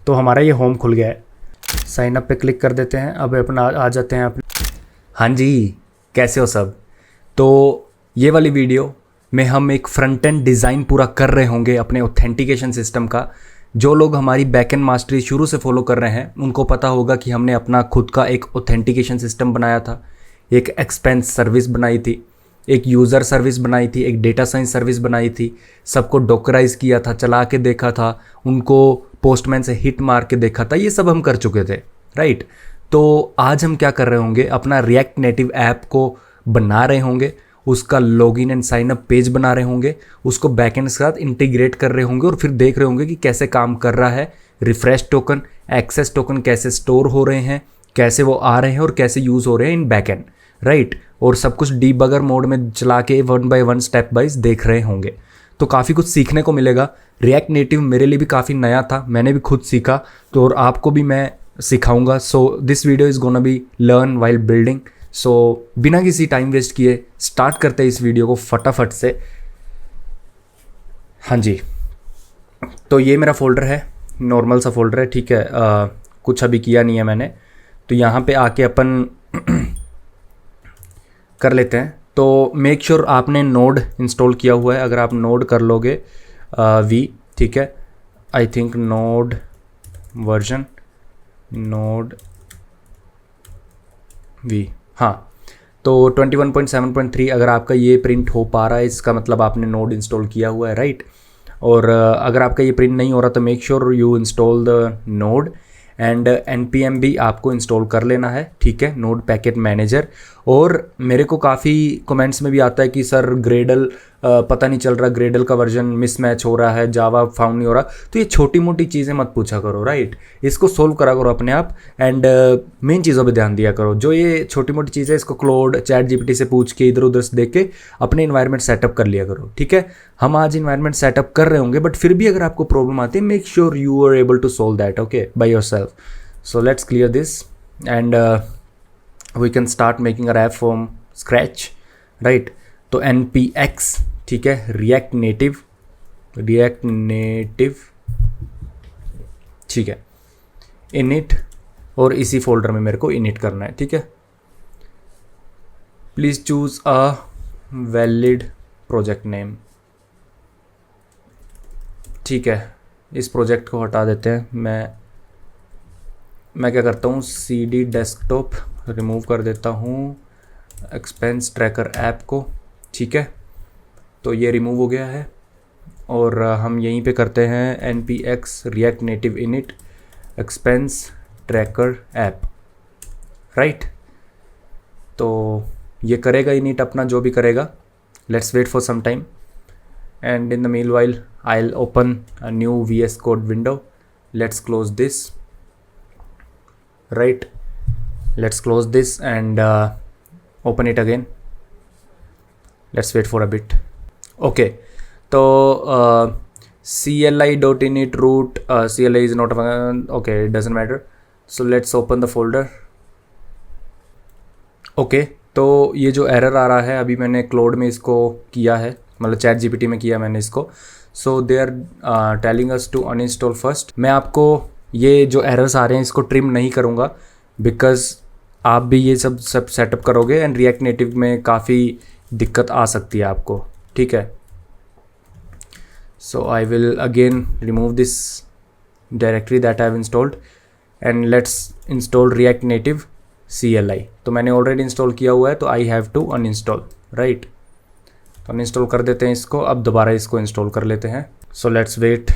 तो हमारा ये होम खुल गया है। साइन अप पे क्लिक कर देते हैं। अब अपना आ जाते हैं अपने। हाँ जी, कैसे हो सब। तो ये वाली वीडियो में हम एक फ्रंट एंड डिज़ाइन पूरा कर रहे होंगे अपने ऑथेंटिकेशन सिस्टम का। जो लोग हमारी बैक एंड मास्टरी शुरू से फॉलो कर रहे हैं उनको पता होगा कि हमने अपना खुद का एक ऑथेंटिकेशन सिस्टम बनाया था, एक एक्सपेंस सर्विस बनाई थी, एक यूज़र सर्विस बनाई थी, एक डेटा साइंस सर्विस बनाई थी, सबको डॉकराइज किया था, चला के देखा था, उनको पोस्टमैन से हिट मार के देखा था। ये सब हम कर चुके थे, राइट। तो आज हम क्या कर रहे होंगे, अपना रिएक्ट नेटिव ऐप को बना रहे होंगे, उसका login and sign up page बना रहे होंगे, उसको बैकएंड के साथ इंटीग्रेट कर रहे होंगे और फिर देख रहे होंगे कि कैसे काम कर रहा है। रिफ्रेश टोकन, एक्सेस टोकन कैसे स्टोर हो रहे हैं, कैसे वो आ रहे हैं और कैसे यूज़ हो रहे हैं इन बैकएंड, राइट। और सब कुछ डीबगर मोड में चला के 1 बाय 1 स्टेप वाइज देख रहे होंगे। तो काफ़ी कुछ सीखने को मिलेगा। रिएक्ट नेटिव मेरे लिए भी काफ़ी नया था, मैंने भी खुद सीखा, तो और आपको भी मैं सिखाऊंगा। So this video is gonna be learn while building. So बिना किसी टाइम वेस्ट किए स्टार्ट करते हैं इस वीडियो को फटाफट से। हाँ जी, तो ये मेरा फोल्डर है, नॉर्मल सा फोल्डर है, ठीक है। कुछ अभी किया नहीं है मैंने, तो यहाँ पे आके अपन कर लेते हैं। तो मेक श्योर आपने नोड इंस्टॉल किया हुआ है। अगर आप नोड कर लोगे वी, ठीक है, I think node version node v, हाँ, तो 21.7.3 अगर आपका ये प्रिंट हो पा रहा है इसका मतलब आपने नोड इंस्टॉल किया हुआ है, राइट। और अगर आपका ये प्रिंट नहीं हो रहा तो make sure you install the node and npm भी आपको इंस्टॉल कर लेना है, ठीक है, नोड पैकेट मैनेजर। और मेरे को काफ़ी कमेंट्स में भी आता है कि सर ग्रेडल पता नहीं चल रहा, ग्रेडल का वर्जन मिसमैच हो रहा है, जावा फाउंड नहीं हो रहा। तो ये छोटी मोटी चीज़ें मत पूछा करो, राइट, इसको सोल्व करा करो अपने आप। एंड मेन चीज़ों पे ध्यान दिया करो। जो ये छोटी मोटी चीज़ें इसको क्लोड चैट जीपीटी से पूछ के इधर उधर से देख के अपने इन्वायरमेंट सेटअप कर लिया करो, ठीक है। हम आज इन्वायरमेंट सेटअप कर रहे होंगे, बट फिर भी अगर आपको प्रॉब्लम आती है make sure you are able to solve that, okay, by yourself. So let's clear this and we can start making a app from scratch, right. तो npx, ठीक है, रिएक्ट नेटिव, ठीक है, इनिट, और इसी folder में मेरे को इनिट करना है, ठीक है। Please choose a valid project name, ठीक है। इस प्रोजेक्ट को हटा देते हैं। मैं क्या करता हूँ, cd डेस्कटॉप रिमूव कर देता हूँ, एक्सपेंस ट्रैकर ऐप को, ठीक है। तो ये रिमूव हो गया है और हम यहीं पे करते हैं npx react native init expense tracker app, right. तो ये करेगा इनिट अपना जो भी करेगा। Let's wait for some time and in the mean while I will open a new VS Code window. Let's close this, right, let's close this and open it again. Let's wait for a bit. Okay, तो cli.init root CLI is not okay, it doesn't matter. So let's open the folder. Okay, तो ये जो error आ रहा है अभी मैंने क्लोड में इसको किया है, मतलब चैट जीपीटी में किया मैंने इसको। So they are telling us to uninstall first. मैं आपको ये जो एरर्स आ रहे हैं इसको ट्रिम नहीं करूँगा बिकॉज आप भी ये सब सेटअप करोगे एंड रिएक्ट नेटिव में काफ़ी दिक्कत आ सकती है आपको, ठीक है। So I will again remove this directory that I have installed and let's install react Native CLI। तो मैंने ऑलरेडी इंस्टॉल किया हुआ है तो I have to uninstall, right. तो अनइंस्टॉल कर देते हैं इसको, अब दोबारा इसको इंस्टॉल कर लेते हैं। सो लेट्स वेट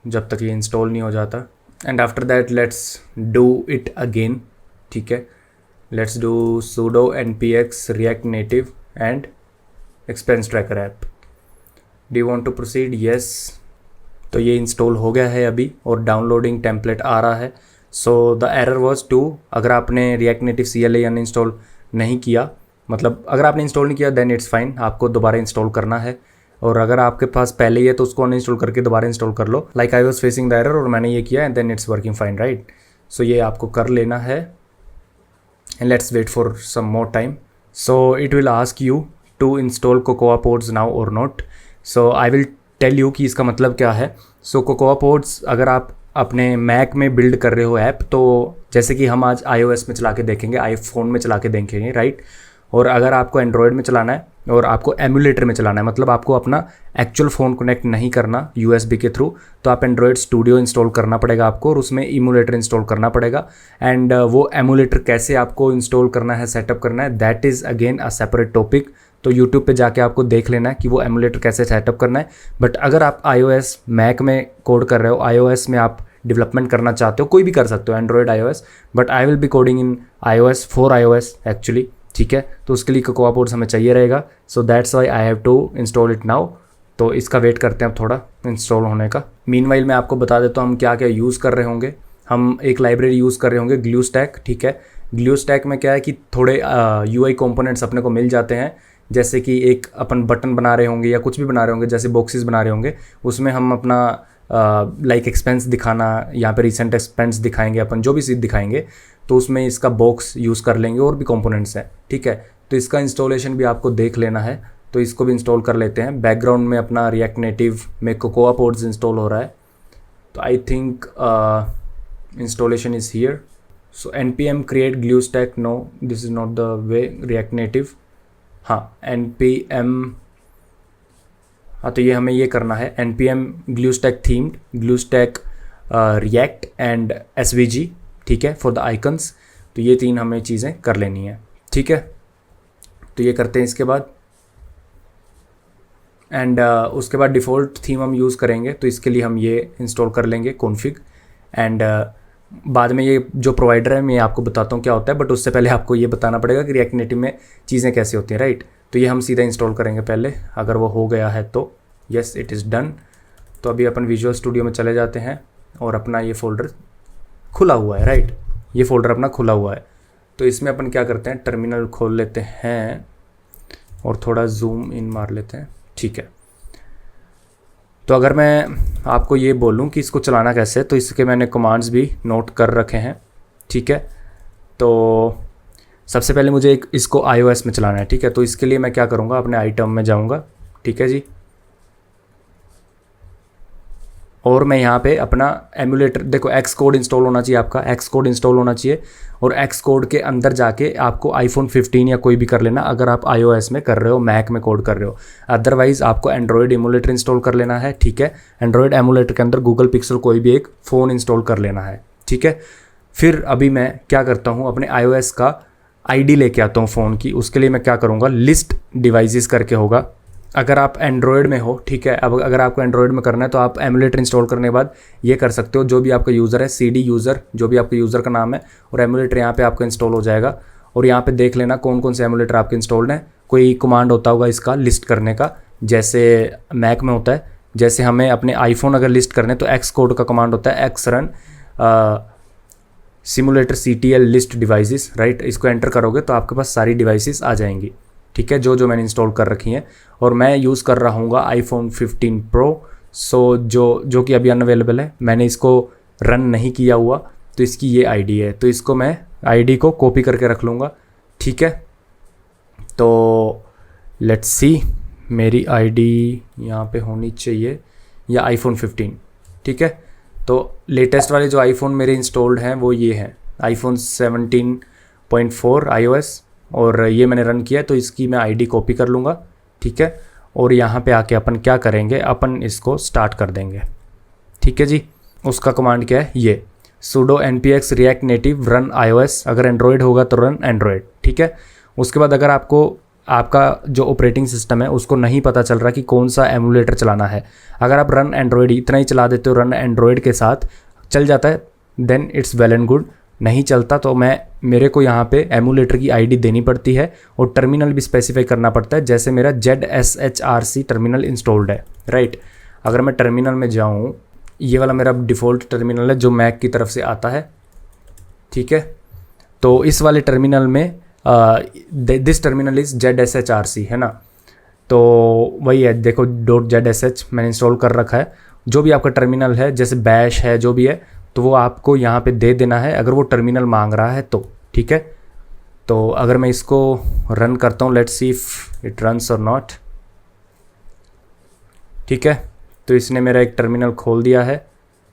जब तक ये इंस्टॉल नहीं हो जाता and after that let's do it again, ठीक है। Let's do sudo npx react native and expense tracker app. Do you want to proceed? Yes. तो ये इंस्टॉल हो गया है अभी और डाउनलोडिंग टेम्पलेट आ रहा है। So the error was to, अगर आपने रिएक्ट नेटिव CLI अनइंस्टॉल नहीं किया, मतलब अगर आपने इंस्टॉल नहीं किया देन इट्स फाइन, आपको दोबारा इंस्टॉल करना है। और अगर आपके पास पहले ही है तो उसको अनइंस्टॉल करके दोबारा इंस्टॉल कर लो। Like I was facing the error और मैंने ये किया and then it's working fine, right. So ये आपको कर लेना है and let's wait for some more time. So it will ask you to install CocoaPods now और not. So I will tell you कि इसका मतलब क्या है। सो कोकोआ पोड्स अगर आप अपने मैक में बिल्ड कर रहे हो ऐप, तो जैसे कि हम आज iOS में चला के देखेंगे, आईफोन में चला के देखेंगे, राइट। और अगर आपको एंड्रॉयड में चलाना है और आपको एमुलेटर में चलाना है, मतलब आपको अपना एक्चुअल फ़ोन कनेक्ट नहीं करना USB के थ्रू, तो आप एंड्रॉयड स्टूडियो इंस्टॉल करना पड़ेगा आपको और उसमें इमुलेटर इंस्टॉल करना पड़ेगा। एंड वो एमुलेटर कैसे आपको इंस्टॉल करना है, सेटअप करना है, that is again a separate topic. तो यूट्यूब पे जाके आपको देख लेना है कि वो एमुलेटर कैसे सेटअप करना है। बट अगर आप iOS मैक में कोड कर रहे हो, iOS में आप डेवलपमेंट करना चाहते हो, कोई भी कर सकते हो, Android iOS, but I will be coding in iOS for iOS actually, ठीक है। तो उसके लिए कोकोआ पोड्स हमें चाहिए रहेगा, so that's why I have to install it now. तो इसका वेट करते हैं अब थोड़ा इंस्टॉल होने का। मीनवाइल मैं आपको बता देता हूँ हम क्या क्या यूज़ कर रहे होंगे। हम एक लाइब्रेरी यूज़ कर रहे होंगे ग्लूस्टैक, ठीक है। ग्लूस्टैक में क्या है कि थोड़े UI कंपोनेंट्स अपने को मिल जाते हैं, जैसे कि एक अपन बटन बना रहे होंगे या कुछ भी बना रहे होंगे, जैसे बॉक्सेस बना रहे होंगे, उसमें हम अपना लाइक एक्सपेंस दिखाना, यहाँ पे रिसेंट एक्सपेंस दिखाएंगे अपन, जो भी चीज़ दिखाएंगे, तो उसमें इसका बॉक्स यूज़ कर लेंगे और भी कंपोनेंट्स हैं, ठीक है। तो इसका इंस्टॉलेशन भी आपको देख लेना है, तो इसको भी इंस्टॉल कर लेते हैं। बैकग्राउंड में अपना रिएक्ट नेटिव में कोकोआ पोड्स इंस्टॉल हो रहा है, तो I think installation is here. So npm create gluestack, no this is not the way, react native, हाँ npm, हाँ तो ये हमें ये करना है npm gluestack themed, gluestack react and svg, ठीक है, फॉर द आइकन्स। तो ये 3 हमें चीज़ें कर लेनी है, ठीक है। तो ये करते हैं इसके बाद, एंड उसके बाद डिफ़ॉल्ट थीम हम यूज़ करेंगे, तो इसके लिए हम ये इंस्टॉल कर लेंगे कॉन्फ़िग। एंड बाद में ये जो प्रोवाइडर है मैं आपको बताता हूँ क्या होता है, बट उससे पहले आपको ये बताना पड़ेगा कि रिएक्ट नेटिव में चीज़ें कैसे होती हैं, राइट। तो ये हम सीधा इंस्टॉल करेंगे पहले, अगर वो हो गया है तो यस इट इज़ डन। तो अभी अपन विजुअल स्टूडियो में चले जाते हैं और अपना ये फ़ोल्डर खुला हुआ है, राइट, ये फ़ोल्डर अपना खुला हुआ है। तो इसमें अपन क्या करते हैं, टर्मिनल खोल लेते हैं और थोड़ा जूम इन मार लेते हैं, ठीक है। तो अगर मैं आपको ये बोलूँ कि इसको चलाना कैसे है, तो इसके मैंने कमांड्स भी नोट कर रखे हैं, ठीक है। तो सबसे पहले मुझे इसको iOS में चलाना है, ठीक है। तो इसके लिए मैं क्या करूँगा, अपने आइटम में जाऊँगा, ठीक है जी, और मैं यहाँ पे अपना एमुलेटर, देखो एक्स कोड इंस्टॉल होना चाहिए, आपका एक्स कोड इंस्टॉल होना चाहिए, और एक्स कोड के अंदर जाके आपको iPhone 15 या कोई भी कर लेना अगर आप iOS में कर रहे हो, मैक में कोड कर रहे हो। अदरवाइज़ आपको एंड्रॉयड एमुलेटर इंस्टॉल कर लेना है, ठीक है। एंड्रॉयड एमुलेटर के अंदर गूगल पिक्सल कोई भी एक फ़ोन इंस्टॉल कर लेना है, ठीक है। फिर अभी मैं क्या करता हूँ, अपने iOS का ID लेके आता हूँ फ़ोन की। उसके लिए मैं क्या करूँगा, लिस्ट डिवाइसेस करके होगा, अगर आप एंड्रॉयड में हो, ठीक है। अब अगर आपको एंड्रॉयड में करना है तो आप एमुलेटर इंस्टॉल करने के बाद ये कर सकते हो, जो भी आपका यूज़र है, CD यूज़र, जो भी आपका यूज़र का नाम है, और एमुलेटर यहाँ पे आपका इंस्टॉल हो जाएगा। और यहाँ पे देख लेना कौन कौन से एमुलेटर आपके इंस्टॉल्ड हैं। कोई कमांड होता होगा इसका लिस्ट करने का, जैसे मैक में होता है। जैसे हमें अपने आईफोन अगर लिस्ट करने तो एक्स कोड का कमांड होता है, x run simulator CTL list devices, right. इसको एंटर करोगे तो आपके पास सारी डिवाइसेस आ जाएंगी, ठीक है, जो मैंने इंस्टॉल कर रखी हैं। और मैं यूज़ कर रहा हूँ iPhone 15 Pro, सो जो कि अभी अनअवेलेबल है, मैंने इसको रन नहीं किया हुआ, तो इसकी ये ID है। तो इसको मैं ID को कॉपी करके रख लूँगा, ठीक है। तो लेट्स सी, मेरी ID यहाँ पे होनी चाहिए, या iPhone 15, ठीक है। तो लेटेस्ट वाले जो iPhone मेरे इंस्टॉल्ड हैं वो ये हैं, iPhone 17.4 iOS, और ये मैंने रन किया है। तो इसकी मैं ID कॉपी कर लूँगा, ठीक है। और यहाँ पे आके अपन क्या करेंगे, अपन इसको स्टार्ट कर देंगे, ठीक है जी। उसका कमांड क्या है, ये sudo npx react native run iOS, अगर एंड्रॉयड होगा तो रन एंड्रॉयड, ठीक है। उसके बाद अगर आपको आपका जो ऑपरेटिंग सिस्टम है उसको नहीं पता चल रहा कि कौन सा एमुलेटर चलाना है, अगर आप रन एंड्रॉयड इतना ही चला देते हो, रन एंड्रॉयड के साथ चल जाता है, then it's well and good. नहीं चलता तो मेरे को यहाँ पे एमुलेटर की ID देनी पड़ती है, और टर्मिनल भी स्पेसिफाई करना पड़ता है, जैसे मेरा ZSHRC टर्मिनल इंस्टॉल्ड है, राइट। अगर मैं टर्मिनल में जाऊँ, ये वाला मेरा डिफ़ॉल्ट टर्मिनल है जो मैक की तरफ से आता है, ठीक है। तो इस वाले टर्मिनल में दिस टर्मिनल इज़ ZSHRC, है ना। तो वही है, देखो .zsh मैंने इंस्टॉल कर रखा है। जो भी आपका टर्मिनल है, जैसे बैश है, जो भी है, तो वो आपको यहाँ पे दे देना है अगर वो टर्मिनल मांग रहा है तो, ठीक है। तो अगर मैं इसको रन करता हूँ, let's see if it runs और नॉट, ठीक है। तो इसने मेरा एक टर्मिनल खोल दिया है,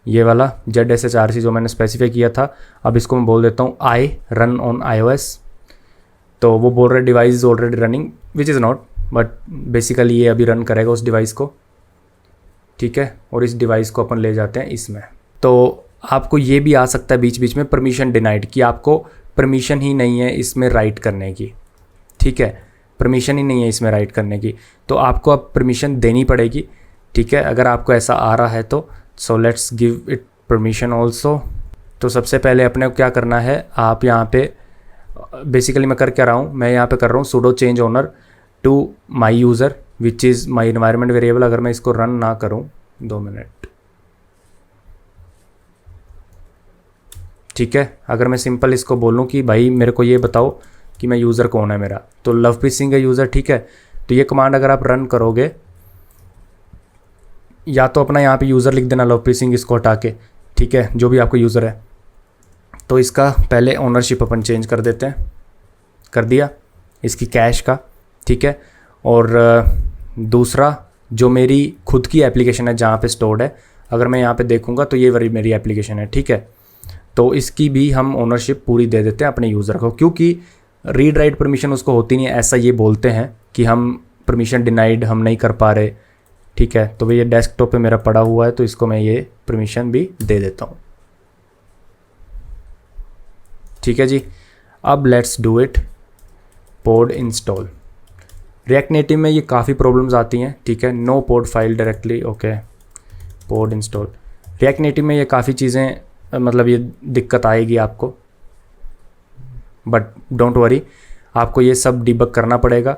ये वाला ZSHRC जो मैंने स्पेसिफाई किया था। अब इसको मैं बोल देता हूँ आई रन ऑन iOS। तो वो बोल रहा है device is already running, which is not, but basically ये अभी रन करेगा उस डिवाइस को, ठीक है। और इस डिवाइस को अपन ले जाते हैं इसमें। तो आपको ये भी आ सकता है बीच बीच में परमिशन डिनाइड, कि आपको परमिशन ही नहीं है इसमें राइट करने की, ठीक है, परमिशन ही नहीं है इसमें राइट करने की, तो आपको अब परमिशन देनी पड़ेगी, ठीक है, अगर आपको ऐसा आ रहा है तो। सो let's give it permission also. तो सबसे पहले अपने को क्या करना है, आप यहाँ पे बेसिकली मैं कर क्या रहा हूँ, मैं यहाँ पे कर रहा हूँ sudo change owner to my user which is my environment variable. अगर मैं इसको रन ना करूँ, 2 मिनट, ठीक है, अगर मैं सिंपल इसको बोलूँ कि भाई मेरे को ये बताओ कि मैं यूज़र कौन है मेरा, तो लवप्रीत सिंह है यूज़र, ठीक है। तो ये कमांड अगर आप रन करोगे, या तो अपना यहाँ पे यूज़र लिख देना लवप्रीत सिंह, इसको हटा के, ठीक है, जो भी आपका यूज़र है। तो इसका पहले ओनरशिप अपन चेंज कर देते हैं, कर दिया इसकी कैश का, ठीक है। और दूसरा जो मेरी खुद की एप्लीकेशन है जहाँ पे स्टोर्ड है, अगर मैं यहाँ पे देखूँगा तो ये वाली मेरी एप्लीकेशन है, ठीक है। तो इसकी भी हम ओनरशिप पूरी दे देते हैं अपने यूज़र को, क्योंकि रीड राइट परमिशन उसको होती नहीं है, ऐसा ये बोलते हैं कि हम परमिशन डिनाइड हम नहीं कर पा रहे, ठीक है। तो ये डेस्कटॉप पे मेरा पड़ा हुआ है, तो इसको मैं ये परमिशन भी दे देता हूँ, ठीक है जी। अब let's do it pod install. React native में ये काफ़ी प्रॉब्लम्स आती हैं, ठीक है, no pod file directly, okay, pod install. React native में ये काफ़ी चीज़ें मतलब ये दिक्कत आएगी आपको, बट डोंट वरी, आपको ये सब डिबग करना पड़ेगा।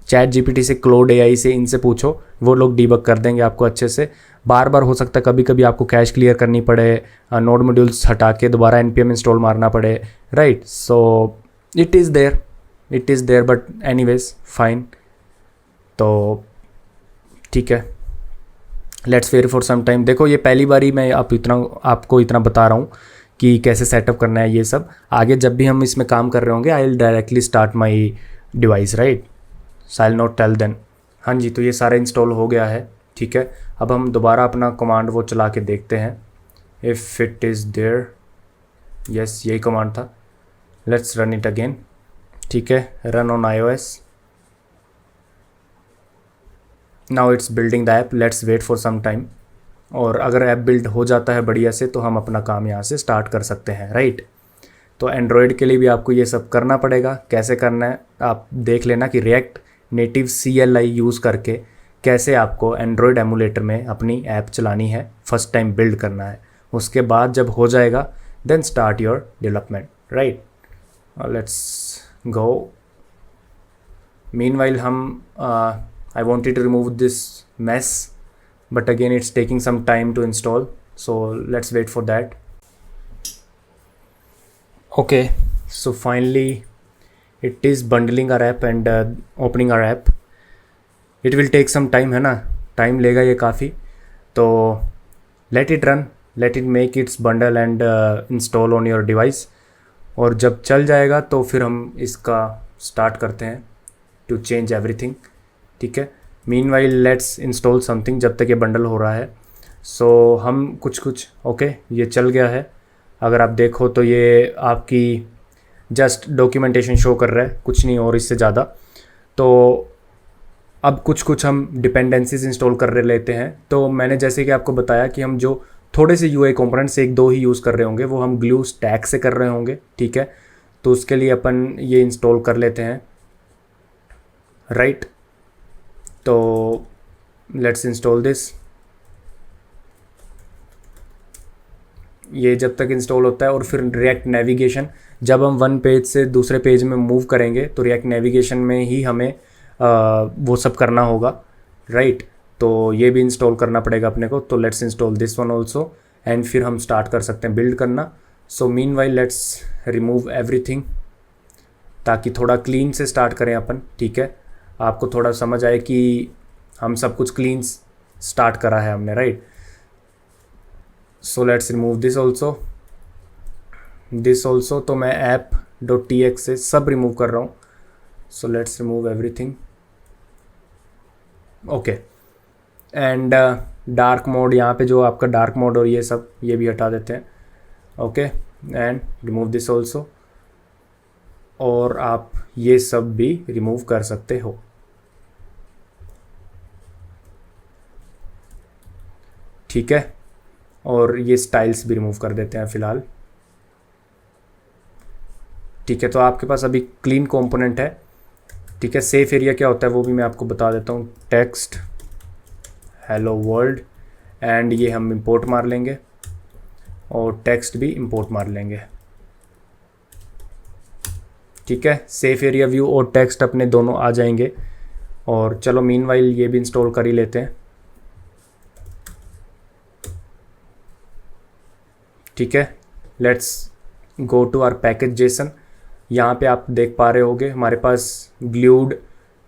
ChatGPT से, क्लोड AI से, इनसे पूछो, वो लोग डिबग कर देंगे आपको अच्छे से। बार बार हो सकता है कभी कभी आपको कैश क्लियर करनी पड़े, नोड मॉड्यूल्स हटा के दोबारा npm इंस्टॉल मारना पड़े, right. So it is there but anyways fine. तो ठीक है, let's wait for some time. देखो ये पहली बारी मैं आपको इतना बता रहा हूँ कि कैसे सेटअप करना है ये सब। आगे जब भी हम इसमें काम कर रहे होंगे, I will directly start my device, right, so I will not tell then. हाँ जी, तो ये सारा इंस्टॉल हो गया है, ठीक है। अब हम दोबारा अपना कमांड वो चला के देखते हैं, if it is there, yes यही कमांड था, लेट्स रन इट अगेन, ठीक है, run on iOS। Now it's building the app, let's wait for some time. और अगर ऐप बिल्ड हो जाता है बढ़िया से तो हम अपना काम यहाँ से स्टार्ट कर सकते हैं, राइट। तो एंड्रॉयड के लिए भी आपको ये सब करना पड़ेगा। कैसे करना है आप देख लेना कि रिएक्ट नेटिव CLI यूज़ करके कैसे आपको एंड्रॉयड एमुलेटर में अपनी ऐप चलानी है, फर्स्ट टाइम बिल्ड करना है। उसके बाद जब हो जाएगा then start your development, right. Let's go. Meanwhile हम I wanted to remove this mess, but again it's taking some time to install, so let's wait for that. Okay, so finally it is bundling our app and opening our app. It will take some time, है ना, time लेगा ये काफ़ी। तो let it run, let it make its bundle and install on your device। और जब चल जाएगा तो फिर हम इसका स्टार्ट करते हैं to change everything, ठीक है। मीनवाइल लेट्स इंस्टॉल समथिंग जब तक ये बंडल हो रहा है। सो हम कुछ ओके, ये चल गया है। अगर आप देखो तो ये आपकी जस्ट डॉक्यूमेंटेशन शो कर रहा है, कुछ नहीं और इससे ज़्यादा। तो अब कुछ हम डिपेंडेंसीज इंस्टॉल कर रहे लेते हैं। तो मैंने जैसे कि आपको बताया कि हम जो थोड़े से UI कंपोनेंट्स 1-2 ही यूज़ कर रहे होंगे वो हम ग्लू स्टैक से कर रहे होंगे, ठीक है। तो उसके लिए अपन ये इंस्टॉल कर लेते हैं, राइट। तो लेट्स इंस्टॉल दिस। ये जब तक इंस्टॉल होता है और फिर रिएक्ट नेविगेशन, जब हम वन पेज से दूसरे पेज में मूव करेंगे तो रिएक्ट नेविगेशन में ही हमें वो सब करना होगा, राइट। तो ये भी इंस्टॉल करना पड़ेगा अपने को। तो let's install this one also and फिर हम स्टार्ट कर सकते हैं बिल्ड करना। सो मीनवाइल लेट्स रिमूव एवरीथिंग ताकि थोड़ा क्लीन से स्टार्ट करें अपन, ठीक है। आपको थोड़ा समझ आए कि हम सब कुछ क्लीन स्टार्ट करा है हमने, right. So let's remove this also. तो मैं app.txt से सब रिमूव कर रहा हूँ। So let's remove everything, okay. And dark mode, यहाँ पे जो आपका डार्क मोड और ये सब, ये भी हटा देते हैं। Okay, and remove this also, और आप ये सब भी रिमूव कर सकते हो। ठीक है, और ये स्टाइल्स भी रिमूव कर देते हैं फ़िलहाल। ठीक है, तो आपके पास अभी क्लीन कंपोनेंट है। ठीक है, सेफ एरिया क्या होता है वो भी मैं आपको बता देता हूँ। टेक्स्ट हेलो वर्ल्ड, एंड ये हम इंपोर्ट मार लेंगे और टेक्स्ट भी इंपोर्ट मार लेंगे। ठीक है, सेफ एरिया व्यू और टेक्स्ट अपने दोनों आ जाएंगे। और चलो मीनवाइल ये भी इंस्टॉल कर ही लेते हैं। ठीक है, let's go to our package JSON. यहाँ पे आप देख पा रहे होगे हमारे पास ग्लूड,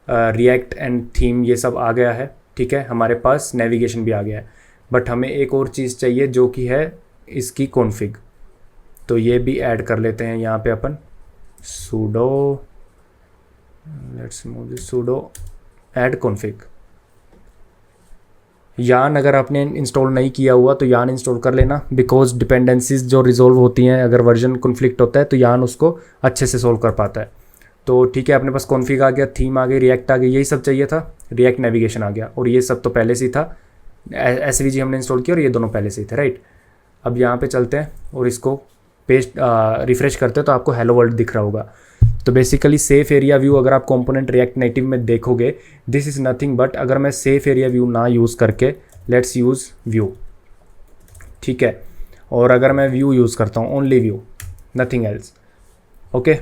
रिएक्ट एंड थीम ये सब आ गया है। ठीक है, हमारे पास नेविगेशन भी आ गया है, बट हमें एक और चीज़ चाहिए जो कि है इसकी कॉन्फ़िग। तो ये भी ऐड कर लेते हैं यहाँ पे अपन, sudo, let's move this, sudo add config. यान अगर आपने इंस्टॉल नहीं किया हुआ तो यान इंस्टॉल कर लेना, बिकॉज डिपेंडेंसीज जो रिजोल्व होती हैं, अगर वर्जन कॉन्फ्लिक्ट होता है तो यान उसको अच्छे से सोल्व कर पाता है। तो ठीक है, अपने पास कॉन्फ़िग आ गया, थीम आ गई, रिएक्ट आ गई, यही सब चाहिए था। रिएक्ट नेविगेशन आ गया, और ये सब तो पहले से ही था। SVG हमने इंस्टॉल किया और ये दोनों पहले से ही थे, राइट। अब यहाँ पे चलते हैं और इसको पेस्ट रिफ्रेश करते हैं तो आपको हेलो वर्ल्ड दिख रहा होगा। तो बेसिकली सेफ एरिया व्यू अगर आप कंपोनेंट रिएक्ट नेटिव में देखोगे, दिस इज़ नथिंग बट, अगर मैं सेफ एरिया व्यू ना यूज़ करके लेट्स यूज़ व्यू, ठीक है, और अगर मैं व्यू यूज़ करता हूँ, only view, nothing else, okay,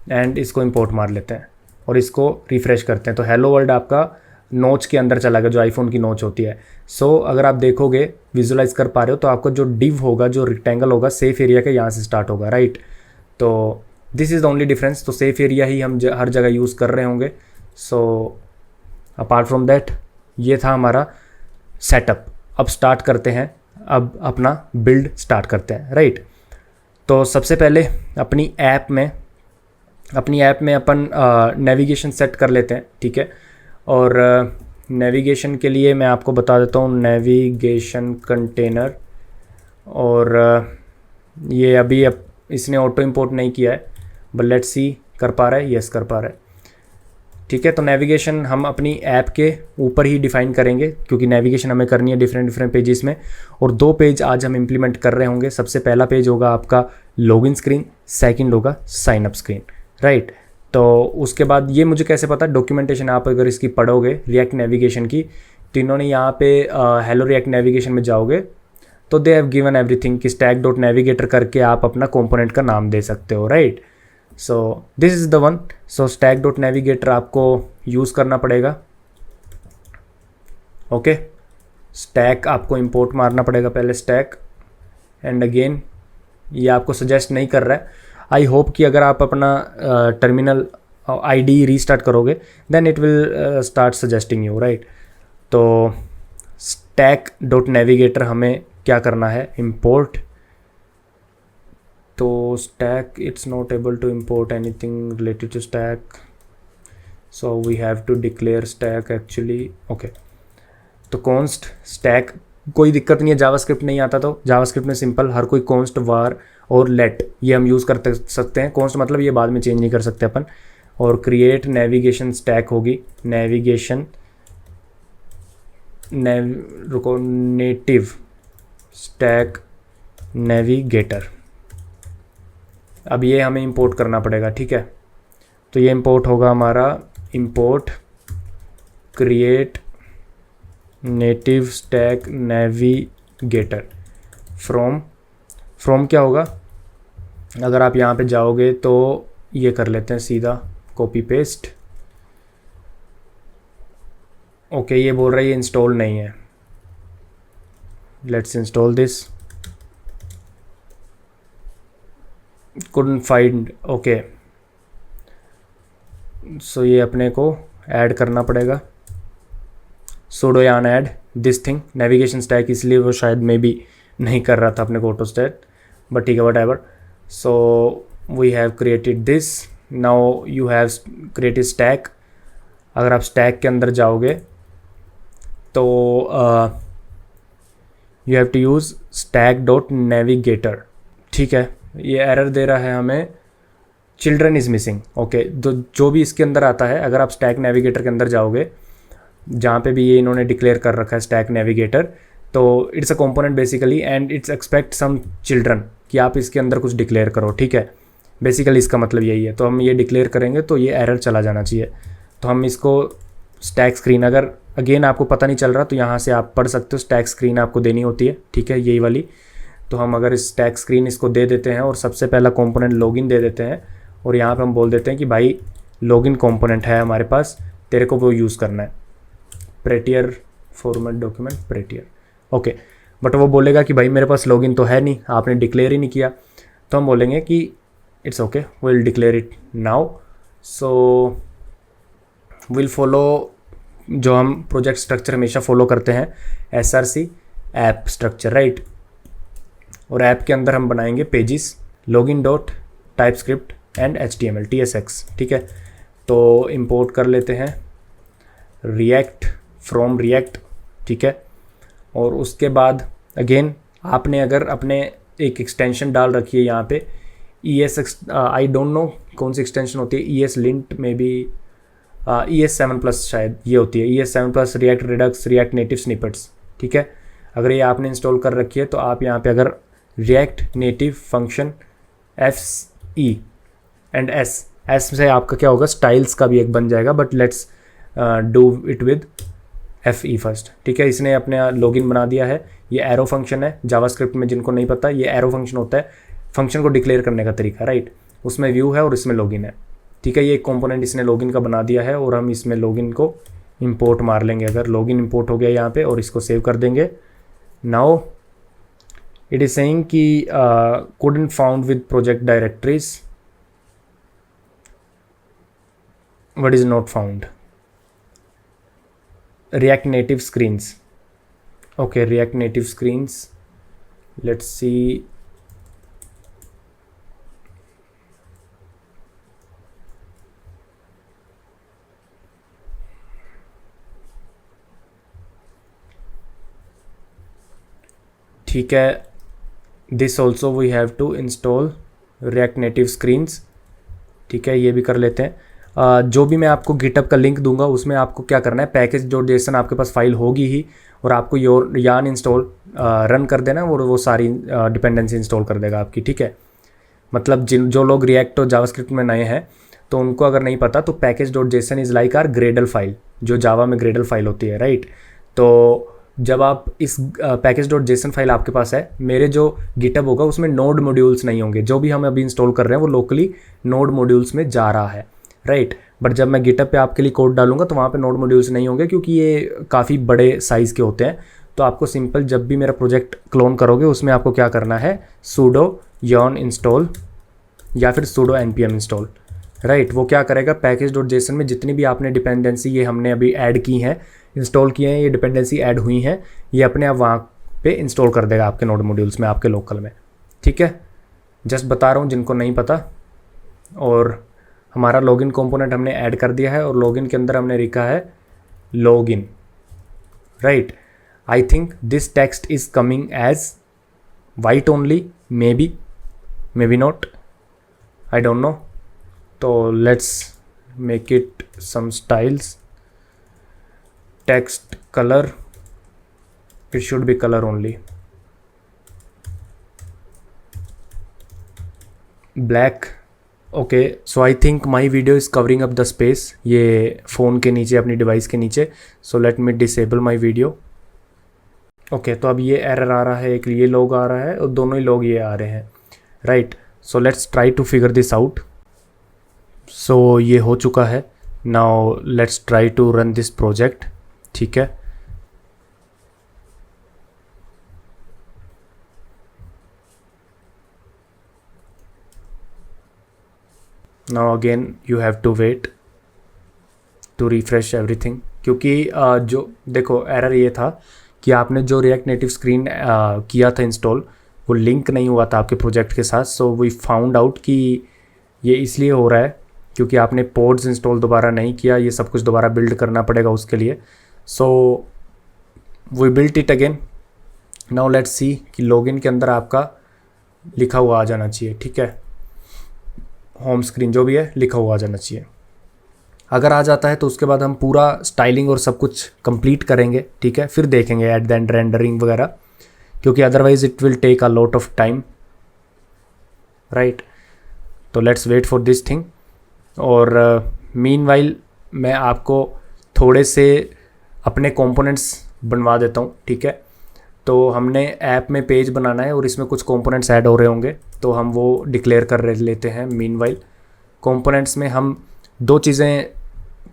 and इसको इंपोर्ट मार लेते हैं और इसको रिफ्रेश करते हैं तो हेलो वर्ल्ड आपका नोच के अंदर चला गया, जो आईफोन की नोच होती है। सो अगर आप देखोगे, विजुलाइज कर पा रहे हो, तो आपका जो डिव होगा, जो रेक्टेंगल होगा, सेफ एरिया का यहाँ से स्टार्ट होगा, राइट। तो this is the only difference. तो सेफ एरिया ही हम हर जगह यूज़ कर रहे होंगे। सो अपार्ट फ्रॉम दैट, ये था हमारा सेटअप। अब स्टार्ट करते हैं, अब अपना बिल्ड स्टार्ट करते हैं, राइट। तो सबसे पहले अपनी ऐप में अपन नेविगेशन सेट कर लेते हैं, ठीक है। और नेविगेशन के लिए मैं आपको बता देता हूँ, नेविगेशन कंटेनर, और ये अभी इसने ऑटो इंपोर्ट नहीं किया है, बट लेट्स सी कर पा रहा है, यस कर पा रहा है, ठीक है। तो नेविगेशन हम अपनी ऐप के ऊपर ही डिफ़ाइन करेंगे, क्योंकि नेविगेशन हमें करनी है डिफरेंट पेजेस में, और 2 पेज आज हम इंप्लीमेंट कर रहे होंगे। सबसे पहला पेज होगा आपका लॉगिन स्क्रीन, सेकंड होगा साइन अप स्क्रीन, राइट। तो उसके बाद ये मुझे कैसे पता, डॉक्यूमेंटेशन आप अगर इसकी पढ़ोगे रिएक्ट नेविगेशन की, तो इन्होंने यहाँ पे हेलो रिएक्ट नेविगेशन में जाओगे तो दे हैव गिवन एवरीथिंग कि स्टैक डॉट नेविगेटर करके आप अपना कंपोनेंट का नाम दे सकते हो, right. So this is the one. So stack dot navigator आपको यूज़ करना पड़ेगा, ओके। स्टैक आपको इंपोर्ट मारना पड़ेगा पहले, स्टैक, एंड अगेन ये आपको सजेस्ट नहीं कर रहा है। आई होप कि अगर आप अपना टर्मिनल आईडी रीस्टार्ट करोगे then it will start suggesting you, right. तो स्टैक डॉट नेविगेटर हमें क्या करना है, इंपोर्ट। तो stack, it's not able to import anything related to stack, so we have to declare stack actually, okay. तो const stack, कोई दिक्कत नहीं है, जावास्क्रिप्ट नहीं आता तो जावास्क्रिप्ट में सिंपल हर कोई कॉन्स्ट वार और लेट ये हम यूज़ कर सकते हैं। कॉन्स्ट मतलब ये बाद में चेंज नहीं कर सकते अपन। और क्रिएट नेविगेशन स्टैक होगी, नेविगेशन नेटिव स्टैक नेविगेटर। अब ये हमें इंपोर्ट करना पड़ेगा, ठीक है। तो ये इंपोर्ट होगा हमारा, import create native stack navigator from क्या होगा, अगर आप यहाँ पे जाओगे तो ये कर लेते हैं सीधा कॉपी पेस्ट, ओके। ये बोल रहा है ये इंस्टॉल नहीं है, let's install this, couldn't find, okay. So ये अपने को ऐड करना पड़ेगा, sudo yarn add this thing navigation stack, इसलिए वो शायद मे बी नहीं कर रहा था अपने को ऑटो स्टैक, बट ठीक है, whatever. So we have created this, now you have created stack. अगर आप स्टैक के अंदर जाओगे तो you have to use stack dot navigator. ठीक है, ये एरर दे रहा है हमें चिल्ड्रन इज़ मिसिंग। ओके, तो जो भी इसके अंदर आता है, अगर आप स्टैक नेविगेटर के अंदर जाओगे, जहाँ पे भी ये इन्होंने डिक्लेयर कर रखा है स्टैक नेविगेटर, तो it's a component basically and it's expect some children, कि आप इसके अंदर कुछ डिक्लेयर करो। ठीक है, बेसिकली इसका मतलब यही है। तो हम ये डिक्लेयर करेंगे तो ये एरर चला जाना चाहिए। तो हम इसको स्टैक स्क्रीन, अगर अगेन आपको पता नहीं चल रहा तो यहाँ से आप पढ़ सकते हो, स्टैक स्क्रीन आपको देनी होती है। ठीक है, यही वाली। तो हम अगर इस स्टैक स्क्रीन इसको दे देते हैं और सबसे पहला कंपोनेंट लॉगिन दे देते हैं, और यहाँ पे हम बोल देते हैं कि भाई लॉगिन कंपोनेंट है हमारे पास, तेरे को वो यूज़ करना है, प्रेटियर फॉर्मेट डॉक्यूमेंट प्रेटियर। ओके, बट वो बोलेगा कि भाई मेरे पास लॉगिन तो है नहीं, आपने डिक्लेयर ही नहीं किया। तो हम बोलेंगे कि it's okay, will declare it now. So will follow, जो हम प्रोजेक्ट स्ट्रक्चर हमेशा फॉलो करते हैं, SRC ऐप स्ट्रक्चर, राइट। और ऐप के अंदर हम बनाएंगे pages, login dot TypeScript and HTML TSX। ठीक है, तो इंपोर्ट कर लेते हैं रिएक्ट फ्रॉम रिएक्ट। ठीक है, और उसके बाद अगेन आपने अगर अपने एक एक्सटेंशन डाल रखी है यहाँ पे आई डोंट नो कौन सी एक्सटेंशन होती है, ESLint में भी ES7+ शायद ये होती है, ES7+ react Redux react native snippets. ठीक है, अगर ये आपने इंस्टॉल कर रखी है तो आप यहाँ पे अगर react native function FE and S से आपका क्या होगा, स्टाइल्स का भी एक बन जाएगा, but let's do it with FE first. ठीक है, इसने अपने लॉगिन बना दिया है। ये एरो फंक्शन है जावास्क्रिप्ट में, जिनको नहीं पता, ये एरो फंक्शन होता है फंक्शन को डिक्लेयर करने का तरीका, राइट। उसमें व्यू है और इसमें लॉगिन है। ठीक है, ये एक कंपोनेंट इसने लॉगिन का बना दिया है, और हम इसमें लॉगिन को इंपोर्ट मार लेंगे। अगर लॉगिन इंपोर्ट हो गया यहाँ पे, और इसको सेव कर देंगे। नाउ इट इज सेइंग कि couldn't found with project directories, what is not found, React Native screens. Okay, React Native screens, let's see. ठीक है, this also we have to install React Native screens। ठीक है, ये भी कर लेते हैं। जो भी मैं आपको गिटअप का लिंक दूंगा उसमें आपको क्या करना है, पैकेज डॉट जेसन आपके पास फाइल होगी ही, और आपको यार्न इंस्टॉल रन कर देना, और वो सारी डिपेंडेंसी इंस्टॉल कर देगा आपकी। ठीक है, मतलब जो लोग रिएक्ट और जावास्क्रिप्ट में नए हैं तो उनको अगर नहीं पता, तो package dot JSON is like our gradle file, जो जावा में ग्रेडल फाइल होती है, राइट। तो जब आप इस पैकेज डॉट जेसन फाइल आपके पास है, मेरे जो गिटअप होगा उसमें नोड मॉड्यूल्स नहीं होंगे। जो भी हम अभी इंस्टॉल कर रहे हैं वो लोकली नोड मॉड्यूल्स में जा रहा है, राइट। बट जब मैं गिटअप पे आपके लिए कोड डालूंगा तो वहाँ पे नोड मॉड्यूल्स नहीं होंगे, क्योंकि ये काफ़ी बड़े साइज़ के होते हैं। तो आपको सिंपल जब भी मेरा प्रोजेक्ट क्लोन करोगे उसमें आपको क्या करना है, sudo yarn इंस्टॉल या फिर sudo npm इंस्टॉल, राइट। वो क्या करेगा, पैकेज डॉट जेसन में जितनी भी आपने डिपेंडेंसी ये हमने अभी ऐड की हैं, इंस्टॉल किए हैं, ये डिपेंडेंसी ऐड हुई हैं, ये अपने आप वहाँ पे इंस्टॉल कर देगा आपके नोड मॉड्यूल्स में, आपके लोकल में। ठीक है, जस्ट बता रहा हूँ जिनको नहीं पता। और हमारा लॉगिन कंपोनेंट हमने ऐड कर दिया है, और लॉगिन के अंदर हमने लिखा है login, right. I think this text is coming as white only, maybe not, I don't know. तो let's make it some styles, text colour, it should be colour only, black. Okay, so I think my video is covering up the space, ये phone के नीचे, अपनी device के नीचे। So let me disable my video. Okay, तो अब ये error आ रहा है, एक ये लॉग आ रहा है और दोनों ही लॉग ये आ रहे हैं, right. So let's try to figure this out. So ये हो चुका है। Now let's try to run this project. ठीक है, now again you have to wait to refresh everything, क्योंकि जो देखो एरर ये था कि आपने जो रिएक्ट नेटिव स्क्रीन किया था इंस्टॉल, वो लिंक नहीं हुआ था आपके प्रोजेक्ट के साथ। सो वी फाउंड आउट कि ये इसलिए हो रहा है क्योंकि आपने पोड्स इंस्टॉल दोबारा नहीं किया, ये सब कुछ दोबारा बिल्ड करना पड़ेगा उसके लिए। So we built it again, now let's see कि लॉगिन के अंदर आपका लिखा हुआ आ जाना चाहिए, ठीक है, होम स्क्रीन जो भी है लिखा हुआ आ जाना चाहिए। अगर आ जाता है तो उसके बाद हम पूरा स्टाइलिंग और सब कुछ कंप्लीट करेंगे, ठीक है, फिर देखेंगे एट द एंड रेंडरिंग वगैरह, क्योंकि otherwise it will take a lot of time, right. तो let's wait for this thing. और मीनवाइल मैं आपको थोड़े से अपने कंपोनेंट्स बनवा देता हूँ, ठीक है। तो हमने ऐप में पेज बनाना है और इसमें कुछ कंपोनेंट्स ऐड हो रहे होंगे, तो हम वो डिक्लेयर कर लेते हैं। मीनवाइल कंपोनेंट्स में हम दो चीज़ें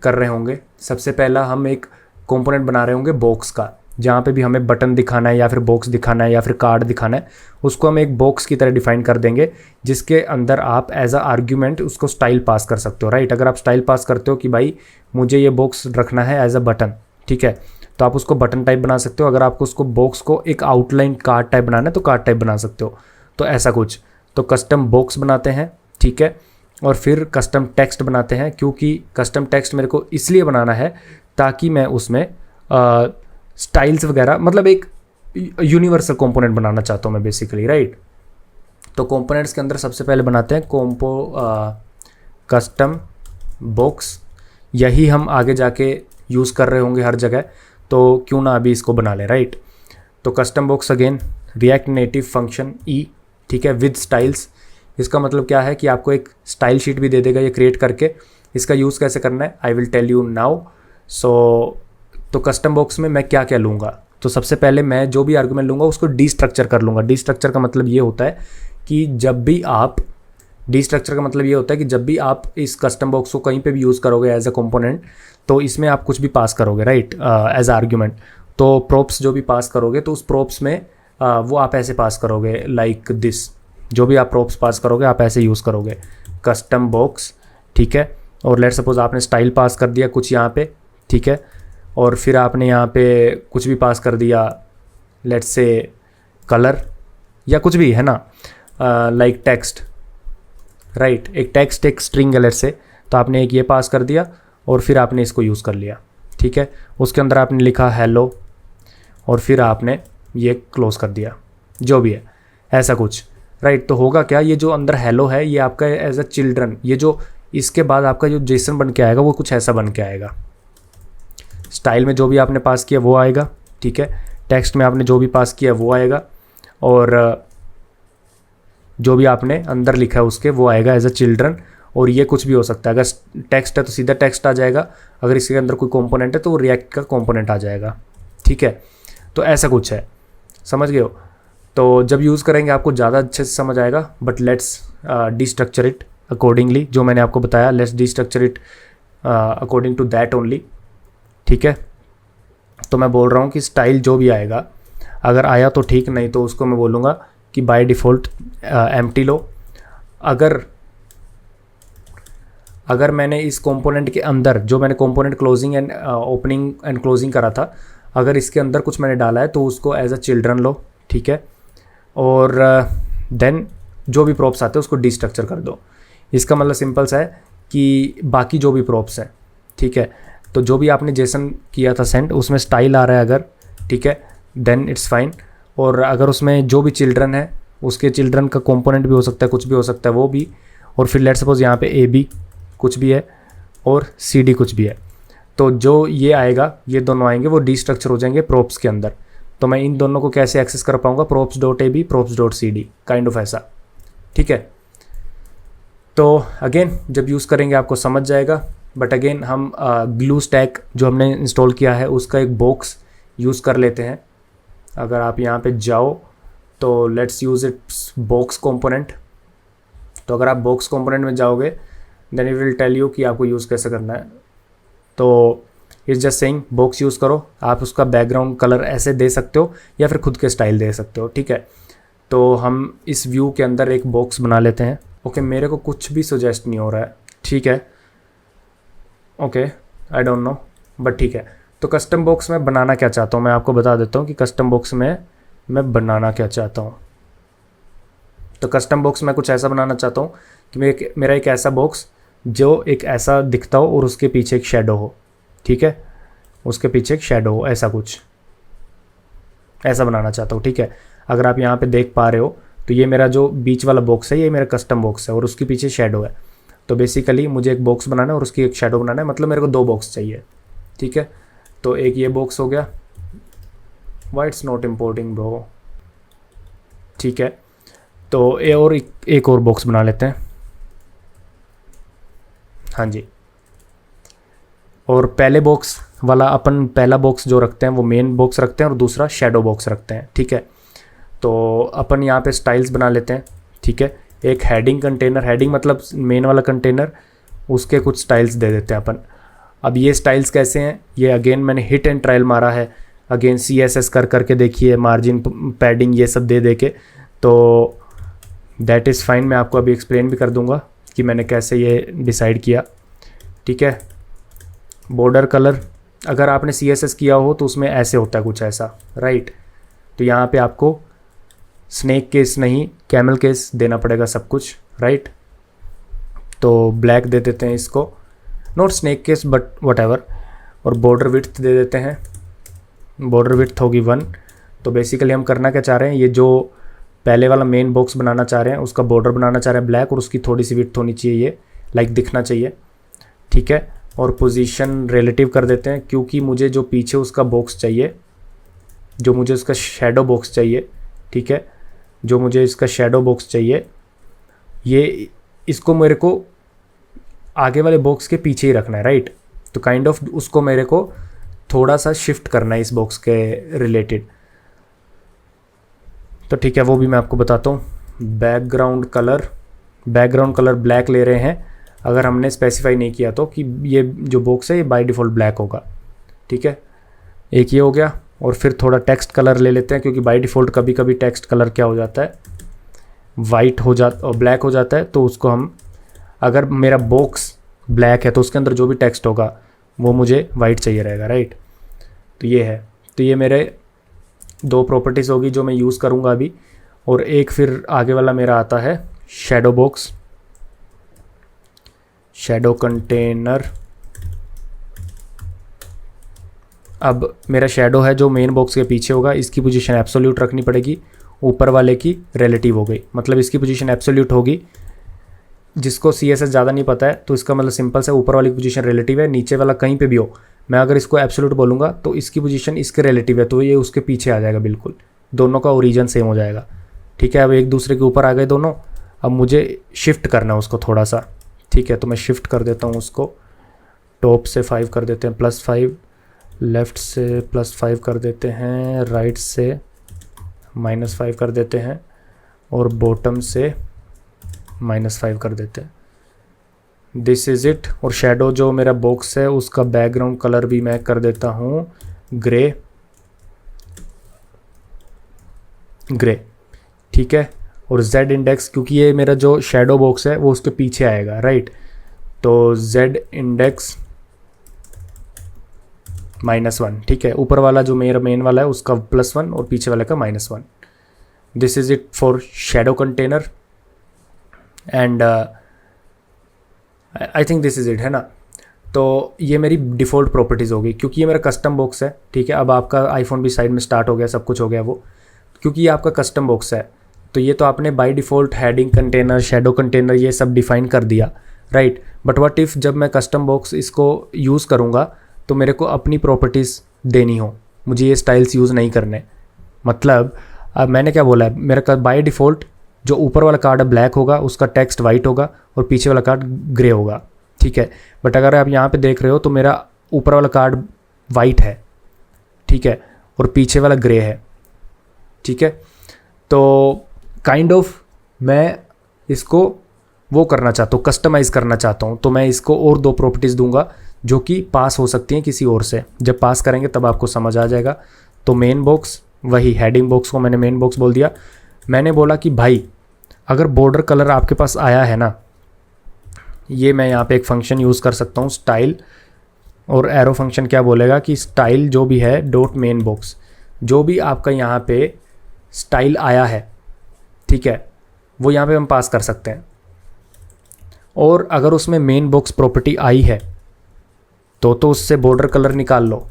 कर रहे होंगे। सबसे पहला हम एक कंपोनेंट बना रहे होंगे बॉक्स का, जहाँ पे भी हमें बटन दिखाना है या फिर बॉक्स दिखाना है या फिर कार्ड दिखाना है, उसको हम एक बॉक्स की तरह डिफाइन कर देंगे, जिसके अंदर आप एज अ आर्ग्यूमेंट उसको स्टाइल पास कर सकते हो, राइट। अगर आप स्टाइल पास करते हो कि भाई मुझे ये बॉक्स रखना है एज अ बटन, ठीक है, तो आप उसको बटन टाइप बना सकते हो। अगर आपको उसको बॉक्स को एक आउटलाइन कार्ड टाइप बनाना है तो कार्ड टाइप बना सकते हो। तो ऐसा कुछ, तो कस्टम बॉक्स बनाते हैं, ठीक है, और फिर कस्टम टेक्स्ट बनाते हैं, क्योंकि कस्टम टेक्स्ट मेरे को इसलिए बनाना है ताकि मैं उसमें स्टाइल्स वगैरह, मतलब एक यूनिवर्सल कंपोनेंट बनाना चाहता हूँ मैं बेसिकली, राइट। तो कंपोनेंट्स के अंदर सबसे पहले बनाते हैं कस्टम बॉक्स। यही हम आगे जाके यूज़ कर रहे होंगे हर जगह, तो क्यों ना अभी इसको बना लें, राइट। तो custom box again react native function ई, ठीक है, विद स्टाइल्स। इसका मतलब क्या है कि आपको एक स्टाइल शीट भी दे देगा ये क्रिएट करके। इसका यूज़ कैसे करना है I will tell you now. So तो कस्टम बॉक्स में मैं क्या क्या लूँगा, तो सबसे पहले मैं जो भी आर्गुमेंट लूँगा उसको डीस्ट्रक्चर कर लूँगा। डीस्ट्रक्चर का मतलब ये होता है कि जब भी आप इस कस्टम बॉक्स को कहीं पे भी यूज़ करोगे एज अ कंपोनेंट, तो इसमें आप कुछ भी पास करोगे, राइट, एज आर्ग्यूमेंट। तो प्रोप्स जो भी पास करोगे तो उस प्रोप्स में वो आप ऐसे पास करोगे लाइक दिस। जो भी आप प्रोप्स पास करोगे आप ऐसे यूज़ करोगे कस्टम बॉक्स, ठीक है। और लेट सपोज आपने स्टाइल पास कर दिया कुछ यहाँ पे, ठीक है, और फिर आपने यहाँ पे कुछ भी पास कर दिया, लेट्स से कलर या कुछ भी, है ना, लाइक टेक्स्ट, राइट। एक टेक्स्ट एक स्ट्रिंग है लेट्स से, तो आपने एक ये पास कर दिया और फिर आपने इसको यूज़ कर लिया, ठीक है। उसके अंदर आपने लिखा हेलो और फिर आपने ये क्लोज कर दिया, जो भी है ऐसा कुछ, राइट। तो होगा क्या, ये जो अंदर हेलो है ये आपका एज अ चिल्ड्रन, ये जो इसके बाद आपका जो जेसन बन के आएगा वो कुछ ऐसा बन के आएगा। स्टाइल में जो भी आपने पास किया वो आएगा, ठीक है, टेक्स्ट में आपने जो भी पास किया वो आएगा, और जो भी आपने अंदर लिखा है उसके वो आएगा एज अ चिल्ड्रन। और ये कुछ भी हो सकता है, अगर टेक्स्ट है तो सीधा टेक्स्ट आ जाएगा, अगर इसके अंदर कोई कंपोनेंट है तो वो रिएक्ट का कंपोनेंट आ जाएगा, ठीक है। तो ऐसा कुछ है, समझ गए हो। तो जब यूज़ करेंगे आपको ज़्यादा अच्छे से समझ आएगा, but let's destructure it accordingly, जो मैंने आपको बताया, let's destructure it according to that only, ठीक है। तो मैं बोल रहा हूँ कि स्टाइल जो भी आएगा, अगर आया तो ठीक, नहीं तो उसको मैं बोलूँगा कि बाय डिफ़ॉल्ट एम्प्टी लो। अगर मैंने इस कंपोनेंट के अंदर जो मैंने component closing and opening and closing करा था, अगर इसके अंदर कुछ मैंने डाला है तो उसको एज अ चिल्ड्रन लो, ठीक है। और देन जो भी प्रॉप्स आते हैं उसको डिस्ट्रक्चर कर दो। इसका मतलब सिंपल सा है कि बाकी जो भी प्रॉप्स हैं, ठीक है, तो जो भी आपने जेसन किया था सेंड, उसमें स्टाइल आ रहा है अगर, ठीक है, देन इट्स फाइन। और अगर उसमें जो भी चिल्ड्रन है उसके चिल्ड्रन का कंपोनेंट भी हो सकता है, कुछ भी हो सकता है वो भी। और फिर लेट्स सपोज यहाँ पे ए बी कुछ भी है और सी डी कुछ भी है, तो जो ये आएगा, ये दोनों आएंगे वो डिस्ट्रक्चर हो जाएंगे प्रोप्स के अंदर। तो मैं इन दोनों को कैसे एक्सेस कर पाऊँगा, props dot A B props dot C D, kind of ऐसा, ठीक है। तो अगेन जब यूज़ करेंगे आपको समझ जाएगा, बट अगेन हम ग्लू स्टैक जो हमने इंस्टॉल किया है उसका एक बॉक्स यूज़ कर लेते हैं। अगर आप यहाँ पे जाओ तो let's use its box component. तो अगर आप बॉक्स कंपोनेंट में जाओगे then it will tell you कि आपको यूज़ कैसे करना है। तो it's just saying box use करो। आप उसका बैकग्राउंड कलर ऐसे दे सकते हो या फिर खुद के स्टाइल दे सकते हो, ठीक है। तो हम इस व्यू के अंदर एक बॉक्स बना लेते हैं। ओके, मेरे को कुछ भी सजेस्ट नहीं हो रहा है, ठीक है, okay, I don't no, but ठीक है। तो कस्टम बॉक्स में बनाना क्या चाहता हूँ मैं आपको बता देता हूँ कि कस्टम बॉक्स में मैं बनाना क्या चाहता हूँ। तो कस्टम बॉक्स में कुछ ऐसा बनाना चाहता हूँ कि मेरा एक ऐसा बॉक्स जो एक ऐसा दिखता हो और उसके पीछे एक शेडो हो, ठीक है, उसके पीछे एक शेडो हो, ऐसा कुछ, ऐसा बनाना चाहता हूँ, ठीक है। अगर आप यहाँ पे देख पा रहे हो तो ये मेरा जो बीच वाला बॉक्स है ये मेरा कस्टम बॉक्स है और उसके पीछे शेडो है। तो बेसिकली मुझे एक बॉक्स बनाना है और उसकी एक शेडो बनाना है, मतलब मेरे को 2 बॉक्स चाहिए, ठीक है। तो एक ये बॉक्स हो गया, why it's not importing bro, ठीक है। तो एक और बॉक्स बना लेते हैं, हाँ जी। और पहले बॉक्स वाला अपन पहला बॉक्स जो रखते हैं वो मेन बॉक्स रखते हैं और दूसरा शेडो बॉक्स रखते हैं, ठीक है। तो अपन यहाँ पे स्टाइल्स बना लेते हैं, ठीक है। एक हेडिंग कंटेनर, हेडिंग मतलब मेन वाला कंटेनर, उसके कुछ स्टाइल्स दे देते हैं अपन। अब ये स्टाइल्स कैसे हैं, ये अगेन मैंने हिट एंड ट्रायल मारा है, अगेन CSS करके देखिए, मार्जिन पैडिंग ये सब दे के, तो दैट इज़ फाइन। मैं आपको अभी एक्सप्लेन भी कर दूंगा कि मैंने कैसे ये डिसाइड किया, ठीक है। बॉर्डर कलर अगर आपने CSS किया हो तो उसमें ऐसे होता है कुछ ऐसा, राइट। तो यहाँ पे आपको स्नेक केस नहीं कैमल केस देना पड़ेगा सब कुछ, राइट। तो ब्लैक दे देते हैं इसको, not snake case but what. और बॉर्डर विड्थ दे देते हैं, बॉर्डर विड्थ होगी 1। तो बेसिकली हम करना क्या चाह रहे हैं, ये जो पहले वाला मेन बॉक्स बनाना चाह रहे हैं उसका बॉर्डर बनाना चाह रहे हैं ब्लैक और उसकी थोड़ी सी विड्थ होनी चाहिए, ये लाइक दिखना चाहिए, ठीक है। और पोजीशन रिलेटिव कर देते हैं, क्योंकि मुझे जो पीछे उसका बॉक्स चाहिए, जो मुझे उसका शेडो बॉक्स चाहिए, ठीक है, जो मुझे इसका शेडो बॉक्स चाहिए, ये इसको मेरे को आगे वाले बॉक्स के पीछे ही रखना है, राइट। तो काइंड ऑफ उसको मेरे को थोड़ा सा शिफ्ट करना है इस बॉक्स के रिलेटेड। तो ठीक है, वो भी मैं आपको बताता हूँ। बैकग्राउंड कलर ब्लैक ले रहे हैं, अगर हमने स्पेसिफाई नहीं किया तो कि ये जो बॉक्स है ये बाय डिफ़ॉल्ट ब्लैक होगा, ठीक है। एक ये हो गया, और फिर थोड़ा टेक्स्ट कलर ले लेते हैं, क्योंकि बाय डिफ़ॉल्ट कभी कभी टेक्स्ट कलर क्या हो जाता है, वाइट हो जाता और ब्लैक हो जाता है। तो उसको हम, अगर मेरा बॉक्स ब्लैक है तो उसके अंदर जो भी टेक्स्ट होगा वो मुझे वाइट चाहिए रहेगा, राइट। तो ये है, तो ये मेरे 2 प्रॉपर्टीज़ होगी जो मैं यूज़ करूँगा अभी। और एक फिर आगे वाला मेरा आता है शेडो बॉक्स, शेडो कंटेनर। अब मेरा शेडो है जो मेन बॉक्स के पीछे होगा, इसकी पोजीशन एब्सोल्यूट रखनी पड़ेगी, ऊपर वाले की रिलेटिव हो गई, मतलब इसकी पोजीशन एब्सोल्यूट होगी। जिसको CSS ज़्यादा नहीं पता है तो इसका मतलब सिंपल से ऊपर वाली पोजीशन रिलेटिव है, नीचे वाला कहीं पे भी हो, मैं अगर इसको एब्सोल्यूट बोलूँगा तो इसकी पोजीशन इसके रिलेटिव है, तो ये उसके पीछे आ जाएगा, बिल्कुल दोनों का ओरिजिन सेम हो जाएगा, ठीक है। अब एक दूसरे के ऊपर आ गए दोनों, अब मुझे शिफ्ट करना है उसको थोड़ा सा, ठीक है। तो मैं शिफ्ट कर देता हूँ उसको, टॉप से 5 कर देते हैं +5, लेफ़्ट से +5 कर देते हैं, राइट से -5 कर देते हैं, और बॉटम से -5 कर देते हैं। This is it. और शेडो जो मेरा बॉक्स है उसका बैकग्राउंड कलर भी मैं कर देता हूँ ग्रे, ठीक है। और Z इंडेक्स, क्योंकि ये मेरा जो शेडो बॉक्स है वो उसके पीछे आएगा, राइट। तो Z इंडेक्स -1, ठीक है। ऊपर वाला जो मेरा मेन वाला है उसका +1 और पीछे वाले का -1। This is it for shadow container and I think this is it, है ना। तो ये मेरी डिफ़ॉल्ट प्रॉपर्टीज़ होगी, क्योंकि ये मेरा कस्टम बॉक्स है, ठीक है। अब आपका आईफोन भी साइड में स्टार्ट हो गया, सब कुछ हो गया वो, क्योंकि ये आपका कस्टम बॉक्स है। तो ये तो आपने by default heading container, shadow container ये सब डिफ़ाइन कर दिया, राइट। बट व्हाट इफ़ जब मैं कस्टम बॉक्स इसको यूज़ करूँगा तो मेरे को अपनी प्रॉपर्टीज़ देनी हो, मुझे ये स्टाइल्स यूज़ नहीं करने। मतलब अब मैंने क्या बोला है, मेरा बाय डिफ़ॉल्ट जो ऊपर वाला कार्ड है ब्लैक होगा, उसका टेक्स्ट वाइट होगा और पीछे वाला कार्ड ग्रे होगा, ठीक है। बट अगर आप यहाँ पे देख रहे हो तो मेरा ऊपर वाला कार्ड वाइट है, ठीक है, और पीछे वाला ग्रे है, ठीक है। तो काइंड ऑफ मैं इसको वो करना चाहता हूँ, कस्टमाइज़ करना चाहता हूँ। तो मैं इसको और 2 प्रॉपर्टीज़ दूंगा जो कि पास हो सकती हैं किसी और से। जब पास करेंगे तब आपको समझ आ जाएगा। तो मेन बॉक्स, वही हेडिंग बॉक्स को मैंने मेन बॉक्स बोल दिया। मैंने बोला कि भाई अगर बॉर्डर कलर आपके पास आया है ना, ये मैं यहाँ पे एक फंक्शन यूज़ कर सकता हूँ स्टाइल, और एरो फंक्शन क्या बोलेगा कि स्टाइल जो भी है डॉट मेन बॉक्स, जो भी आपका यहाँ पे स्टाइल आया है, ठीक है, वो यहाँ पे हम पास कर सकते हैं। और अगर उसमें मेन बॉक्स प्रॉपर्टी आई है तो उससे बॉर्डर कलर निकाल लो,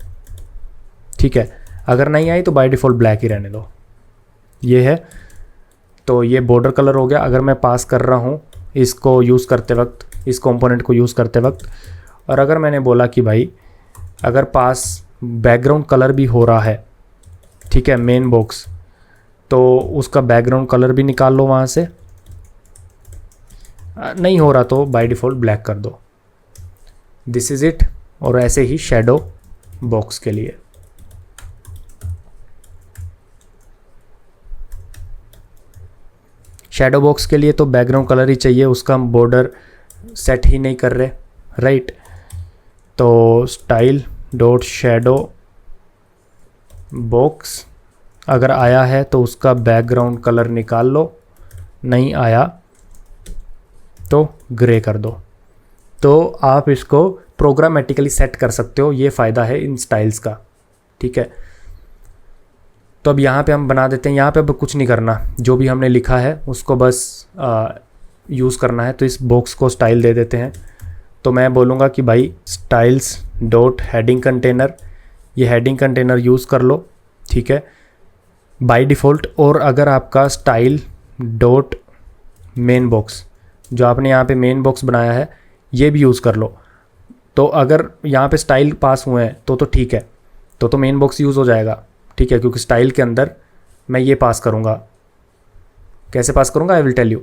ठीक है। अगर नहीं आई तो बाय डिफ़ॉल्ट ब्लैक ही रहने दो। ये है, तो ये बॉर्डर कलर हो गया। अगर मैं पास कर रहा हूँ इसको यूज़ करते वक्त, इस कंपोनेंट को यूज़ करते वक्त, और अगर मैंने बोला कि भाई अगर पास बैकग्राउंड कलर भी हो रहा है, ठीक है, मेन बॉक्स, तो उसका बैकग्राउंड कलर भी निकाल लो वहाँ से। नहीं हो रहा तो बाय डिफ़ॉल्ट ब्लैक कर दो। This is it. और ऐसे ही शैडो बॉक्स के लिए तो बैकग्राउंड कलर ही चाहिए, उसका हम बॉर्डर सेट ही नहीं कर रहे, राइट। तो स्टाइल डॉट शैडो बॉक्स, अगर आया है तो उसका बैकग्राउंड कलर निकाल लो, नहीं आया तो ग्रे कर दो। तो आप इसको प्रोग्रामेटिकली सेट कर सकते हो, ये फ़ायदा है इन स्टाइल्स का, ठीक है। तो अब यहाँ पे हम बना देते हैं, यहाँ पे अब कुछ नहीं करना, जो भी हमने लिखा है उसको बस यूज़ करना है। तो इस बॉक्स को स्टाइल दे देते हैं। तो मैं बोलूँगा कि भाई स्टाइल्स डॉट हेडिंग कंटेनर, ये हेडिंग कंटेनर यूज़ कर लो, ठीक है, बाय डिफ़ॉल्ट। और अगर आपका स्टाइल डॉट मेन बॉक्स, जो आपने यहाँ पे मेन बॉक्स बनाया है, ये भी यूज़ कर लो। तो अगर यहाँ पे स्टाइल पास हुए हैं तो ठीक है, तो मेन बॉक्स यूज़ हो जाएगा, ठीक है, क्योंकि स्टाइल के अंदर मैं ये पास करूँगा। कैसे पास करूँगा I will tell you.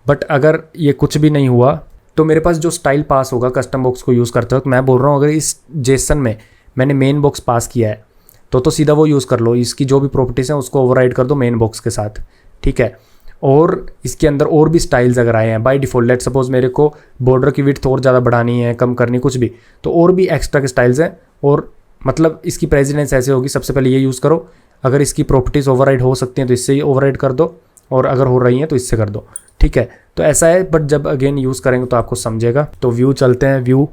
But अगर ये कुछ भी नहीं हुआ तो मेरे पास जो स्टाइल पास होगा कस्टम बॉक्स को यूज़ करते वक्त, मैं बोल रहा हूँ अगर इस जेसन में मैंने मेन बॉक्स पास किया है तो सीधा वो यूज़ कर लो। इसकी जो भी प्रॉपर्टीज़ हैं उसको ओवरराइड कर दो मेन बॉक्स के साथ, ठीक है। और इसके अंदर और भी स्टाइल्स अगर आए हैं बाय डिफ़ॉल्ट, लेट सपोज मेरे को बॉर्डर की विड्थ और ज़्यादा बढ़ानी है, कम करनी, कुछ भी, तो और भी एक्स्ट्रा के स्टाइल्स हैं। और मतलब इसकी प्रेसिडेंस ऐसे होगी, सबसे पहले ये यूज़ करो। अगर इसकी प्रॉपर्टीज़ ओवरराइड हो सकती हैं तो इससे ही ओवरराइड कर दो, और अगर हो रही हैं तो इससे कर दो, ठीक है। तो ऐसा है, बट जब अगेन यूज़ करेंगे तो आपको समझेगा। तो व्यू चलते हैं, व्यू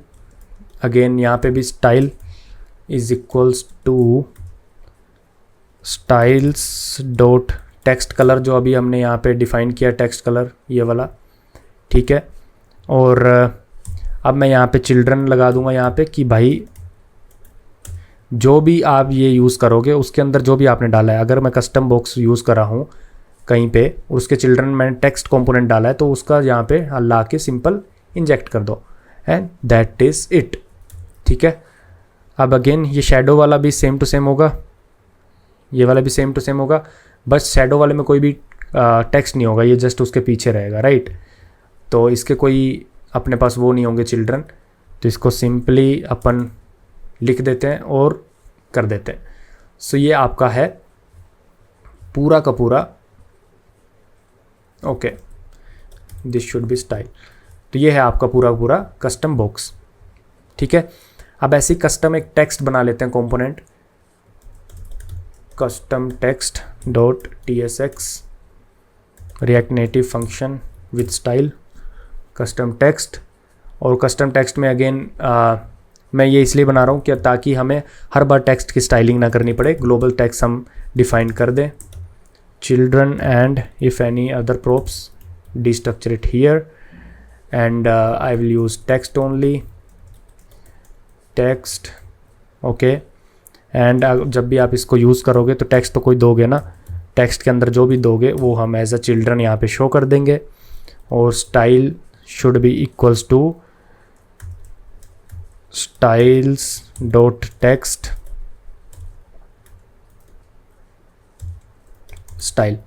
अगेन यहाँ पे भी style is equals to styles dot text colour, जो अभी हमने यहाँ पे डिफ़ाइन किया टेक्स्ट कलर, ये वाला, ठीक है। और अब मैं यहाँ पे चिल्ड्रन लगा दूंगा यहाँ पे कि भाई जो भी आप ये यूज़ करोगे उसके अंदर जो भी आपने डाला है, अगर मैं कस्टम बॉक्स यूज़ कर रहा हूँ कहीं पे, उसके चिल्ड्रन मैंने टेक्स्ट कंपोनेंट डाला है, तो उसका यहाँ पे ला के सिंपल इंजेक्ट कर दो, एंड दैट इज़ इट, ठीक है। अब अगेन ये शैडो वाला भी सेम टू सेम होगा, ये वाला भी सेम टू सेम होगा, बस शैडो वाले में कोई भी टेक्स्ट नहीं होगा, ये जस्ट उसके पीछे रहेगा, राइट। तो इसके कोई अपने पास वो नहीं होंगे चिल्ड्रन, तो इसको सिंपली अपन लिख देते हैं और कर देते हैं। सो ये आपका है पूरा का पूरा, okay, this should be style. तो ये है आपका पूरा पूरा कस्टम बॉक्स, ठीक है। अब ऐसे ही कस्टम एक टेक्स्ट बना लेते हैं component, custom text dot tsx react native function with style custom text. और कस्टम टेक्स्ट में अगेन मैं ये इसलिए बना रहा हूँ कि ताकि हमें हर बार टेक्स्ट की स्टाइलिंग ना करनी पड़े। ग्लोबल टेक्स्ट हम डिफाइन कर दें, children and if any other props destructure it here, and I will use text only, text, okay। And जब भी आप इसको यूज़ करोगे तो टेक्स्ट तो कोई दोगे ना, टेक्स्ट के अंदर जो भी दोगे वो हम एज अ चिल्ड्रन यहाँ पे शो कर देंगे। और style should be equals to styles dot text style,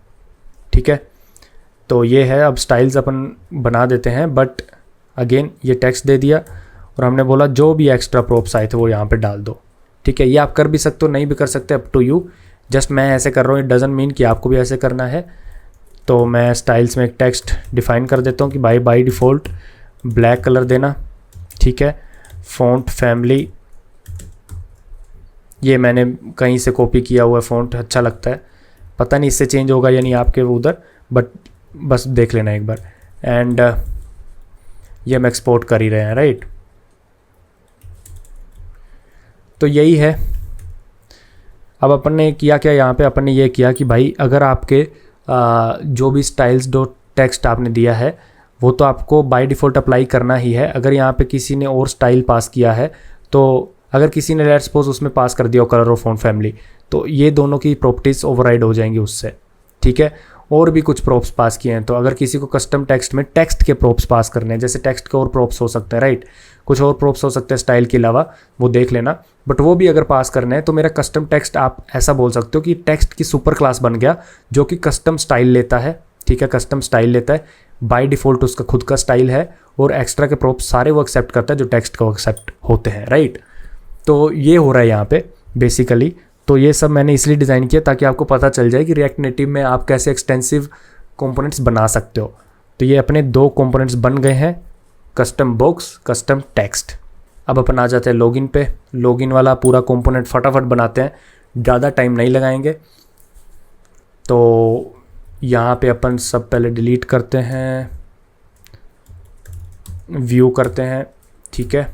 ठीक है। तो ये है, अब स्टाइल्स अपन बना देते हैं, बट अगेन ये टेक्स्ट दे दिया और हमने बोला जो भी एक्स्ट्रा प्रॉप्स आए थे वो यहाँ पे डाल दो, ठीक है। ये आप कर भी सकते हो, नहीं भी कर सकते, अप टू यू। जस्ट मैं ऐसे कर रहा हूँ, इट डजंट मीन कि आपको भी ऐसे करना है। तो मैं स्टाइल्स में एक टेक्स्ट डिफाइन कर देता हूँ कि बाय डिफ़ॉल्ट ब्लैक कलर देना, ठीक है। फ़ॉन्ट फैमिली ये मैंने कहीं से कॉपी किया हुआ है, फ़ॉन्ट अच्छा लगता है, पता नहीं इससे चेंज होगा या नहीं आपके उधर, बट बस देख लेना एक बार। एंड ये हम एक्सपोर्ट कर ही रहे हैं, राइट। तो यही है। अब अपन ने किया क्या यहाँ पे, अपन ने ये किया कि भाई अगर आपके जो भी स्टाइल्स डॉट टेक्स्ट आपने दिया है वो तो आपको बाय डिफ़ॉल्ट अप्लाई करना ही है। अगर यहाँ पे किसी ने और स्टाइल पास किया है, तो अगर किसी ने लेट्स सपोज उसमें पास कर दिया कलर और फ़ॉन्ट फैमिली, तो ये दोनों की प्रॉपर्टीज़ ओवरराइड हो जाएंगी उससे, ठीक है। और भी कुछ प्रॉप्स पास किए हैं, तो अगर किसी को कस्टम टेक्स्ट में टेक्स्ट के प्रॉप्स पास करने हैं, जैसे टेक्स्ट के और प्रॉप्स हो सकते हैं, राइट, कुछ और प्रॉप्स हो सकते हैं स्टाइल के अलावा, वो देख लेना, बट वो भी अगर पास करने हैं तो मेरा कस्टम टेक्स्ट आप ऐसा बोल सकते हो कि टेक्स्ट की सुपर क्लास बन गया जो कि कस्टम स्टाइल लेता है, ठीक है, कस्टम स्टाइल लेता है, बाय डिफ़ॉल्ट उसका खुद का स्टाइल है, और एक्स्ट्रा के प्रॉप्स सारे वो एक्सेप्ट करता है जो टेक्स्ट को एक्सेप्ट होते हैं, राइट। तो ये हो रहा है यहाँ पे बेसिकली। तो ये सब मैंने इसलिए डिज़ाइन किया ताकि आपको पता चल जाए कि रिएक्ट नेटिव में आप कैसे एक्सटेंसिव कंपोनेंट्स बना सकते हो। तो ये अपने 2 कंपोनेंट्स बन गए हैं, कस्टम बॉक्स, कस्टम टेक्स्ट। अब अपन आ जाते हैं लॉगिन पे। लॉगिन वाला पूरा कंपोनेंट फटाफट बनाते हैं, ज़्यादा टाइम नहीं लगाएंगे। तो यहाँ पे अपन सब पहले डिलीट करते हैं, व्यू करते हैं, ठीक है।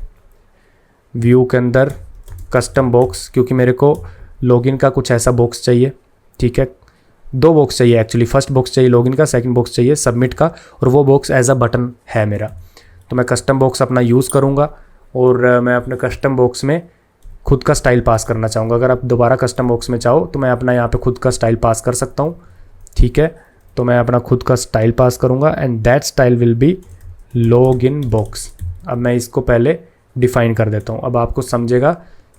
व्यू के अंदर कस्टम बॉक्स, क्योंकि मेरे को लॉगिन का कुछ ऐसा बॉक्स चाहिए, ठीक है, 2 बॉक्स चाहिए एक्चुअली, फर्स्ट बॉक्स चाहिए लॉगिन का, सेकंड बॉक्स चाहिए सबमिट का, और वो बॉक्स एज अ बटन है मेरा। तो मैं कस्टम बॉक्स अपना यूज़ करूँगा, और मैं अपने कस्टम बॉक्स में खुद का स्टाइल पास करना चाहूँगा। अगर आप दोबारा कस्टम बॉक्स में चाहो तो मैं अपना यहाँ पे खुद का स्टाइल पास कर सकता हूँ, ठीक है। तो मैं अपना खुद का स्टाइल पास करूँगा, and that style will be login box. अब मैं इसको पहले डिफ़ाइन कर देता हूँ, अब आपको समझेगा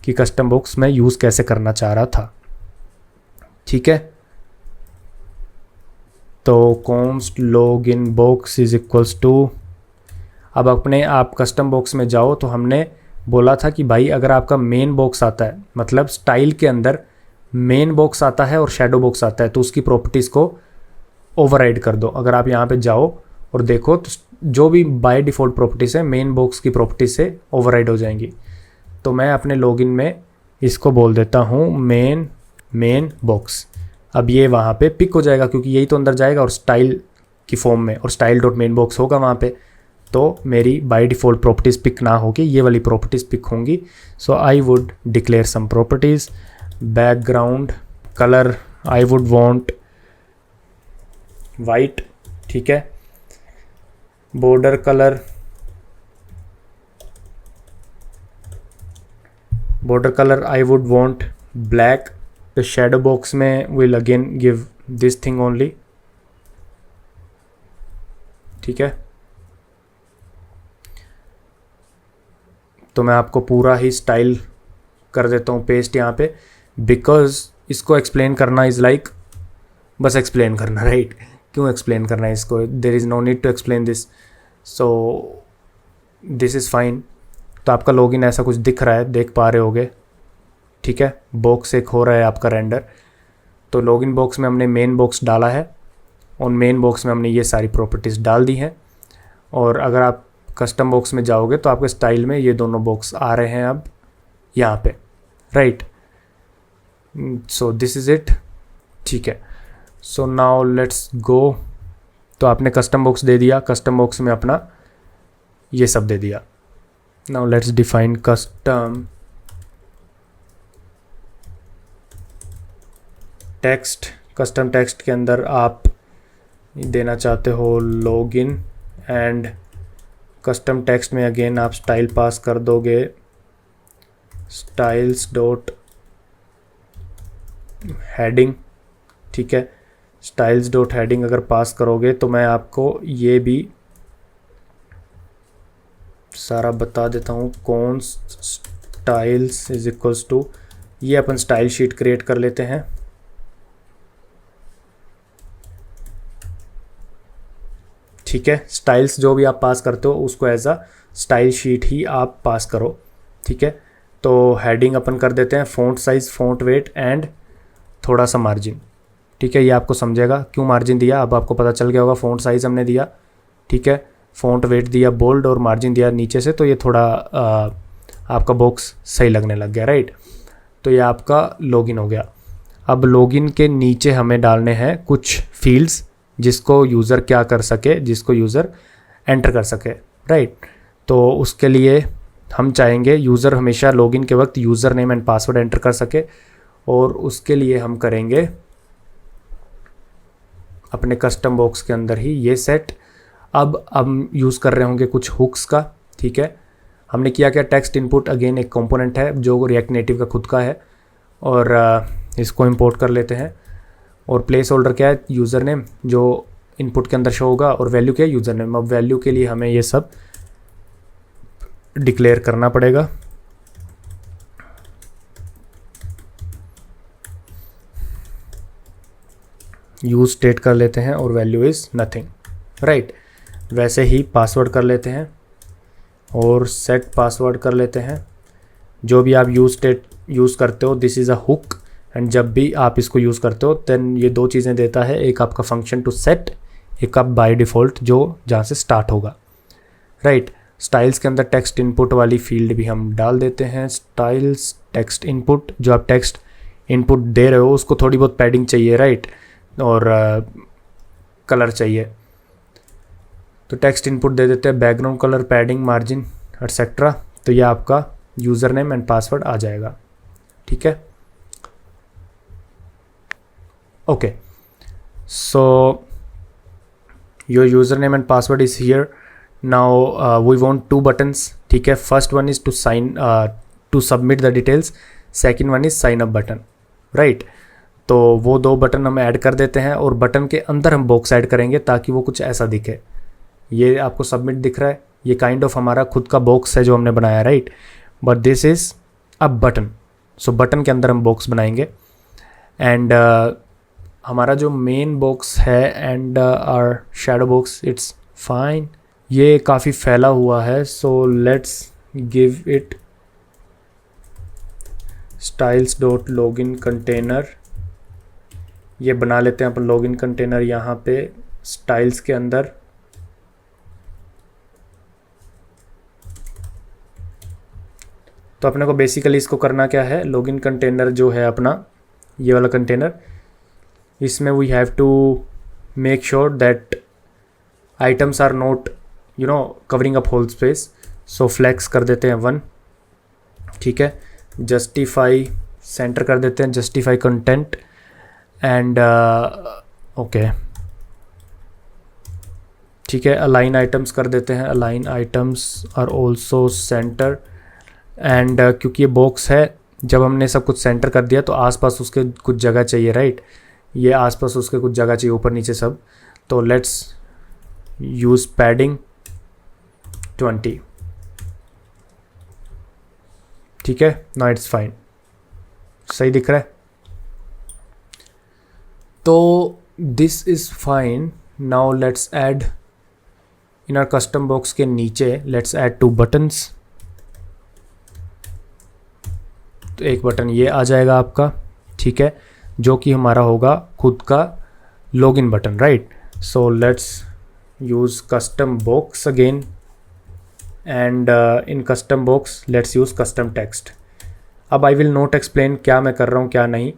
कि कस्टम बॉक्स मैं यूज़ कैसे करना चाह रहा था, ठीक है। तो const login box is equals to, अब अपने आप कस्टम बॉक्स में जाओ तो हमने बोला था कि भाई अगर आपका मेन बॉक्स आता है, मतलब स्टाइल के अंदर मेन बॉक्स आता है और शैडो बॉक्स आता है, तो उसकी प्रॉपर्टीज़ को ओवरराइड कर दो। अगर आप यहाँ पे जाओ और देखो तो जो भी बाय डिफ़ॉल्ट प्रॉपर्टीज़ है मेन बॉक्स की प्रॉपर्टीज से ओवरराइड हो जाएंगी। तो मैं अपने लॉगिन में इसको बोल देता हूँ मेन बॉक्स। अब ये वहाँ पे पिक हो जाएगा क्योंकि यही तो अंदर जाएगा और स्टाइल की फॉर्म में, और स्टाइल डॉट मेन बॉक्स होगा वहाँ पे। तो मेरी बाय डिफ़ॉल्ट प्रॉपर्टीज़ पिक ना होगी, ये वाली प्रॉपर्टीज़ पिक होंगी। So I would declare some properties, background colour I would want white, ठीक है। Border colour I would want black. The shadow box में will again give this thing only, ठीक है। तो मैं आपको पूरा ही स्टाइल कर देता हूँ पेस्ट यहाँ पे, बिकॉज इसको एक्सप्लेन करना इज़ लाइक बस एक्सप्लेन करना, राइट। क्यों एक्सप्लेन करना है इसको, there is no need to explain this, so this is fine. तो आपका लॉगिन ऐसा कुछ दिख रहा है, देख पा रहे होगे, ठीक है। बॉक्स एक हो रहा है आपका रेंडर। तो लॉगिन बॉक्स में हमने मेन बॉक्स डाला है, और मेन बॉक्स में हमने ये सारी प्रॉपर्टीज़ डाल दी हैं। और अगर आप कस्टम बॉक्स में जाओगे तो आपके स्टाइल में ये दोनों बॉक्स आ रहे हैं अब यहाँ पे, right. So this is it, ठीक है। So now let's go. तो आपने कस्टम बॉक्स दे दिया, कस्टम बॉक्स में अपना ये सब दे दिया। Now let's define custom text. Custom text के अंदर आप देना चाहते हो लॉगिन, एंड कस्टम टेक्स्ट में अगेन आप स्टाइल पास कर दोगे, स्टाइल्स डॉट हेडिंग, ठीक है। स्टाइल्स डॉट हेडिंग अगर पास करोगे तो मैं आपको ये भी सारा बता देता हूँ। कौन स्टाइल्स इज इक्वल्स टू, ये अपन स्टाइल शीट क्रिएट कर लेते हैं, ठीक है। स्टाइल्स जो भी आप पास करते हो उसको एज अ स्टाइल शीट ही आप पास करो, ठीक है। तो हेडिंग अपन कर देते हैं font size, font weight and थोड़ा सा मार्जिन, ठीक है। ये आपको समझेगा क्यों मार्जिन दिया, अब आपको पता चल गया होगा। फ़ॉन्ट साइज़ हमने दिया, ठीक है। फ़ॉन्ट वेट दिया बोल्ड, और मार्जिन दिया नीचे से, तो ये थोड़ा आपका बॉक्स सही लगने लग गया, राइट। तो ये आपका लॉगिन हो गया। अब लॉगिन के नीचे हमें डालने हैं कुछ फील्ड्स जिसको यूज़र क्या कर सके, जिसको यूज़र एंटर कर सके, राइट। तो उसके लिए हम चाहेंगे यूज़र हमेशा लॉगिन के वक्त user name and password enter कर सके, और उसके लिए हम करेंगे अपने कस्टम बॉक्स के अंदर ही ये सेट। अब हम यूज़ कर रहे होंगे कुछ हुक्स का, ठीक है। हमने किया क्या, टेक्स्ट इनपुट अगेन एक कंपोनेंट है जो रिएक्ट नेटिव का खुद का है, और इसको इंपोर्ट कर लेते हैं। और प्लेस होल्डर क्या है, यूज़र नेम जो इनपुट के अंदर शो होगा, और वैल्यू क्या है, यूज़र नेम। अब वैल्यू के लिए हमें ये सब डिक्लेयर करना पड़ेगा। यूज स्टेट कर लेते हैं और वैल्यू इज़ नथिंग, राइट। वैसे ही पासवर्ड कर लेते हैं और सेट पासवर्ड कर लेते हैं। जो भी आप यूज स्टेट यूज़ करते हो, this is a hook, and जब भी आप इसको यूज़ करते हो देन ये दो चीज़ें देता है, एक आपका फंक्शन टू सेट, एक आप बाय डिफ़ॉल्ट जो जहाँ से स्टार्ट होगा, राइट। स्टाइल्स के अंदर टेक्स्ट इनपुट वाली फील्ड भी हम डाल देते हैं। स्टाइल्स टेक्स्ट इनपुट, जो आप टेक्स्ट इनपुट दे रहे हो उसको थोड़ी बहुत पैडिंग चाहिए, राइट, और कलर चाहिए। तो टेक्स्ट इनपुट दे देते हैं background colour, padding, margin etcetera. तो ये आपका यूज़र नेम एंड पासवर्ड आ जाएगा, ठीक है। Okay, so your user name and password is here. Now we want two buttons, ठीक है। First one is to submit the details, second one is sign up button, right. तो वो दो button हम ऐड कर देते हैं और बटन के अंदर हम बॉक्स ऐड करेंगे ताकि वो कुछ ऐसा दिखे। ये आपको सबमिट दिख रहा है, ये काइंड ऑफ हमारा खुद का बॉक्स है जो हमने बनाया, right. But this is a button, so button के अंदर हम बॉक्स बनाएंगे। एंड हमारा जो मेन बॉक्स है and our shadow box, it's fine, ये काफ़ी फैला हुआ है। So let's give it styles dot login container. ये बना लेते हैं अपन लॉगिन कंटेनर यहाँ पे स्टाइल्स के अंदर। तो अपने को बेसिकली इसको करना क्या है, लॉगिन कंटेनर जो है अपना ये वाला कंटेनर, इसमें we have to make sure that items are not covering up whole space. So flex कर देते हैं 1, ठीक है। जस्टिफाई सेंटर कर देते हैं, जस्टिफाई कंटेंट एंड ओके, ठीक है। अलाइन आइटम्स कर देते हैं, align items are also centre. And क्योंकि ये बॉक्स है, जब हमने सब कुछ सेंटर कर दिया तो आसपास उसके कुछ जगह चाहिए, राइट। ये आसपास उसके कुछ जगह चाहिए, ऊपर नीचे सब। तो लेट्स यूज़ पैडिंग 20, ठीक है। नाउ इट्स फाइन, सही दिख रहा है। तो this is fine. Now let's add in our custom box के नीचे, लेट्स ऐड 2 बटन्स। तो एक बटन ये आ जाएगा आपका, ठीक है, जो कि हमारा होगा खुद का login button, right. So let's use custom box again and in custom box let's use custom text. अब आई विल नॉट एक्सप्लेन क्या मैं कर रहा हूँ क्या नहीं,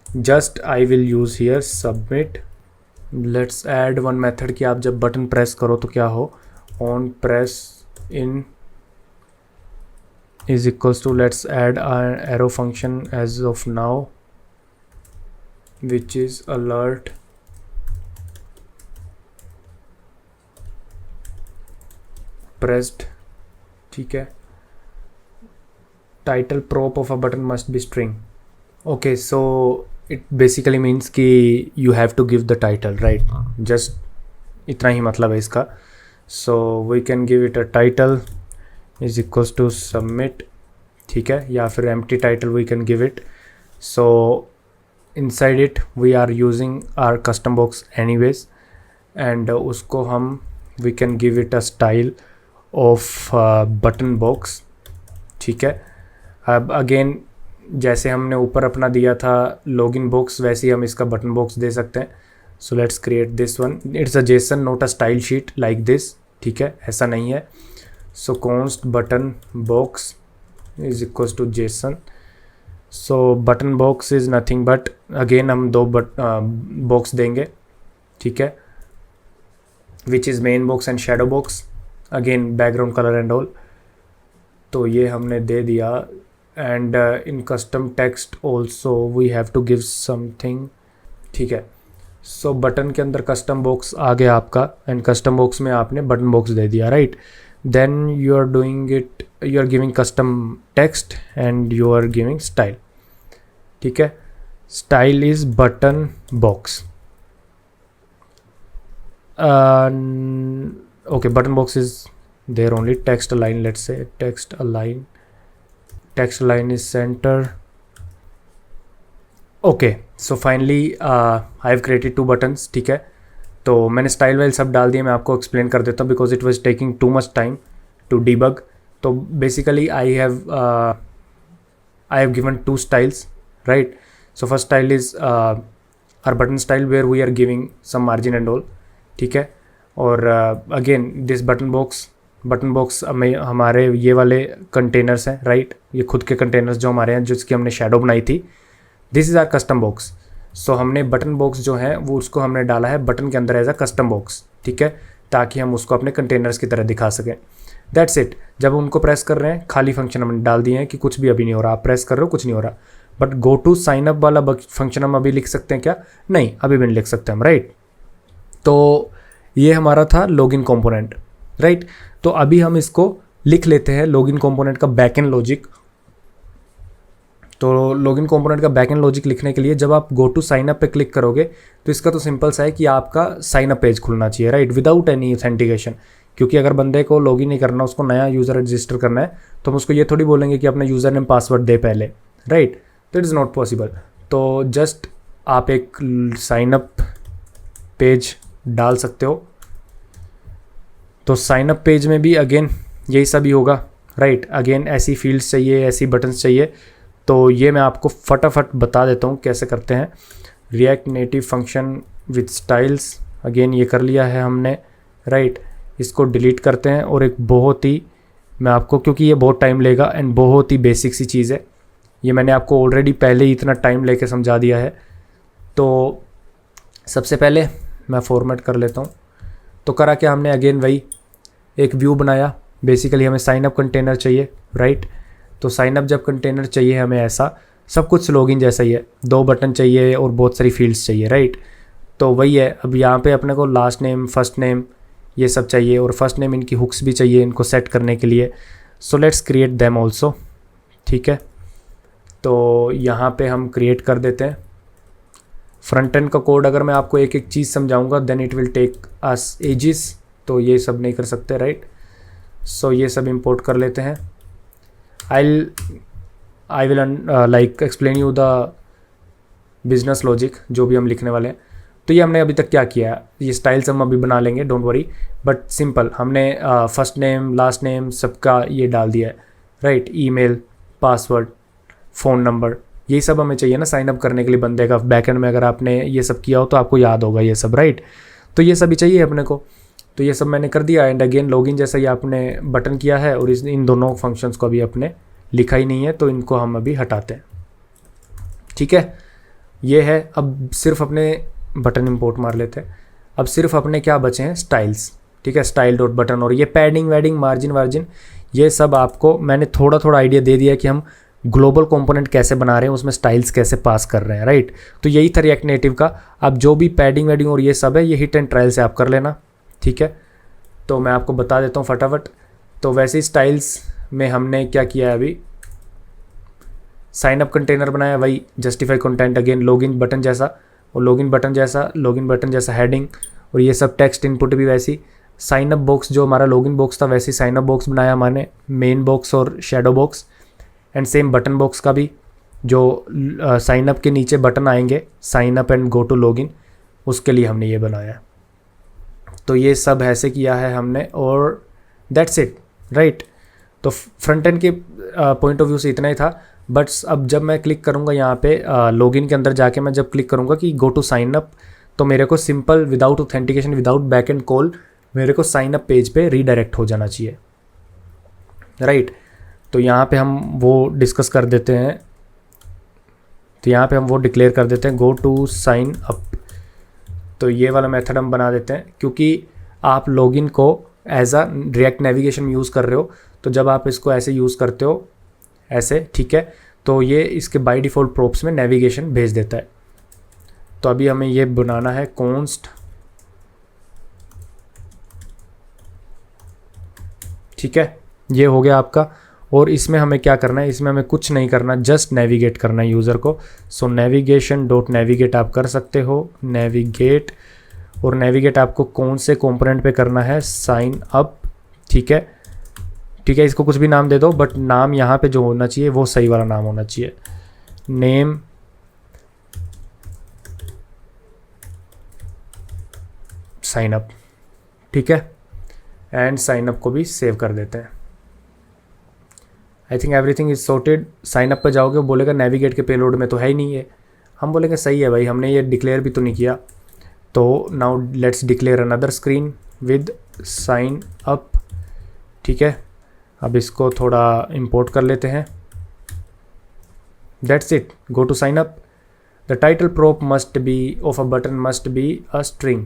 just I will use here submit. Let's add one method कि आप जब बटन प्रेस करो तो क्या हो, on press in is equals to, let's add an arrow function as of now which is alert pressed, ठीक है। title prop of a button must be string. Okay, so it basically means कि you have to give the title, right, just इतना ही मतलब है इसका। so we can give it a title is equals to submit, ठीक है, या फिर empty title we can give it. so inside it we are using our custom box anyways and उसको हम we can give it a style of button box, ठीक है। अब again जैसे हमने ऊपर अपना दिया था लॉगिन बॉक्स, वैसे ही हम इसका बटन बॉक्स दे सकते हैं। So let's create this one, it's a JSON not a style sheet like this, ठीक है, ऐसा नहीं है। So const button box is equals to JSON. So button box is nothing but, again हम 2 box देंगे, ठीक है, which is main box and shadow box, again background colour and all. तो ये हमने दे दिया। And in custom text also we have to give something, ठीक है। सो बटन के अंदर कस्टम बॉक्स आ गया आपका एंड कस्टम बॉक्स में आपने बटन बॉक्स दे दिया, right. Then you are doing it, you are giving custom text and you are giving style. ठीक है, style is button box, okay, button box is there only. Text align, let's say text align is center. Okay, so finally I have created 2 buttons. ठीक है, तो मैंने style while सब डाल दिए, मैं आपको एक्सप्लेन कर देता हूँ because it was taking too much time to debug. तो basically I have given 2 styles, right? So first style is our button style where we are giving some margin and all. ठीक है, और again this button box में हमारे ये वाले containers हैं, right? ये खुद के कंटेनर्स जो हमारे हैं, जिसकी हमने शैडो बनाई थी. This is our custom box. So हमने बटन बॉक्स जो है वो उसको हमने डाला है बटन के अंदर एज अ कस्टम बॉक्स, ठीक है, ताकि हम उसको अपने कंटेनर्स की तरह दिखा सकें. That's it. जब उनको प्रेस कर रहे हैं, खाली फंक्शन हमने डाल दिए हैं कि कुछ भी अभी नहीं हो रहा. आप प्रेस कर रहे हो, कुछ नहीं हो रहा. But go to sign up वाला फंक्शन हम अभी लिख सकते हैं क्या? नहीं, अभी भी नहीं लिख सकते हम, राइट? तो ये हमारा था लॉगिन कंपोनेंट, राइट? तो अभी हम इसको लिख लेते हैं लॉगिन कंपोनेंट का बैकएंड लॉजिक. तो लॉगिन कंपोनेंट का बैकएंड लॉजिक लिखने के लिए जब आप गो टू साइन अप पे क्लिक करोगे तो इसका तो सिंपल सा है कि आपका साइन अप पेज खुलना चाहिए, राइट? Without any authentication. क्योंकि अगर बंदे को लॉगिन नहीं करना, उसको नया यूज़र रजिस्टर करना है, तो हम उसको ये थोड़ी बोलेंगे कि अपना यूज़र नेम पासवर्ड दे पहले, राइट? तो इट इज़ नॉट पॉसिबल. तो जस्ट आप एक साइन अप पेज डाल सकते हो. तो साइन अप पेज में भी अगेन यही सभी होगा, राइट? अगेन ऐसी फील्ड्स चाहिए, ऐसी बटन्स चाहिए. तो ये मैं आपको फटाफट बता देता हूँ कैसे करते हैं. React native function with styles, again ये कर लिया है हमने, राइट? इसको डिलीट करते हैं. और एक बहुत ही, मैं आपको, क्योंकि ये बहुत टाइम लेगा एंड बहुत ही बेसिक सी चीज़ है, ये मैंने आपको ऑलरेडी पहले ही इतना टाइम लेके समझा दिया है. तो सबसे पहले मैं फॉर्मेट कर लेता हूँ. तो करा क्या हमने, अगेन वही एक व्यू बनाया. बेसिकली हमें साइन अप कंटेनर चाहिए, राइट? तो साइन अप जब कंटेनर चाहिए हमें, ऐसा सब कुछ लॉगिन जैसा ही है. 2 बटन चाहिए और बहुत सारी फील्ड्स चाहिए, राइट? तो वही है. अब यहाँ पे अपने को लास्ट नेम, फर्स्ट नेम, ये सब चाहिए. और फर्स्ट नेम इनकी हुक्स भी चाहिए इनको सेट करने के लिए. सो लेट्स क्रिएट देम ऑल्सो, ठीक है? तो यहाँ पे हम क्रिएट कर देते हैं. फ्रंट एंड का कोड अगर मैं आपको एक एक चीज़ समझाऊंगा then it will take us ages. तो ये सब नहीं कर सकते, राइट? सो ये सब इंपोर्ट कर लेते हैं. I will like explain you the business logic जो भी हम लिखने वाले हैं. तो ये हमने अभी तक क्या किया है, ये स्टाइल्स हम अभी बना लेंगे, डोंट वरी. बट सिंपल हमने फर्स्ट नेम, लास्ट नेम सबका ये डाल दिया है, right? Email, password, phone number, यही सब हमें चाहिए ना साइन अप करने के लिए बंदे का. बैकएंड में अगर आपने ये सब किया हो तो आपको याद होगा ये सब, राइट? तो ये सब ही चाहिए अपने को. तो ये सब मैंने कर दिया. एंड अगेन लॉगिन जैसा ही आपने बटन किया है और इन दोनों फंक्शंस को अभी आपने लिखा ही नहीं है, तो इनको हम अभी हटाते हैं, ठीक है? ये है. अब सिर्फ अपने बटन इंपोर्ट मार लेते हैं. अब सिर्फ अपने क्या बचे हैं, स्टाइल्स, ठीक है? Style dot button. और ये पैडिंग वैडिंग, मार्जिन वार्जिन, ये सब आपको मैंने थोड़ा थोड़ा आइडिया दे दिया कि हम ग्लोबल कंपोनेंट कैसे बना रहे हैं, उसमें स्टाइल्स कैसे पास कर रहे हैं, राइट? तो यही था रिएक्ट नेटिव का. अब जो भी पैडिंग वेडिंग और ये सब है, ये हिट एंड ट्रायल से आप कर लेना, ठीक है? तो मैं आपको बता देता हूँ फटाफट. तो वैसे ही स्टाइल्स में हमने क्या किया है, अभी साइन अप कंटेनर बनाया, वही justify content, again login button जैसा, और लॉगिन बटन जैसा हेडिंग, और ये सब टेक्स्ट इनपुट भी वैसी. साइन अप बॉक्स जो हमारा लॉगिन बॉक्स था वैसे साइन अप बॉक्स बनाया हमने, मेन बॉक्स और shadow box. And same button box का भी, जो साइन अप के नीचे बटन आएंगे, sign up and go to login, उसके लिए हमने ये बनाया. तो ये सब ऐसे किया है हमने और दैट्स इट, राइट? तो फ्रंट एंड के पॉइंट ऑफ व्यू से इतना ही था. बट अब जब मैं क्लिक करूँगा यहाँ पे लॉगिन के अंदर जाके, मैं जब क्लिक करूँगा कि गो टू साइन अप, तो मेरे को simple without authentication, without back and call, मेरे को साइन अप पेज पे रीडायरेक्ट हो जाना चाहिए, राइट? तो यहाँ पे हम वो डिस्कस कर देते हैं. तो यहाँ पे हम वो डिक्लेयर कर देते हैं गो टू साइन अप. तो ये वाला मेथड हम बना देते हैं, क्योंकि आप लॉगिन को एज अ रिएक्ट नेविगेशन में यूज़ कर रहे हो. तो जब आप इसको ऐसे यूज़ करते हो, ऐसे, ठीक है, तो ये इसके बाय डिफ़ॉल्ट प्रोप्स में नेविगेशन भेज देता है. तो अभी हमें ये बनाना है कॉन्स्ट, ठीक है? ये हो गया आपका. और इसमें हमें क्या करना है, इसमें हमें कुछ नहीं करना, जस्ट नेविगेट करना है यूज़र को। सो नेविगेशन डॉट नेविगेट आप कर सकते हो, नेविगेट, और नेविगेट आपको कौन से कंपोनेंट पे करना है, साइन अप, ठीक है, ठीक है। इसको कुछ भी नाम दे दो, बट नाम यहाँ पे जो होना चाहिए वो सही वाला नाम होना चाहिए, नेम साइन अप, ठीक है। एंड साइन अप को भी सेव कर देते हैं। I think everything is sorted. Sign up पे जाओगे, वो बोलेगा नेविगेट के पेलोड में तो है ही नहीं है। हम बोलेंगे सही है भाई, हमने ये डिक्लेयर भी तो नहीं किया। तो now let's declare another screen with sign up, ठीक है। अब इसको थोड़ा इंपोर्ट कर लेते हैं। That's it, go to sign up. The title prop must be of a button must be a string.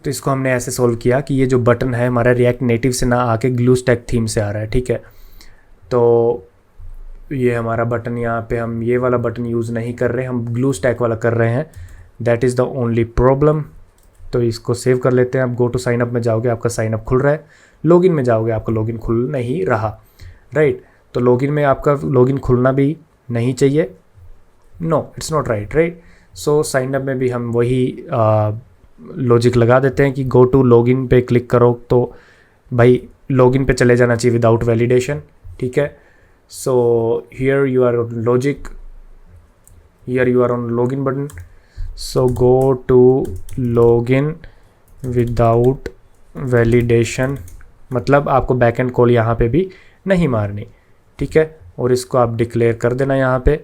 तो इसको हमने ऐसे सोल्व किया कि ये जो बटन है हमारा रिएक्ट नेटिव से ना आके ग्लूस्टैक थीम से आ रहा है, ठीक है। तो ये हमारा बटन, यहाँ पे हम ये वाला बटन यूज़ नहीं कर रहे, हम ग्लूस्टैक वाला कर रहे हैं। That is the only problem. तो इसको सेव कर लेते हैं। अब गो टू साइन अप में जाओगे, आपका साइन अप खुल रहा है। लॉगिन में जाओगे, आपका लॉगिन खुल नहीं रहा, राइट। तो लॉगिन में आपका लॉगिन खुलना भी नहीं चाहिए, no it's not right, right. So sign up में भी हम वही लॉजिक लगा देते हैं कि गो टू लॉगिन पे क्लिक करो तो भाई लॉगिन पे चले जाना चाहिए विदाउट वैलिडेशन, ठीक है। So here you are logic, here you are on login button. So go to login without validation, मतलब आपको बैकएंड कॉल यहाँ पे भी नहीं मारनी, ठीक है। और इसको आप डिक्लेयर कर देना यहाँ पे,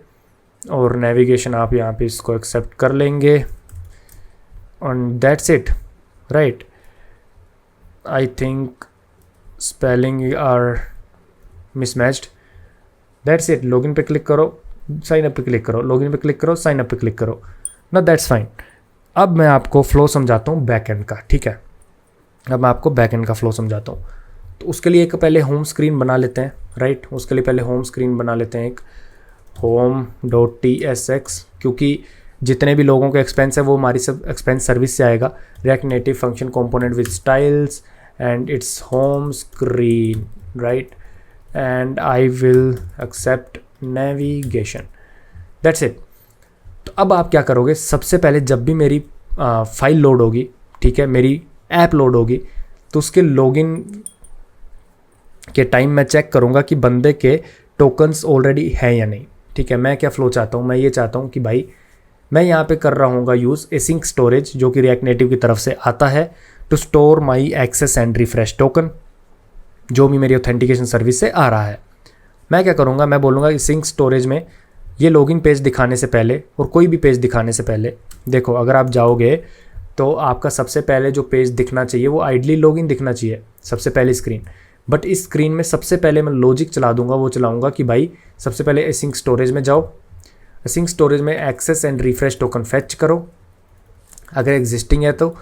और नेविगेशन आप यहाँ पे इसको एक्सेप्ट कर लेंगे। And that's it, right. I think spelling are mismatched. That's it, login पे क्लिक करो, साइन अप पे क्लिक करो, लॉगिन पे क्लिक करो, साइन अप पे क्लिक करो ना, दैट्स फाइन। अब मैं आपको फ्लो समझाता हूँ बैकएंड का, ठीक है। अब मैं आपको बैकएंड का फ्लो समझाता हूँ। तो उसके लिए एक पहले होम स्क्रीन बना लेते हैं, राइट। उसके लिए पहले होम स्क्रीन बना लेते हैं, एक home.tsx, क्योंकि जितने भी लोगों के एक्सपेंस है वो हमारी सब एक्सपेंस सर्विस से आएगा। React native function component with styles and its home screen, right. And I will accept navigation, that's it. तो अब आप क्या करोगे, सबसे पहले जब भी मेरी फाइल लोड होगी, ठीक है, मेरी ऐप लोड होगी, तो उसके लॉगिन के टाइम मैं चेक करूँगा कि बंदे के टोकन्स ऑलरेडी हैं या नहीं, ठीक है। मैं क्या फ्लो चाहता हूँ, मैं ये चाहता हूँ कि भाई मैं यहाँ पे कर रहा हूँ यूज़ एसिंक स्टोरेज, जो कि रिएक्ट नेटिव की तरफ से आता है, to store my access and refresh token, जो भी मेरी ऑथेंटिकेशन सर्विस से आ रहा है। मैं क्या करूँगा, मैं बोलूँगा कि सिंक स्टोरेज में ये लॉगिन पेज दिखाने से पहले और कोई भी पेज दिखाने से पहले, देखो अगर आप जाओगे तो आपका सबसे पहले जो पेज दिखना चाहिए वो आइडली लॉगिन दिखना चाहिए, सबसे पहली स्क्रीन। बट इस स्क्रीन में सबसे पहले मैं लॉजिक चला दूंगा, वो चलाऊंगा कि भाई सबसे पहले एसिंक स्टोरेज में जाओ, एसिंक स्टोरेज में access and refresh token fetch करो अगर एग्जिस्टिंग है तो,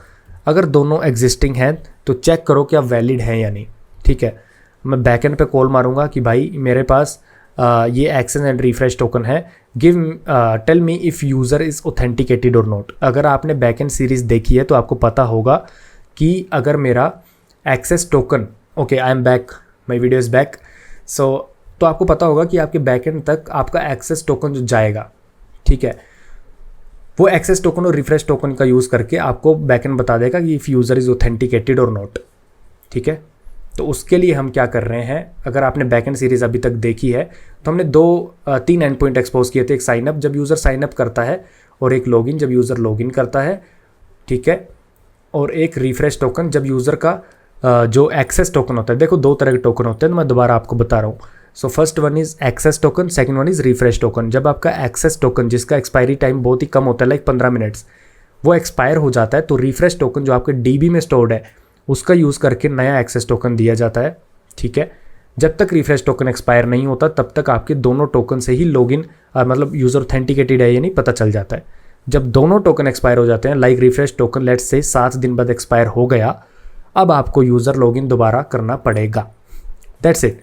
अगर दोनों एग्जिस्टिंग हैं तो चेक करो कि आप वैलिड हैं या नहीं, ठीक है। मैं बैकएंड पे कॉल मारूंगा कि भाई मेरे पास ये एक्सेस एंड रिफ्रेश टोकन है, give tell me if user is authenticated और नॉट। अगर आपने बैकएंड सीरीज़ देखी है तो आपको पता होगा कि अगर मेरा access token, okay I am back, my video is back. So तो आपको पता होगा कि आपके बैकएंड तक आपका एक्सेस टोकन जो जाएगा, ठीक है, वो एक्सेस टोकन और रिफ्रेश टोकन का यूज़ करके आपको बैकएंड बता देगा कि इफ़ यूज़र इज़ ऑथेंटिकेटेड और नॉट, ठीक है। तो उसके लिए हम क्या कर रहे हैं, अगर आपने बैकएंड सीरीज़ अभी तक देखी है तो हमने तीन एंड पॉइंट एक्सपोज किए थे। एक साइनअप जब यूज़र साइनअप करता है, और एक लॉगिन जब यूज़र लॉगिन करता है, ठीक है, और एक रिफ्रेश टोकन जब यूज़र का जो एक्सेस टोकन होता है। देखो दो तरह के टोकन होते हैं, तो मैं दोबारा आपको बता रहा हूँ। So first one is access token, second one is refresh token. जब आपका एक्सेस टोकन जिसका एक्सपायरी टाइम बहुत ही कम होता है, लाइक 15 मिनट्स, वो एक्सपायर हो जाता है, तो रिफ्रेश टोकन जो आपके डीबी में स्टोर्ड है उसका यूज़ करके नया एक्सेस टोकन दिया जाता है, ठीक है। जब तक रिफ्रेश टोकन एक्सपायर नहीं होता तब तक आपके दोनों टोकन से ही लॉगिन मतलब यूज़र ऑथेंटिकेटेड है या नहीं पता चल जाता है। जब दोनों टोकन एक्सपायर हो जाते हैं, like refresh token let's say 7 दिन बाद एक्सपायर हो गया, अब आपको यूज़र लॉगिन दोबारा करना पड़ेगा, दैट्स इट।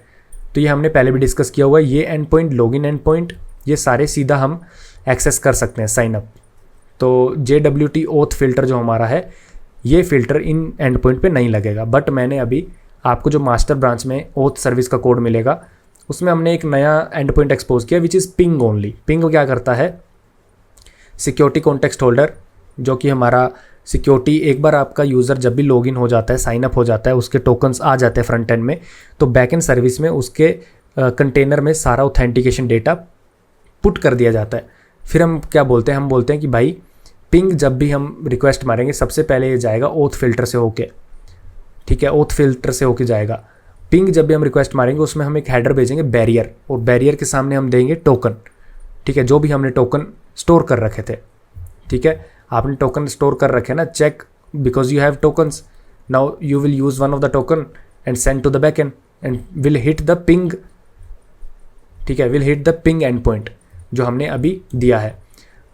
तो ये हमने पहले भी डिस्कस किया हुआ है। ये and point, login end point, ये सारे सीधा हम एक्सेस कर सकते हैं साइनअप। तो JWT ओथ फिल्टर जो हमारा है, ये फ़िल्टर इन एंड पॉइंट पे नहीं लगेगा। बट मैंने अभी आपको जो मास्टर ब्रांच में ओथ सर्विस का कोड मिलेगा, उसमें हमने एक नया एंड पॉइंट एक्सपोज किया which is ping only. Ping क्या करता है, सिक्योरिटी कॉन्टेक्स्ट होल्डर, जो कि हमारा सिक्योरिटी, एक बार आपका यूज़र जब भी लॉगिन हो जाता है, साइन अप हो जाता है, उसके टोकन्स आ जाते हैं फ्रंट एंड में, तो बैक एंड सर्विस में उसके कंटेनर में सारा ऑथेंटिकेशन डेटा पुट कर दिया जाता है। फिर हम क्या बोलते हैं, हम बोलते हैं कि भाई पिंग जब भी हम रिक्वेस्ट मारेंगे सबसे पहले ये जाएगा ओथ फिल्टर से होके, ठीक है, ओथ फिल्टर से होके जाएगा। पिंग जब भी हम रिक्वेस्ट मारेंगे उसमें हम एक हेडर भेजेंगे बैरियर, और बैरियर के सामने हम देंगे टोकन, ठीक है, जो भी हमने टोकन स्टोर कर रखे थे, ठीक है, आपने टोकन स्टोर कर रखे ना, check because you have tokens, now you will use one of the token and send to the back end will hit the ping, ठीक है, will hit the ping end point जो हमने अभी दिया है।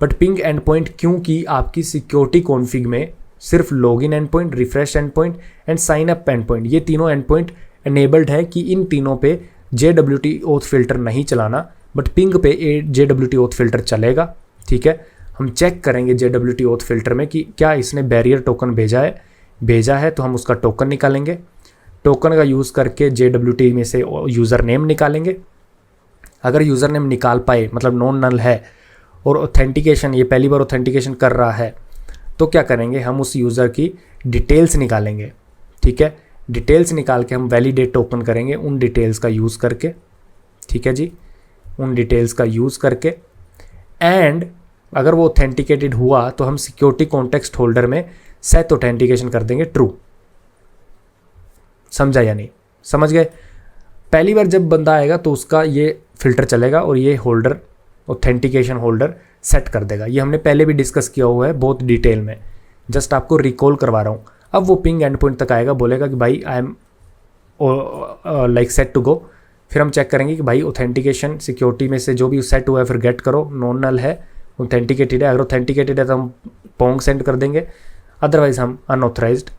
बट पिंग एंड पॉइंट, क्योंकि आपकी security config में सिर्फ login end point, refresh end point and sign up end point, ये तीनों एंड पॉइंट एनेबल्ड है कि इन तीनों पे JWT ओथ फिल्टर नहीं चलाना, बट पिंग पे JWT ओथ फिल्टर चलेगा, ठीक है। हम चेक करेंगे JWT ओथ फिल्टर में कि क्या इसने बैरियर टोकन भेजा है तो हम उसका टोकन निकालेंगे, टोकन का यूज़ करके JWT में से यूज़र नेम निकालेंगे। अगर यूज़र नेम निकाल पाए, मतलब नॉन नल है और ऑथेंटिकेशन, ये पहली बार ऑथेंटिकेशन कर रहा है, तो क्या करेंगे, हम उस यूज़र की डिटेल्स निकालेंगे, ठीक है। डिटेल्स निकाल के हम वैलिडेट टोकन करेंगे उन डिटेल्स का यूज़ करके, ठीक है जी, उन डिटेल्स का यूज़ करके। एंड अगर वो ऑथेंटिकेटेड हुआ तो हम सिक्योरिटी कॉन्टेक्स्ट होल्डर में सेट ऑथेंटिकेशन कर देंगे ट्रू। समझा या नहीं? समझ गए? पहली बार जब बंदा आएगा तो उसका ये फिल्टर चलेगा और ये होल्डर, ऑथेंटिकेशन होल्डर सेट कर देगा। ये हमने पहले भी डिस्कस किया हुआ है बहुत डिटेल में, जस्ट आपको रिकॉल करवा रहा हूँ। अब वो पिंग एंड पॉइंट तक आएगा, बोलेगा कि भाई I am like set to go. फिर हम चेक करेंगे कि भाई ऑथेंटिकेशन सिक्योरिटी में से जो भी सेट हुआ है फिर गेट करो, नॉन नल है, ऑथेंटिकेटेड है। अगर ऑथेंटिकेटेड है तो हम पोंग सेंड कर देंगे, अदरवाइज हम अनऑथराइज्ड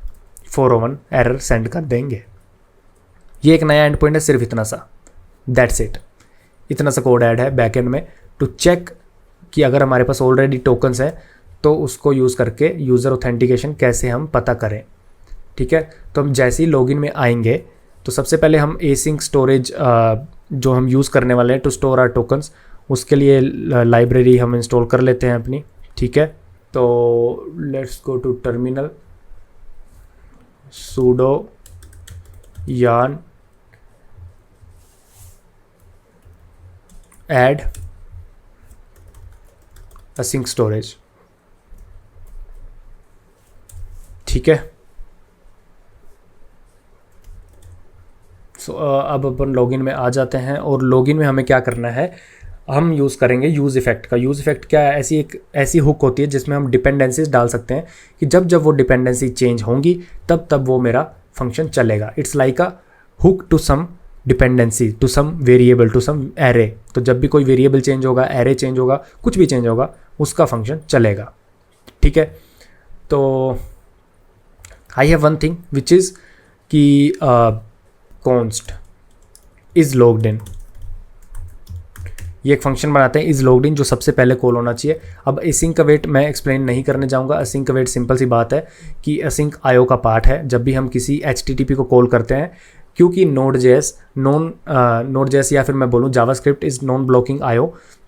401 एरर सेंड कर देंगे। ये एक नया एंड पॉइंट है, सिर्फ इतना सा, दैट्स इट। इतना सा कोड ऐड है बैकएंड में टू चेक कि अगर हमारे पास ऑलरेडी टोकन्स हैं तो उसको यूज़ करके यूज़र ऑथेंटिकेशन कैसे हम पता करें, ठीक है। तो हम जैसे ही लॉगिन में आएंगे तो सबसे पहले हम एसिंक स्टोरेज जो हम यूज़ करने वाले हैं टू स्टोर आर टोकन्स, उसके लिए लाइब्रेरी हम इंस्टॉल कर लेते हैं अपनी, ठीक है। तो let's go to terminal, sudo yarn add async storage, ठीक है। अब अपन लॉगिन में आ जाते हैं और लॉगिन में हमें क्या करना है, हम यूज़ करेंगे यूज़ इफ़ेक्ट का। यूज़ इफ़ेक्ट क्या है, ऐसी हुक होती है जिसमें हम डिपेंडेंसीज डाल सकते हैं कि जब वो डिपेंडेंसी चेंज होंगी तब वो मेरा फंक्शन चलेगा। It's like a hook to some dependency, to some variable, to some array. तो जब भी कोई वेरिएबल चेंज होगा, एरे चेंज होगा, कुछ भी चेंज होगा, उसका फंक्शन चलेगा, ठीक है। तो I have one thing which is कि कॉन्स्ट इज़ लॉग्ड इन, ये एक फंक्शन बनाते हैं इज़ लॉग्ड इन, जो सबसे पहले कॉल होना चाहिए। अब एसिंक अवेट मैं एक्सप्लेन नहीं करने जाऊंगा। एसिंक अवेट सिंपल सी बात है कि एसिंक आईओ का पार्ट है जब भी हम किसी HTTP को कॉल करते हैं, क्योंकि Node.js या फिर मैं बोलूँ JavaScript is non blocking IO,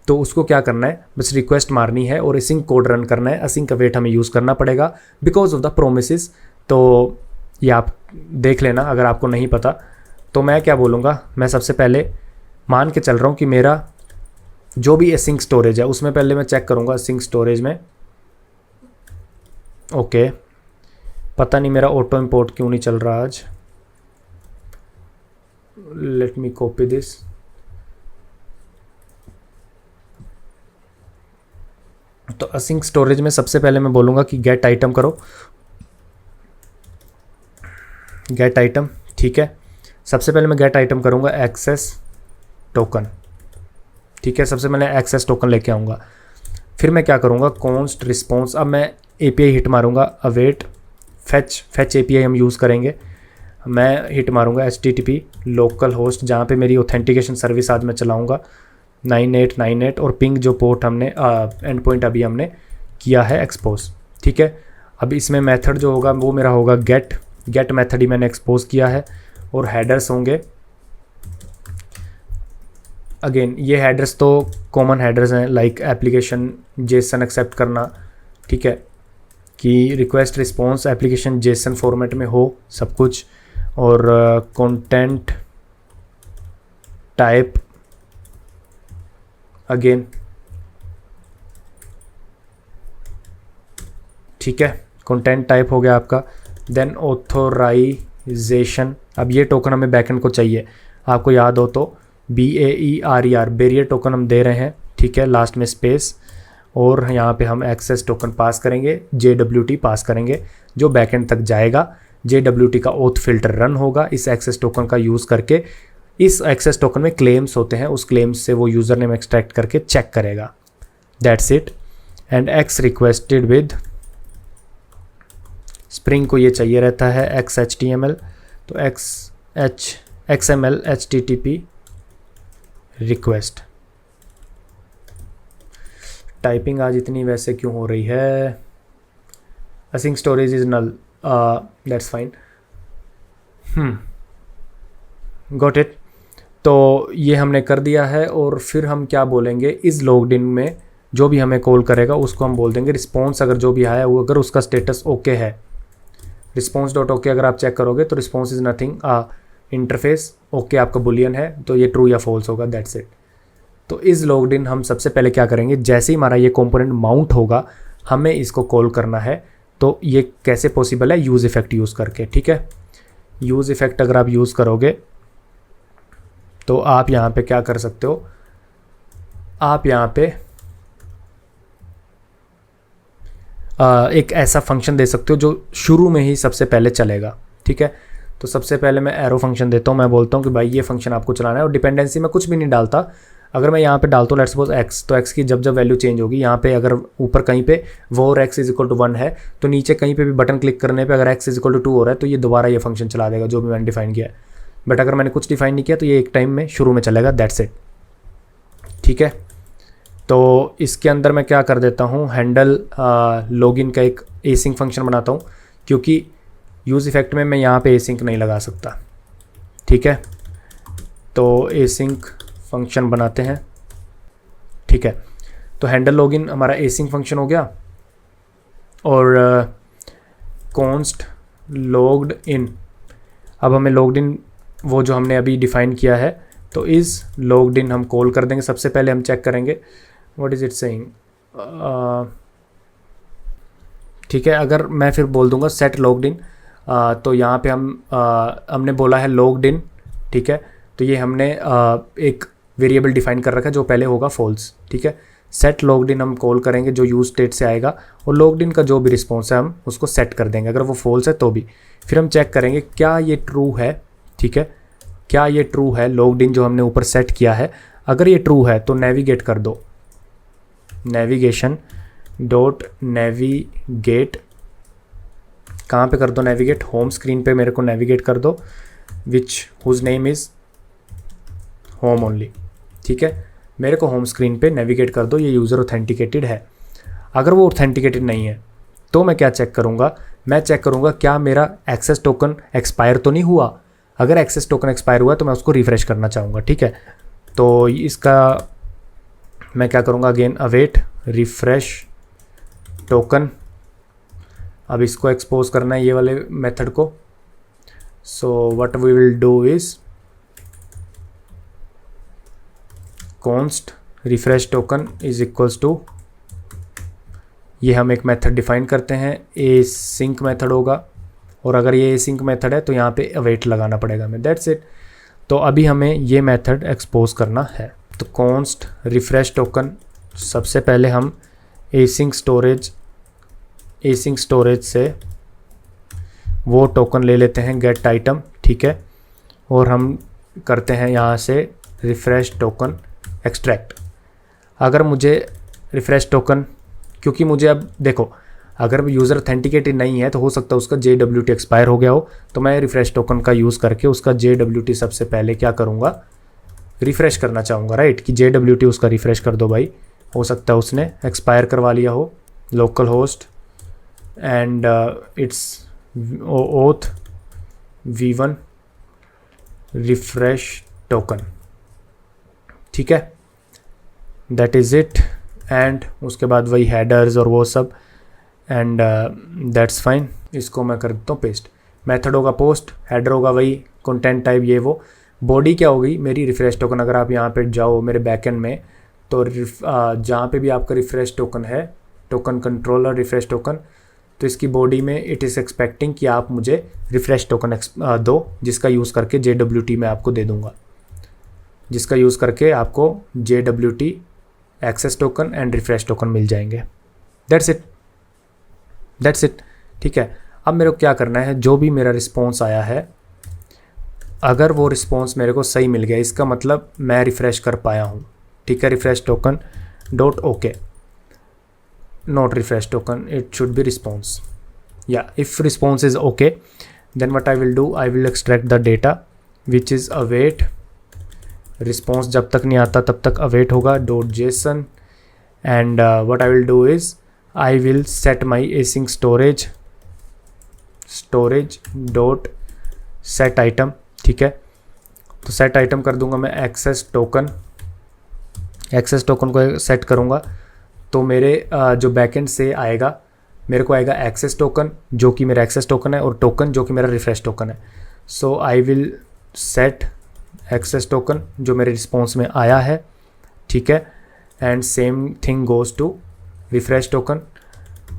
तो उसको क्या करना है, बस रिक्वेस्ट मारनी है और एसिंक कोड रन करना है। एसिंक अवेट हमें यूज़ करना पड़ेगा बिकॉज ऑफ द प्रोमिसेस। तो ये आप देख लेना अगर आपको नहीं पता। तो मैं क्या बोलूँगा, मैं सबसे पहले मान के चल रहा हूँ कि मेरा जो भी एसिंक स्टोरेज है उसमें पहले मैं चेक करूँगा एसिंक स्टोरेज में। ओके, पता नहीं मेरा ऑटो इंपोर्ट क्यों नहीं चल रहा आज। Let me copy this. तो एसिंक स्टोरेज में सबसे पहले मैं बोलूँगा कि गेट आइटम करो, गेट आइटम, ठीक है। सबसे पहले मैं गेट आइटम करूँगा एक्सेस टोकन, ठीक है। सबसे पहले एक्सेस टोकन लेके आऊँगा। फिर मैं क्या करूँगा, कॉन्स्ट रिस्पॉन्स। अब मैं API हिट मारूँगा, अवेट फैच API हम यूज़ करेंगे। मैं हिट मारूँगा HTTP लोकल होस्ट, जहाँ पे मेरी ऑथेंटिकेशन सर्विस आज मैं चलाऊँगा 9898, और पिंग जो पोर्ट हमने एंड पॉइंट अभी हमने किया है एक्सपोज, ठीक है। अब इसमें मेथड जो होगा वो मेरा होगा गेट मेथड ही मैंने एक्सपोज किया है, और हेडर्स होंगे अगेन ये हेडर्स तो कॉमन हेडर्स हैं, लाइक एप्लीकेशन जेसन एक्सेप्ट करना, ठीक है, कि request response application JSON format में हो सब कुछ, और कंटेंट टाइप अगेन, ठीक है, कंटेंट टाइप हो गया आपका। देन ऑथोराइजेशन, अब ये टोकन हमें बैकएंड को चाहिए, आपको याद हो तो BAERER बैरियर टोकन हम दे रहे हैं, ठीक है, लास्ट में स्पेस, और यहाँ पे हम एक्सेस टोकन पास करेंगे, JWT पास करेंगे जो बैकएंड तक जाएगा। JWT का ऑथ फिल्टर रन होगा इस एक्सेस टोकन का यूज़ करके। इस एक्सेस टोकन में क्लेम्स होते हैं, उस क्लेम्स से वो यूज़र नेम एक्सट्रैक्ट करके चेक करेगा। That's it. And x requested with spring को ये चाहिए रहता है XHTML, तो XML HTTP रिक्वेस्ट। टाइपिंग आज इतनी वैसे क्यों हो रही है? Async storage is null, that's fine. Got it. तो ये हमने कर दिया है, और फिर हम क्या बोलेंगे, इस लॉग्ड इन में जो भी हमें कॉल करेगा उसको हम बोल देंगे रिस्पॉन्स, अगर जो भी आया वो अगर उसका स्टेटस ओके है, रिस्पॉन्स डॉट ओके अगर आप चेक करोगे तो response is nothing, interface okay आपका बुलियन है तो ये ट्रू या फॉल्स होगा, दैट्स इट। तो इस लॉग्ड इन हम सबसे पहले क्या करेंगे, जैसे ही हमारा ये कंपोनेंट माउंट होगा हमें इसको कॉल करना है। तो ये कैसे पॉसिबल है, यूज़ इफेक्ट यूज़ करके, ठीक है। यूज़ इफेक्ट अगर आप यूज़ करोगे तो आप यहाँ पे क्या कर सकते हो, आप यहाँ पे एक ऐसा फंक्शन दे सकते हो जो शुरू में ही सबसे पहले चलेगा, ठीक है। तो सबसे पहले मैं एरो फंक्शन देता हूँ, मैं बोलता हूँ कि भाई ये फंक्शन आपको चलाना है, और डिपेंडेंसी में कुछ भी नहीं डालता। अगर मैं यहाँ पे डालता हूँ लेट्स सपोज x, तो x की जब जब वैल्यू चेंज होगी, यहाँ पे अगर ऊपर कहीं पे वो x इज इक्वल टू 1 है तो नीचे कहीं पे भी बटन क्लिक करने पे अगर x इज इक्वल टू 2 हो रहा है तो ये दोबारा ये फंक्शन चला देगा जो भी मैंने डिफाइन किया है। बट अगर मैंने कुछ डिफाइन नहीं किया तो ये एक टाइम में शुरू में चलेगा, दैट्स इट, ठीक है। तो इसके अंदर मैं क्या कर देता हूँ, हैंडल लॉगिन का एक एसिंक फंक्शन बनाता हूँ, क्योंकि यूज़ इफेक्ट में मैं यहाँ पे एसिंक नहीं लगा सकता, ठीक है। तो एसिंक फंक्शन बनाते हैं, ठीक है। तो हैंडल लॉगिन हमारा एसिंक फंक्शन हो गया, और कॉन्स्ट लॉग्ड इन, अब हमें लॉग्ड इन वो जो हमने अभी डिफाइन किया है, तो इस लॉग्ड इन हम कॉल कर देंगे। सबसे पहले हम चेक करेंगे व्हाट इज़ इट सेइंग, ठीक है। अगर मैं फिर बोल दूंगा सेट लॉग्ड इन, तो यहाँ पे हमने बोला है लॉग्ड इन, ठीक है। तो ये हमने एक वेरिएबल डिफाइन कर रखा है जो पहले होगा फॉल्स, ठीक है। सेट लॉग्ड इन हम कॉल करेंगे जो यूज स्टेट से आएगा, और लॉग्ड इन का जो भी रिस्पॉन्स है हम उसको सेट कर देंगे, अगर वो फॉल्स है तो भी। फिर हम चेक करेंगे क्या ये ट्रू है, ठीक है, क्या ये ट्रू है लॉग्ड इन जो हमने ऊपर सेट किया है। अगर ये ट्रू है तो नेविगेट कर दो, नेविगेशन डॉट नेविगेट, कहाँ पे कर दो नेविगेट, होम स्क्रीन पे मेरे को नेविगेट कर दो, which whose name is home only, ठीक है। मेरे को होम स्क्रीन पे नेविगेट कर दो, ये यूज़र ऑथेंटिकेटेड है। अगर वो ऑथेंटिकेटेड नहीं है तो मैं क्या चेक करूँगा, मैं चेक करूँगा क्या मेरा एक्सेस टोकन एक्सपायर तो नहीं हुआ। अगर एक्सेस टोकन एक्सपायर हुआ तो मैं उसको रिफ़्रेश करना चाहूँगा, ठीक है। तो इसका मैं क्या करूँगा, अगेन अवेट रिफ़्रेश टोकन, अब इसको एक्सपोज करना है ये वाले मेथड को। So what we will do is const refresh token is equals to, ये हम एक मेथड डिफाइन करते हैं, ए सिंक मेथड होगा, और अगर ये ए सिंक मेथड है तो यहाँ पे अवेट लगाना पड़ेगा हमें, दैट्स इट। तो अभी हमें ये मेथड एक्सपोज करना है। तो कॉन्स्ट रिफ्रेश टोकन, सबसे पहले हम एसिंक स्टोरेज से वो टोकन ले लेते हैं गेट आइटम, ठीक है, और हम करते हैं यहाँ से रिफ्रेश टोकन एक्सट्रैक्ट। अगर मुझे रिफ्रेश टोकन, क्योंकि मुझे अब देखो अगर यूज़र ऑथेंटिकेटेड नहीं है तो हो सकता है उसका JWT एक्सपायर हो गया हो, तो मैं रिफ्रेश टोकन का यूज़ करके उसका JWT सबसे पहले क्या करूँगा, रिफ़्रेश करना चाहूँगा, राइट, कि JWT उसका रिफ़्रेश कर दो भाई। हो सकता है उसने एक्सपायर करवा लिया हो, local host and it's oath v1 refresh token, ठीक है, दैट इज़ इट। एंड उसके बाद वही हेडर्स और वो सब, एंड दैट्स फाइन। इसको मैं कर देता हूँ पेस्ट। मेथड होगा पोस्ट, हेडर होगा वही, कंटेंट टाइप ये वो। बॉडी क्या होगी मेरी, रिफ्रेश टोकन। अगर आप यहाँ पे जाओ मेरे बैकएंड में, तो जहाँ पे भी आपका रिफ्रेश टोकन है, टोकन कंट्रोलर रिफ्रेश टोकन, तो इसकी बॉडी में इट इज़ एक्सपेक्टिंग कि आप मुझे रिफ्रेश टोकन दो, जिसका यूज़ करके JWT मैं आपको दे दूँगा, जिसका यूज़ करके आपको JWT access token and refresh token मिल जाएंगे। That's it, that's it. ठीक है, अब मेरे को क्या करना है, जो भी मेरा रिस्पॉन्स आया है, अगर वो रिस्पॉन्स मेरे को सही मिल गया, इसका मतलब मैं रिफ़्रेश कर पाया हूँ। ठीक है, refresh token dot okay, not refresh token, it should be response. या if response is okay, then what I will do, I will extract the data which is await. Response जब तक नहीं आता तब तक अवेट होगा .json, and what I will do is I will set my async storage dot set item. ठीक है, तो सेट आइटम कर दूंगा मैं एक्सेस टोकन को सेट करूंगा, तो मेरे जो बैकएंड से आएगा, मेरे को आएगा एक्सेस टोकन जो कि मेरा एक्सेस टोकन है, और टोकन जो कि मेरा रिफ्रेश टोकन है। So I will set access token जो मेरे रिस्पॉन्स में आया है। ठीक है, and same thing goes to refresh token.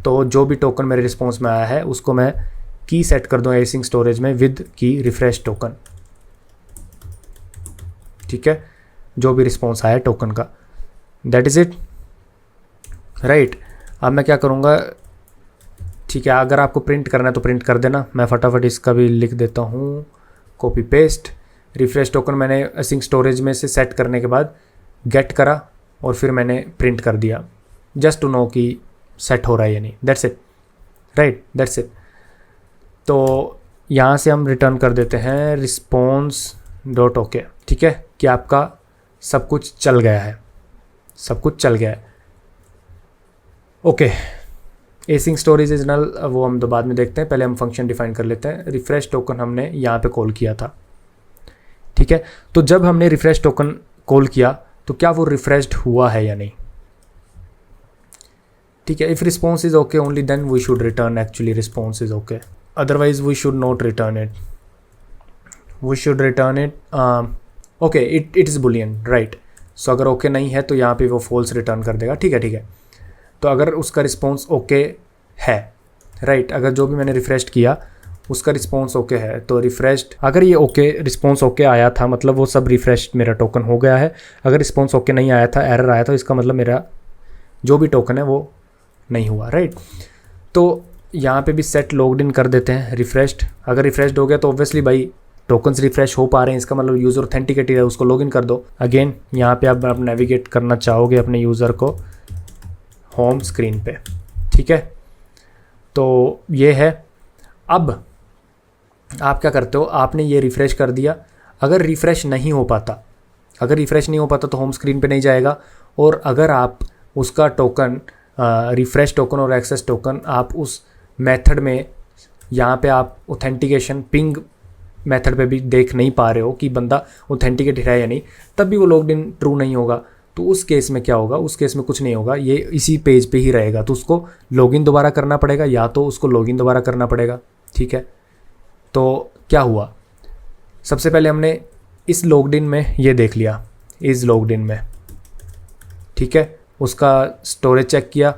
तो जो भी टोकन मेरे रिस्पॉन्स में आया है उसको मैं की सेट कर दूँ एसिंक स्टोरेज में विद की रिफ्रेश टोकन। ठीक है, जो भी रिस्पॉन्स आया टोकन का, दैट इज़ इट, राइट। अब मैं क्या करूँगा, ठीक है, अगर आपको प्रिंट करना है तो प्रिंट कर देना, मैं फटाफट इसका भी लिख देता हूँ, कॉपी पेस्ट। रिफ्रेश टोकन मैंने एसिंक स्टोरेज में से सेट करने के बाद गेट करा और फिर मैंने प्रिंट कर दिया, जस्ट टू नो कि सेट हो रहा है या नहीं। That's it, right, that's it. तो यहाँ से हम रिटर्न कर देते हैं रिस्पॉन्स डॉट ओके। ठीक है, कि आपका सब कुछ चल गया है, सब कुछ चल गया है। Okay, async storage is null, वो हम तो बाद में देखते हैं, पहले हम फंक्शन डिफाइन कर लेते हैं। रिफ्रेश टोकन हमने यहाँ पे कॉल किया था। ठीक है, तो जब हमने रिफ्रेश टोकन कॉल किया तो क्या वो रिफ्रेश्ड हुआ है या नहीं। ठीक है, if response is okay only then we should return actually response is okay, otherwise we should not return it, we should return it okay, it is boolean, right. So अगर ओके नहीं है तो यहाँ पे वो फॉल्स रिटर्न कर देगा। ठीक है, ठीक है, तो अगर उसका रिस्पॉन्स ओके है, राइट, अगर जो भी मैंने रिफ्रेश किया उसका रिस्पॉन्स ओके है, तो रिफ्रेश्ड, अगर ये ओके रिस्पॉन्स ओके आया था मतलब वो सब रिफ्रेश्ड मेरा टोकन हो गया है। अगर रिस्पॉन्स ओके नहीं आया था, एरर आया था, इसका मतलब मेरा जो भी टोकन है वो नहीं हुआ, राइट। तो यहाँ पे भी सेट लॉग्ड इन कर देते हैं रिफ्रेश्ड। अगर रिफ्रेश्ड हो गया तो ऑब्वियसली भाई टोकन्स रिफ्रेश हो पा रहे हैं, इसका मतलब यूज़र ऑथेंटिकेटेड है, उसको लॉगिन कर दो। अगेन यहाँ पे आप नेविगेट करना चाहोगे अपने यूज़र को होम स्क्रीन पे। ठीक है, तो ये है। अब आप क्या करते हो, आपने ये रिफ़्रेश कर दिया, अगर रिफ़्रेश नहीं हो पाता, तो होम स्क्रीन पे नहीं जाएगा। और अगर आप उसका टोकन रिफ़्रेश टोकन और एक्सेस टोकन आप उस मेथड में, यहाँ पे आप ऑथेंटिकेशन पिंग मेथड पे भी देख नहीं पा रहे हो कि बंदा ऑथेंटिकेटेड है या नहीं, तब भी वो लॉग्ड इन ट्रू नहीं होगा। तो उस केस में क्या होगा, उस केस में कुछ नहीं होगा, ये इसी पेज पे ही रहेगा। तो उसको लॉगिन दोबारा करना पड़ेगा, या तो उसको लॉगिन दोबारा करना पड़ेगा। ठीक है, तो क्या हुआ, सबसे पहले हमने इस लॉग्ड इन में ये देख लिया, इस लॉग्ड इन में, ठीक है, उसका स्टोरेज चेक किया,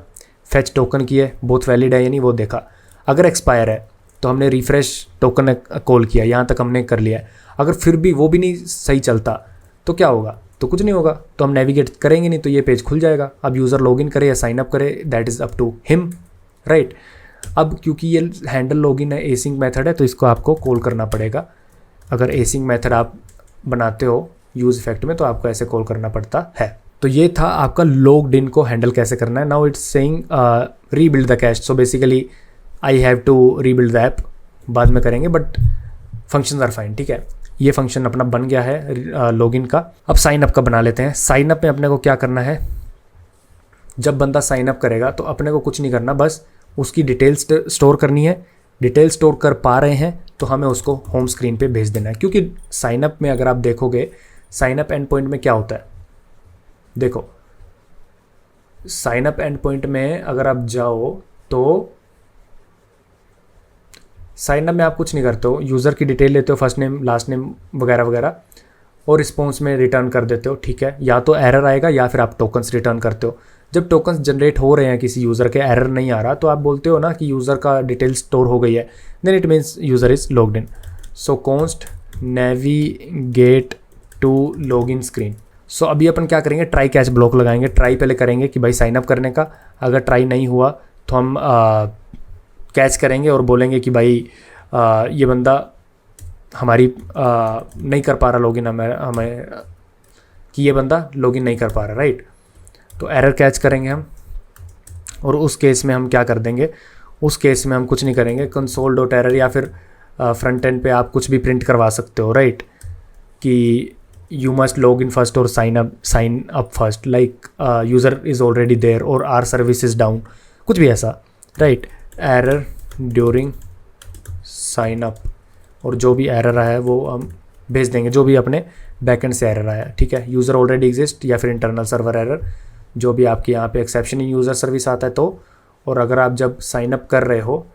फेच टोकन किए, बहुत वैलिड है या नहीं वो देखा। अगर एक्सपायर है तो हमने रिफ्रेश टोकन कॉल किया, यहाँ तक हमने कर लिया है। अगर फिर भी वो भी नहीं सही चलता तो क्या होगा, तो कुछ नहीं होगा, तो हम नेविगेट करेंगे नहीं, तो ये पेज खुल जाएगा। अब यूज़र लॉगिन करे या साइन अप करे, that is up to him, right. अब क्योंकि ये हैंडल लॉगिन है, एसिंक मेथड है, तो इसको आपको कॉल करना पड़ेगा। अगर एसिंक मेथड आप बनाते हो यूज़ इफेक्ट में तो आपको ऐसे कॉल करना पड़ता है। तो ये था आपका लॉग्ड इन को हैंडल कैसे करना है। Now it's saying rebuild the cache, so basically I have to rebuild the app, बाद में करेंगे, बट फंक्शंस आर फाइन। ठीक है, ये फंक्शन अपना बन गया है लॉगिन का। अब साइन अप का बना लेते हैं। साइन अप में अपने को क्या करना है, जब बंदा साइन अप करेगा तो अपने को कुछ नहीं करना, बस उसकी डिटेल्स स्टोर करनी है। डिटेल स्टोर कर पा रहे हैं तो हमें उसको होम स्क्रीन पे भेज देना है। क्योंकि साइन अप में अगर आप देखोगे, साइन अप एंड पॉइंट में क्या होता है, देखो साइन अप एंड पॉइंट में अगर आप जाओ तो साइन अप में आप कुछ नहीं करते हो, यूज़र की डिटेल लेते हो, फर्स्ट नेम लास्ट नेम वगैरह वगैरह, और रिस्पॉन्स में रिटर्न कर देते हो, ठीक है। या तो एरर आएगा या फिर आप टोकन्स रिटर्न करते हो। जब टोकन्स जनरेट हो रहे हैं किसी यूज़र के, एरर नहीं आ रहा, तो आप बोलते हो ना कि यूज़र का डिटेल स्टोर हो गई है, then it means user is logged in. So const navigate to login screen. So अभी अपन क्या करेंगे, ट्राई कैच ब्लॉक लगाएंगे। ट्राई पहले करेंगे कि भाई साइन अप करने का, अगर ट्राई नहीं हुआ तो हम कैच करेंगे और बोलेंगे कि भाई ये बंदा हमारी नहीं कर पा रहा लॉगिन, हमें कि ये बंदा लॉगिन नहीं कर पा रहा, राइट। तो एरर कैच करेंगे हम, और उस केस में हम क्या कर देंगे, उस केस में हम कुछ नहीं करेंगे, कंसोल डॉट एरर या फिर फ्रंट एंड पे आप कुछ भी प्रिंट करवा सकते हो, राइट, कि you must log in first और sign up first, like user is already there और आर सर्विस इज़ डाउन, कुछ भी ऐसा, right. Error during sign up, और जो भी एरर आया है वो हम भेज देंगे, जो भी अपने बैकएंड से एरर आया, ठीक है। यूज़र ऑलरेडी एग्जिस्ट या फिर इंटरनल सर्वर एरर, जो भी आपके यहाँ पे एक्सेप्शन इन यूज़र सर्विस आता है तो, और अगर आप जब साइन अप कर रहे हो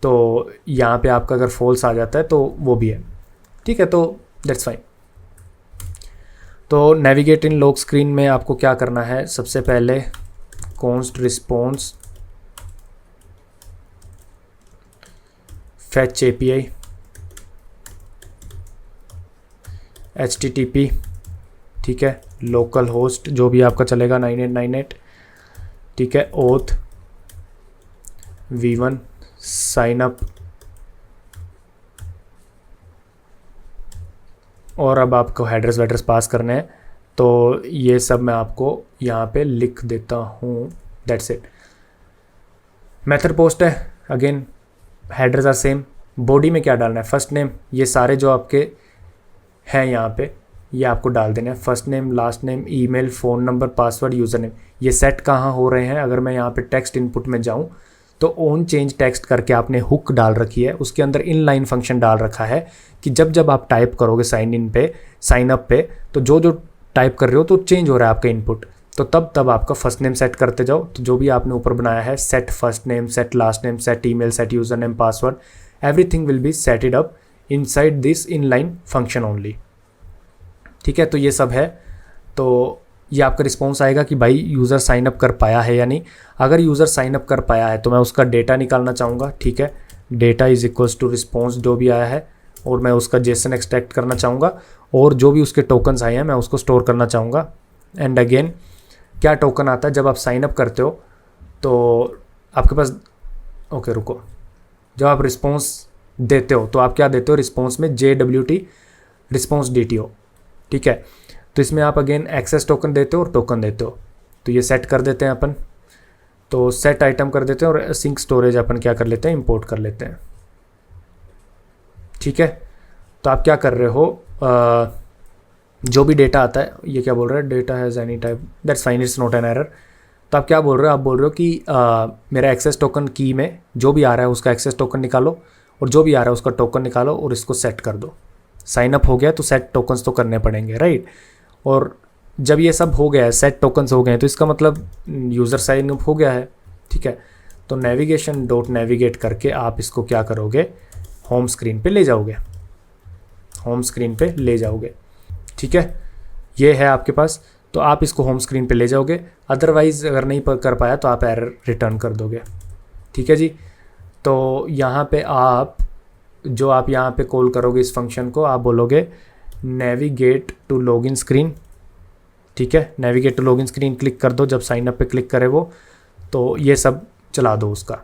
तो यहाँ पे आपका अगर फॉल्स आ जाता है तो वो भी है, ठीक है। तो दैट्स फाइन। तो नेविगेट इन लॉक स्क्रीन में आपको क्या करना है, सबसे पहले const response fetch API HTTP, ठीक है, लोकल होस्ट जो भी आपका चलेगा 9898, ठीक है, ओथ V1 साइन अप, और अब आपको हेडर्स वेडर्स पास करने हैं, तो ये सब मैं आपको यहाँ पे लिख देता हूँ, दैट्स इट। मेथड पोस्ट है, again headers are same. Body में क्या डालना है, फर्स्ट नेम, ये सारे जो आपके हैं यहाँ पे ये आपको डाल देना है, first name last name email phone number password user name. ये सेट कहाँ हो रहे हैं, अगर मैं यहाँ पे टेक्स्ट इनपुट में जाऊँ तो ऑन चेंज टेक्स्ट करके आपने हुक डाल रखी है, उसके अंदर इनलाइन फंक्शन डाल रखा है कि जब जब आप टाइप करोगे साइन अप पे तो जो जो टाइप कर रहे हो तो चेंज हो रहा है आपका इनपुट, तो तब आपका फर्स्ट नेम सेट करते जाओ। तो जो भी आपने ऊपर बनाया है, set first name, set last name, set email, set user name, password, everything will be settled up inside this inline function only, ठीक है। तो ये सब है, तो ये आपका रिस्पॉन्स आएगा कि भाई यूज़र साइन अप कर पाया है या नहीं। अगर यूज़र साइन अप कर पाया है तो मैं उसका डेटा निकालना चाहूँगा, ठीक है, data is equals to response जो भी आया है, और मैं उसका जेसन एक्सट्रैक्ट करना चाहूँगा, और जो भी उसके टोकन्स आए हैं मैं उसको स्टोर करना चाहूँगा। एंड अगेन क्या टोकन आता है जब आप साइन अप करते हो तो आपके पास, ओके रुको, जब आप रिस्पॉन्स देते हो तो आप क्या देते हो, रिस्पॉन्स में JWT रिस्पॉन्स DTO, ठीक है। तो इसमें आप अगेन एक्सेस टोकन देते हो और टोकन देते हो, तो ये सेट कर देते हैं अपन, तो सेट आइटम कर देते हैं, और सिंक स्टोरेज अपन क्या कर लेते हैं, इंपोर्ट कर लेते हैं, ठीक है। तो आप क्या कर रहे हो, जो भी डेटा आता है, ये क्या बोल रहा है, data has any type, that's fine, it's not an error. तो आप क्या बोल रहे हो, आप बोल रहे हो कि मेरा एक्सेस टोकन की में जो भी आ रहा है उसका एक्सेस टोकन निकालो, और जो भी आ रहा है उसका टोकन निकालो और इसको सेट कर दो। साइन अप हो गया तो सेट टोकन्स तो करने पड़ेंगे, राइट। और जब ये सब हो गया है, सेट टोकन्स हो गए हैं, तो इसका मतलब यूज़र साइन अप हो गया है, ठीक है। तो नेविगेशन डॉट नेविगेट करके आप इसको क्या करोगे, होम स्क्रीन पे ले जाओगे, होम स्क्रीन पे ले जाओगे, ठीक है। ये है आपके पास, तो आप इसको होम स्क्रीन पे ले जाओगे, अदरवाइज़ अगर नहीं कर पाया तो आप एरर रिटर्न कर दोगे, ठीक है जी। तो यहाँ पे आप यहाँ पे कॉल करोगे इस फंक्शन को, आप बोलोगे नेविगेट टू लॉगिन स्क्रीन, ठीक है। Navigate to login screen click कर दो, जब साइन अप पे क्लिक करे वो, तो ये सब चला दो उसका,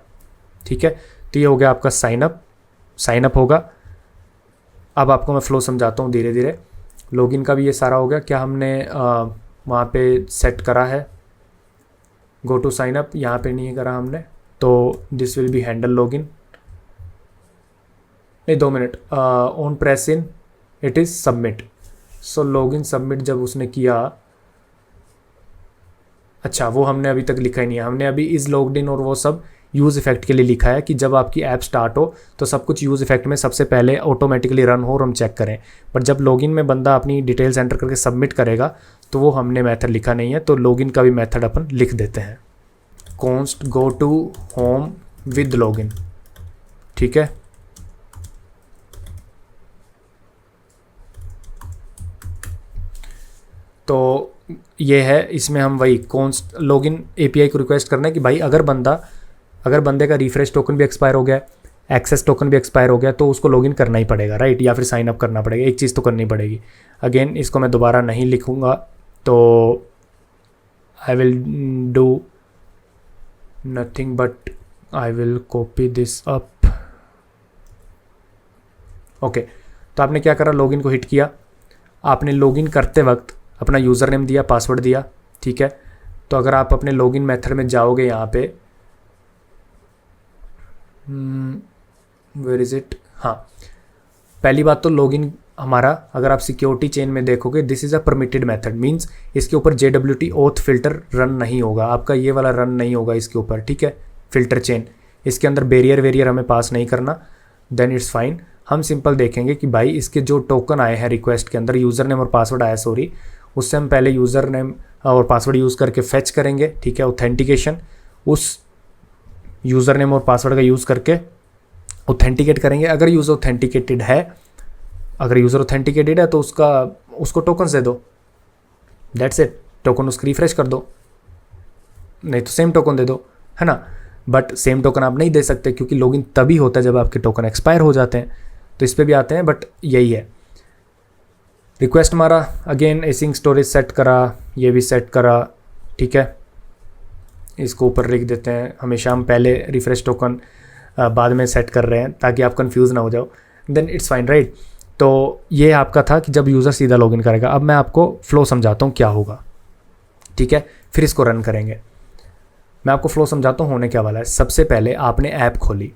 ठीक है। तो ये हो गया आपका साइन अप होगा। अब आपको मैं फ्लो समझाता हूँ धीरे धीरे। लॉगिन का भी ये सारा हो गया, क्या हमने वहाँ पे सेट करा है, गो टू साइन अप, यहाँ पे नहीं करा हमने, तो this will be handle login, नहीं 2 minute, on press in it is submit. So login submit जब उसने किया, अच्छा वो हमने अभी तक लिखा ही नहीं है, हमने अभी इज़ लॉग्ड इन और वो सब यूज़ इफेक्ट के लिए लिखा है कि जब आपकी ऐप स्टार्ट हो तो सब कुछ यूज़ इफेक्ट में सबसे पहले ऑटोमेटिकली रन हो और हम चेक करें। पर जब लॉगिन में बंदा अपनी डिटेल्स एंटर करके सबमिट करेगा तो वो हमने मेथड लिखा नहीं है, तो लॉगिन का भी मेथड अपन लिख देते हैं, const go to home with login। ठीक है, तो ये है, इसमें हम वही const लॉगिन एपीआई को रिक्वेस्ट करना है कि भाई अगर बंदे का रिफ्रेश टोकन भी एक्सपायर हो गया, एक्सेस टोकन भी एक्सपायर हो गया, तो उसको लॉगिन करना ही पड़ेगा, राइट, या फिर साइन अप करना पड़ेगा, एक चीज़ तो करनी पड़ेगी। अगेन इसको मैं दोबारा नहीं लिखूँगा, तो आई will do nothing but I will copy this up. Okay, तो आपने क्या करा, लॉगिन को हिट किया, आपने लॉगिन करते वक्त अपना यूज़र नेम दिया, पासवर्ड दिया, ठीक है। तो अगर आप अपने लॉगिन मेथड में जाओगे यहाँ पे, वेयर इज़ इट, हाँ, पहली बात तो लॉगिन हमारा, अगर आप सिक्योरिटी चेन में देखोगे, this is a permitted method, means इसके ऊपर JWT ऑथ फिल्टर रन नहीं होगा, आपका ये वाला रन नहीं होगा इसके ऊपर, ठीक है, फिल्टर चेन, इसके अंदर बैरियर हमें पास नहीं करना, देन इट्स फाइन। हम सिंपल देखेंगे कि भाई इसके जो टोकन आए हैं रिक्वेस्ट के अंदर, यूज़र नेम और पासवर्ड आया, सॉरी, उससे हम पहले यूज़र नेम और पासवर्ड यूज़ करके फेच करेंगे, ठीक है, ऑथेंटिकेशन, उस यूज़र नेम और पासवर्ड का यूज़ करके ऑथेंटिकेट करेंगे। अगर यूज़र ऑथेंटिकेटेड है, तो उसको टोकन दे दो, दैट्स इट, टोकन उसको रिफ्रेश कर दो, नहीं तो सेम टोकन दे दो, है ना। बट सेम टोकन आप नहीं दे सकते, क्योंकि लॉगिन तभी होता है जब आपके टोकन एक्सपायर हो जाते हैं, तो इस पर भी आते हैं, बट यही है। रिक्वेस्ट मारा, अगेन एसिंग स्टोरेज सेट करा, ये भी सेट करा, ठीक है, इसको ऊपर लिख देते हैं, हमेशा हम पहले रिफ्रेश टोकन बाद में सेट कर रहे हैं ताकि आप कंफ्यूज ना हो जाओ, देन इट्स फाइन, राइट। तो ये आपका था कि जब यूज़र सीधा लॉगिन करेगा। अब मैं आपको फ्लो समझाता हूँ क्या होगा, ठीक है, फिर इसको रन करेंगे। मैं आपको फ्लो समझाता हूँ होने क्या वाला है। सबसे पहले आपने ऐप खोली,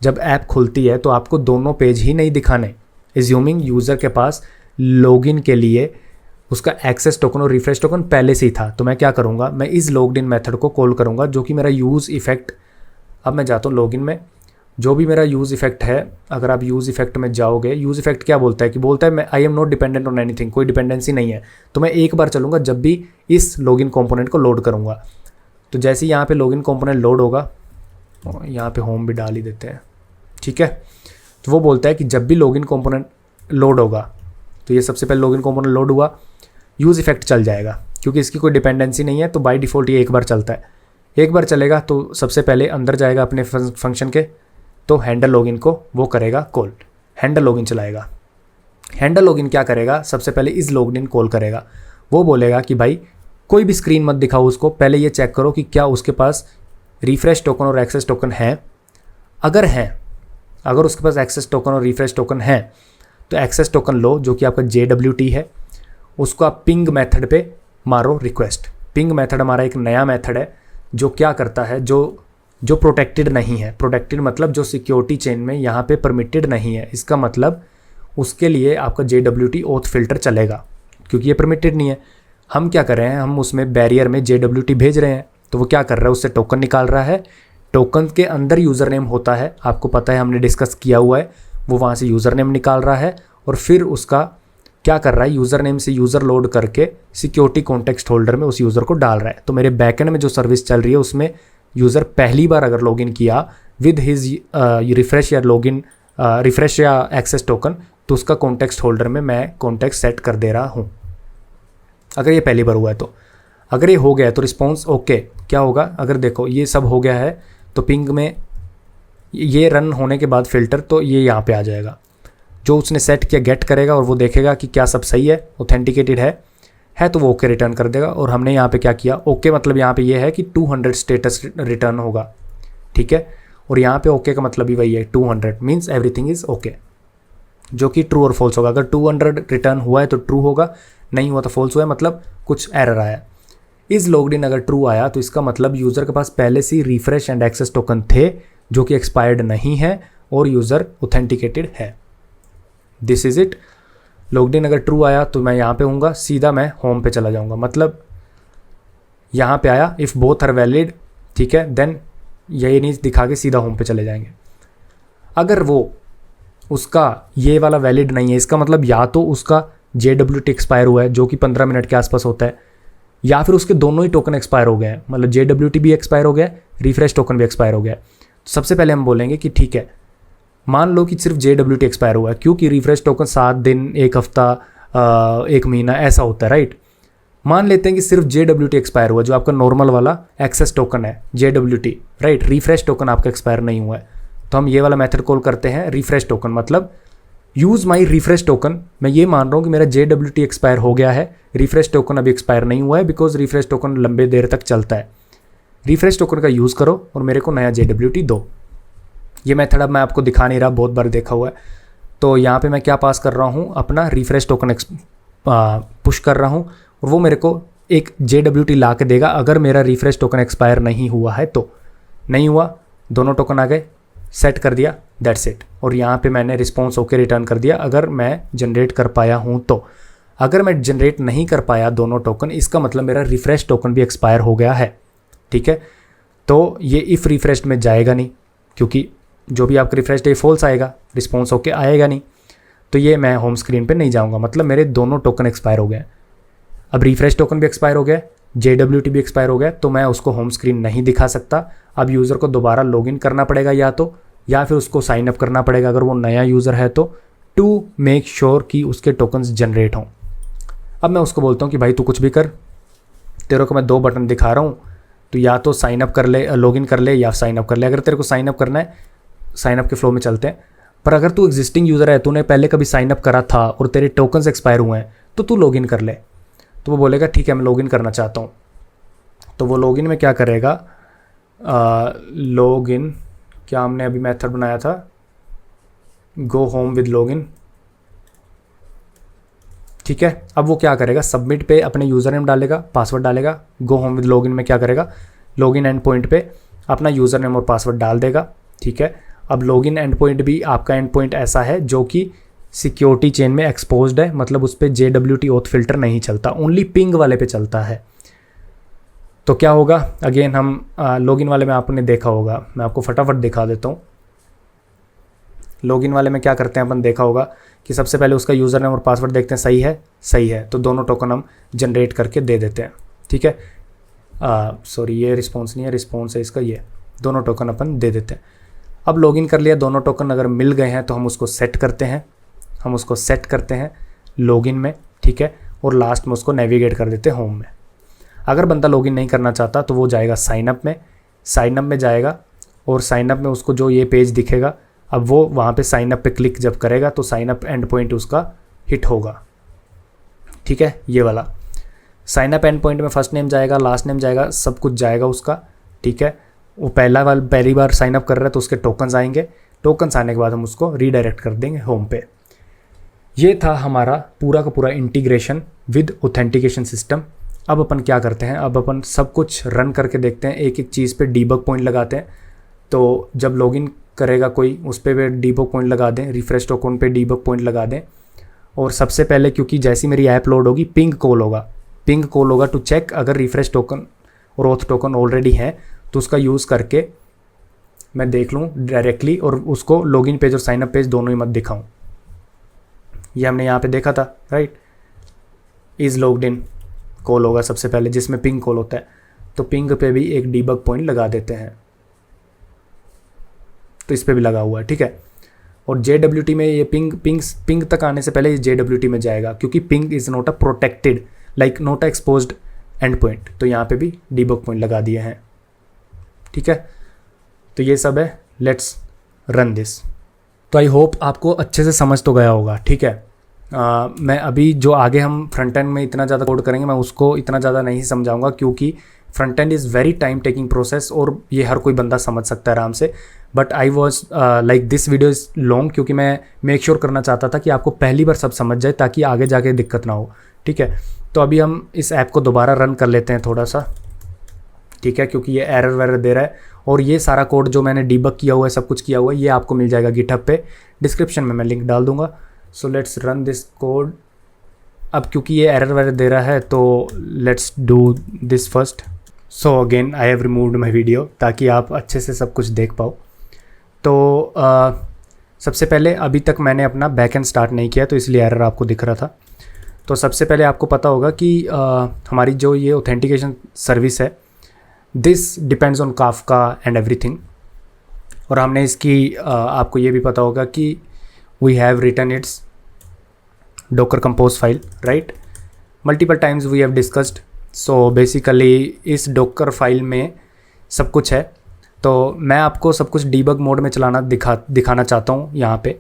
जब ऐप खुलती है तो आपको दोनों पेज ही नहीं दिखाने, एज्यूमिंग यूज़र के पास लॉगिन के लिए उसका एक्सेस टोकन और रिफ्रेश टोकन पहले से ही था, तो मैं क्या करूँगा, मैं इस लॉग्ड इन मेथड को कॉल करूँगा, जो कि मेरा यूज़ इफेक्ट, अब मैं जाता हूँ लॉगिन में, जो भी मेरा यूज़ इफेक्ट है, अगर आप यूज़ इफेक्ट में जाओगे, यूज़ इफेक्ट क्या बोलता है कि बोलता है मैं I am not dependent on anything, कोई डिपेंडेंसी नहीं है, तो मैं एक बार चलूँगा जब भी इस लॉगिन कंपोनेंट को लोड करूँगा। तो जैसे ही यहाँ पे लॉगिन कंपोनेंट लोड होगा, यहाँ पे होम भी डाल ही देते हैं, ठीक है, तो वो बोलता है कि जब भी लॉगिन कंपोनेंट लोड होगा, तो ये सबसे पहले लॉगिन कंपोनेंट लोड हुआ, यूज़ इफेक्ट चल जाएगा, क्योंकि इसकी कोई डिपेंडेंसी नहीं है, तो बाय डिफ़ॉल्ट ये एक बार चलता है। एक बार चलेगा तो सबसे पहले अंदर जाएगा अपने फंक्शन के, तो हैंडल लॉगिन को वो करेगा कॉल, हैंडल लॉगिन चलाएगा। हैंडल लॉगिन क्या करेगा, सबसे पहले इस लॉगिन इन कॉल करेगा, वो बोलेगा कि भाई कोई भी स्क्रीन मत दिखाओ उसको, पहले ये चेक करो कि क्या उसके पास रिफ्रेश टोकन और एक्सेस टोकन है। अगर उसके पास एक्सेस टोकन और रिफ्रेश टोकन है, तो एक्सेस टोकन लो, जो कि आपका JWT है, उसको आप पिंग मेथड पे मारो रिक्वेस्ट। पिंग मेथड हमारा एक नया मेथड है जो क्या करता है, जो प्रोटेक्टेड नहीं है। प्रोटेक्टेड मतलब जो सिक्योरिटी चेन में यहाँ पे परमिटेड नहीं है, इसका मतलब उसके लिए आपका JWT ऑथ फिल्टर चलेगा, क्योंकि ये परमिटेड नहीं है। हम क्या कर रहे हैं, हम उसमें बैरियर में JWT भेज रहे हैं, तो वो क्या कर रहा है, उससे टोकन निकाल रहा है। टोकन के अंदर यूज़र नेम होता है, आपको पता है, हमने डिस्कस किया हुआ है, वो वहाँ से यूज़र नेम निकाल रहा है, और फिर उसका क्या कर रहा है, यूज़र नेम से यूज़र लोड करके सिक्योरिटी कॉन्टेक्स्ट होल्डर में उस यूज़र को डाल रहा है। तो मेरे बैकएंड में जो सर्विस चल रही है, उसमें यूज़र पहली बार अगर लॉगिन किया विद हिज रिफ्रेश या एक्सेस टोकन, तो उसका कॉन्टेक्स्ट होल्डर में मैं कॉन्टेक्स्ट सेट कर दे रहा हूँ, अगर ये पहली बार हुआ है तो। अगर ये हो गया है तो रिस्पॉन्स ओके, क्या होगा, अगर देखो ये सब हो गया है, तो पिंग में ये रन होने के बाद फ़िल्टर, तो ये यहाँ पे आ जाएगा, जो उसने सेट किया गेट करेगा, और वो देखेगा कि क्या सब सही है, ऑथेंटिकेटेड है तो वो ओके रिटर्न कर देगा। और हमने यहाँ पे क्या किया, ओके मतलब यहाँ पे ये है कि 200 स्टेटस रिटर्न होगा, ठीक है, और यहाँ पे ओके का मतलब भी वही है, 200 मीन्स एवरीथिंग इज़ ओके, जो कि ट्रू और फॉल्स होगा। अगर 200 रिटर्न हुआ है तो ट्रू होगा, नहीं हुआ तो फॉल्स हुआ है, मतलब कुछ एरर आया। इस लॉग्ड इन अगर ट्रू आया तो इसका मतलब यूज़र के पास पहले से रिफ्रेश एंड एक्सेस टोकन थे, जो कि एक्सपायर्ड नहीं है, और यूज़र ऑथेंटिकेटेड है। This is it. Logged in अगर ट्रू आया तो मैं यहाँ पे हूँगा, सीधा मैं होम पे चला जाऊँगा, मतलब यहाँ पे आया इफ़ बोथ आर वैलिड, ठीक है, देन यही नहीं दिखा के सीधा होम पे चले जाएंगे। अगर वो उसका ये वाला वैलिड नहीं है, इसका मतलब या तो उसका JWT एक्सपायर हुआ है जो कि 15 मिनट के आसपास होता है, या फिर उसके दोनों ही टोकन एक्सपायर हो गए हैं, मतलब JWT भी एक्सपायर हो गया, रिफ्रेश टोकन भी एक्सपायर हो गया। तो सबसे पहले हम बोलेंगे कि ठीक है, मान लो कि सिर्फ JWT एक्सपायर हुआ है, क्योंकि रिफ्रेश टोकन 7 दिन, 1 हफ्ता, 1 महीना ऐसा होता है, राइट। मान लेते हैं कि सिर्फ JWT एक्सपायर हुआ, जो आपका नॉर्मल वाला एक्सेस टोकन है JWT, राइट। रिफ्रेश टोकन आपका एक्सपायर नहीं हुआ है, तो हम ये वाला मेथड कॉल करते हैं रिफ्रेश टोकन, मतलब यूज़ माई रिफ्रेश टोकन। मैं ये मान रहा हूँ कि मेरा JWT एक्सपायर हो गया है, रिफ्रेश टोकन अभी एक्सपायर नहीं हुआ है, बिकॉज रिफ्रेश टोकन लंबे देर तक चलता है। रिफ्रेश टोकन का यूज़ करो और मेरे को नया JWT दो। ये मेथड अब मैं आपको दिखा नहीं रहा, बहुत बार देखा हुआ है। तो यहाँ पे मैं क्या पास कर रहा हूँ, अपना रिफ्रेश टोकन पुश कर रहा हूँ और वो मेरे को एक JWT ला के देगा अगर मेरा रिफ्रेश टोकन एक्सपायर नहीं हुआ है तो। नहीं हुआ, दोनों टोकन आ गए, सेट कर दिया, दैट्स इट। और यहाँ पे मैंने रिस्पॉन्स ओके रिटर्न कर दिया अगर मैं जनरेट कर पाया हूँ तो। अगर मैं जनरेट नहीं कर पाया दोनों टोकन, इसका मतलब मेरा रिफ्रेश टोकन भी एक्सपायर हो गया है, ठीक है। तो ये इफ़ रिफ्रेश में जाएगा नहीं, क्योंकि जो भी आपका रिफ्रेश है फॉल्स आएगा, रिस्पॉन्स ओके आएगा नहीं, तो ये मैं होम स्क्रीन पे नहीं जाऊँगा, मतलब मेरे दोनों टोकन एक्सपायर हो गए। अब रिफ्रेश टोकन भी एक्सपायर हो गया, JWT भी एक्सपायर हो गया, तो मैं उसको होम स्क्रीन नहीं दिखा सकता। अब यूज़र को दोबारा लॉगिन करना पड़ेगा या फिर उसको साइन अप करना पड़ेगा अगर वो नया यूज़र है तो, टू मेक श्योर कि उसके टोकन्स जनरेट हों। अब मैं उसको बोलता हूँ कि भाई तू कुछ भी कर, तेरे को मैं 2 बटन दिखा रहा हूँ, तो या तो साइन अप कर ले, लॉगिन कर ले, या साइन अप कर ले। अगर तेरे को साइन अप करना है, साइन अप के फ्लो में चलते हैं। पर अगर तू एग्जिस्टिंग यूज़र है, तूने पहले कभी साइन अप करा था और तेरे टोकन्स एक्सपायर हुए हैं, तो तू लॉगिन कर ले। तो वो बोलेगा ठीक है मैं लॉगिन करना चाहता हूँ। तो वो लॉगिन में क्या करेगा, लॉगिन, क्या हमने अभी मेथड बनाया था, गो होम विद लॉगिन, ठीक है। अब वो क्या करेगा, सबमिट पे अपने यूज़र नेम डालेगा, पासवर्ड डालेगा। गो होम विद लॉगिन में क्या करेगा, लॉगिन एंड पॉइंट पे अपना यूज़र नेम और पासवर्ड डाल देगा, ठीक है। अब लॉगिन एंड पॉइंट भी आपका एंड पॉइंट ऐसा है जो कि सिक्योरिटी चेन में एक्सपोज्ड है, मतलब उस पर JWT ऑथ फिल्टर नहीं चलता, ओनली पिंग वाले पे चलता है। तो क्या होगा, अगेन हम लॉगिन वाले में आपने देखा होगा, मैं आपको फटाफट दिखा देता हूँ। लॉगिन वाले में क्या करते हैं अपन, देखा होगा कि सबसे पहले उसका यूज़र नेम और पासवर्ड देखते हैं, सही है, सही है, तो दोनों टोकन हम जनरेट करके दे देते हैं, ठीक है। सॉरी ये रिस्पॉन्स नहीं है, रिस्पॉन्स है इसका, ये दोनों टोकन अपन दे देते हैं। अब लॉगिन कर लिया, दोनों टोकन अगर मिल गए हैं तो हम उसको सेट करते हैं, लॉगिन में, ठीक है। और लास्ट में उसको नेविगेट कर देते हैं होम में। अगर बंदा लॉगिन नहीं करना चाहता तो वो जाएगा साइन अप में जाएगा, और साइन अप में उसको जो ये पेज दिखेगा, अब वो वहाँ पे साइन अप पे क्लिक जब करेगा तो साइन अप एंड पॉइंट उसका हिट होगा, ठीक है। ये वाला साइन अप एंड पॉइंट में फर्स्ट नेम जाएगा, लास्ट नेम जाएगा, सब कुछ जाएगा उसका, ठीक है। वो पहली बार साइन अप कर रहा है तो उसके टोकन्स आएंगे, टोकन्स आने के बाद हम उसको रीडायरेक्ट कर देंगे होम पे। ये था हमारा पूरा का पूरा इंटीग्रेशन विद ऑथेंटिकेशन सिस्टम। अब अपन क्या करते हैं, अब अपन सब कुछ रन करके देखते हैं, एक एक चीज़ पे डीबग पॉइंट लगाते हैं। तो जब लॉगिन करेगा कोई, उस पर भी डीबग पॉइंट लगा दें, रिफ्रेश टोकन पे डीबग पॉइंट लगा दें। और सबसे पहले, क्योंकि जैसी मेरी ऐप लोड होगी, पिंग कॉल होगा टू चेक अगर रिफ्रेश टोकन और ऑथ टोकन ऑलरेडी है, तो उसका यूज़ करके मैं देख लूँ डायरेक्टली, और उसको लॉगिन पेज और साइनअप पेज दोनों ही मत दिखाऊँ। ये हमने यहाँ पे देखा था, right. Is logged in call होगा सबसे पहले, जिसमें पिंग कॉल होता है, तो पिंग पे भी एक डीबग पॉइंट लगा देते हैं। तो इस पे भी लगा हुआ है, ठीक है। और JWT में ये पिंग तक आने से पहले ये JWT में जाएगा, क्योंकि ping is not a protected, like not a exposed and point. तो यहाँ पे भी डीबग पॉइंट लगा दिए हैं, ठीक है। तो ये सब है, लेट्स रन दिस। तो आई होप आपको अच्छे से समझ तो गया होगा, ठीक है। मैं अभी जो आगे हम फ्रंट एंड में इतना ज़्यादा कोड करेंगे, मैं उसको इतना ज़्यादा नहीं समझाऊंगा, क्योंकि front end is very time taking process, और ये हर कोई बंदा समझ सकता है आराम से। But I was like this video is long, क्योंकि मैं मेक श्योर करना चाहता था कि आपको पहली बार सब समझ जाए, ताकि आगे जाके दिक्कत ना हो, ठीक है। तो अभी हम इस ऐप को दोबारा रन कर लेते हैं थोड़ा सा, ठीक है, क्योंकि ये एरर वेरर दे रहा है। और ये सारा कोड जो मैंने डीबग किया हुआ है, सब कुछ किया हुआ है, ये आपको मिल जाएगा गिटहब पे, डिस्क्रिप्शन में मैं लिंक डाल दूंगा। So let's run this code. अब क्योंकि ये एरर वेरर दे रहा है, तो let's do this first. So again I have removed my video, ताकि आप अच्छे से सब कुछ देख पाओ। तो सबसे पहले, अभी तक मैंने अपना बैकएंड स्टार्ट नहीं किया, तो इसलिए एरर आपको दिख रहा था। तो सबसे पहले आपको पता होगा कि हमारी जो ये ऑथेंटिकेशन सर्विस है, this depends on Kafka and everything. और हमने इसकी आपको ये भी पता होगा कि we have written its docker compose file, right, multiple times we have discussed. So basically इस डॉकर फाइल में सब कुछ है। तो मैं आपको सब कुछ डीबग मोड में चलाना दिखाना चाहता हूँ यहाँ पे,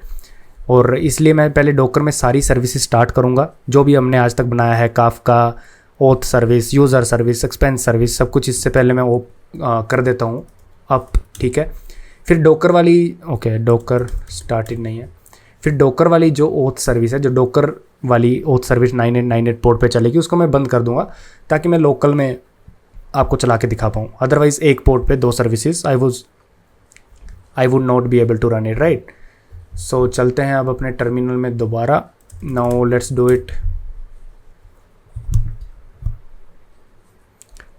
और इसलिए मैं पहले डॉकर में सारी सर्विसेज स्टार्ट करूँगा जो भी हमने आज तक बनाया है, Kafka, oath service, user service, expense service, सब कुछ इससे पहले मैं वो कर देता हूँ अप, ठीक है। फिर डॉकर वाली, ओके डॉकर स्टार्टेड नहीं है, फिर डॉकर वाली जो ओथ सर्विस है, जो डॉकर वाली ओथ सर्विस 9898 पोर्ट पे चलेगी, उसको मैं बंद कर दूंगा ताकि मैं लोकल में आपको चला के दिखा पाऊँ। अदरवाइज़ एक पोर्ट पे दो services I would not be able to run it, right. So चलते हैं अब अपने टर्मिनल में दोबारा। नाउ लेट्स डू इट,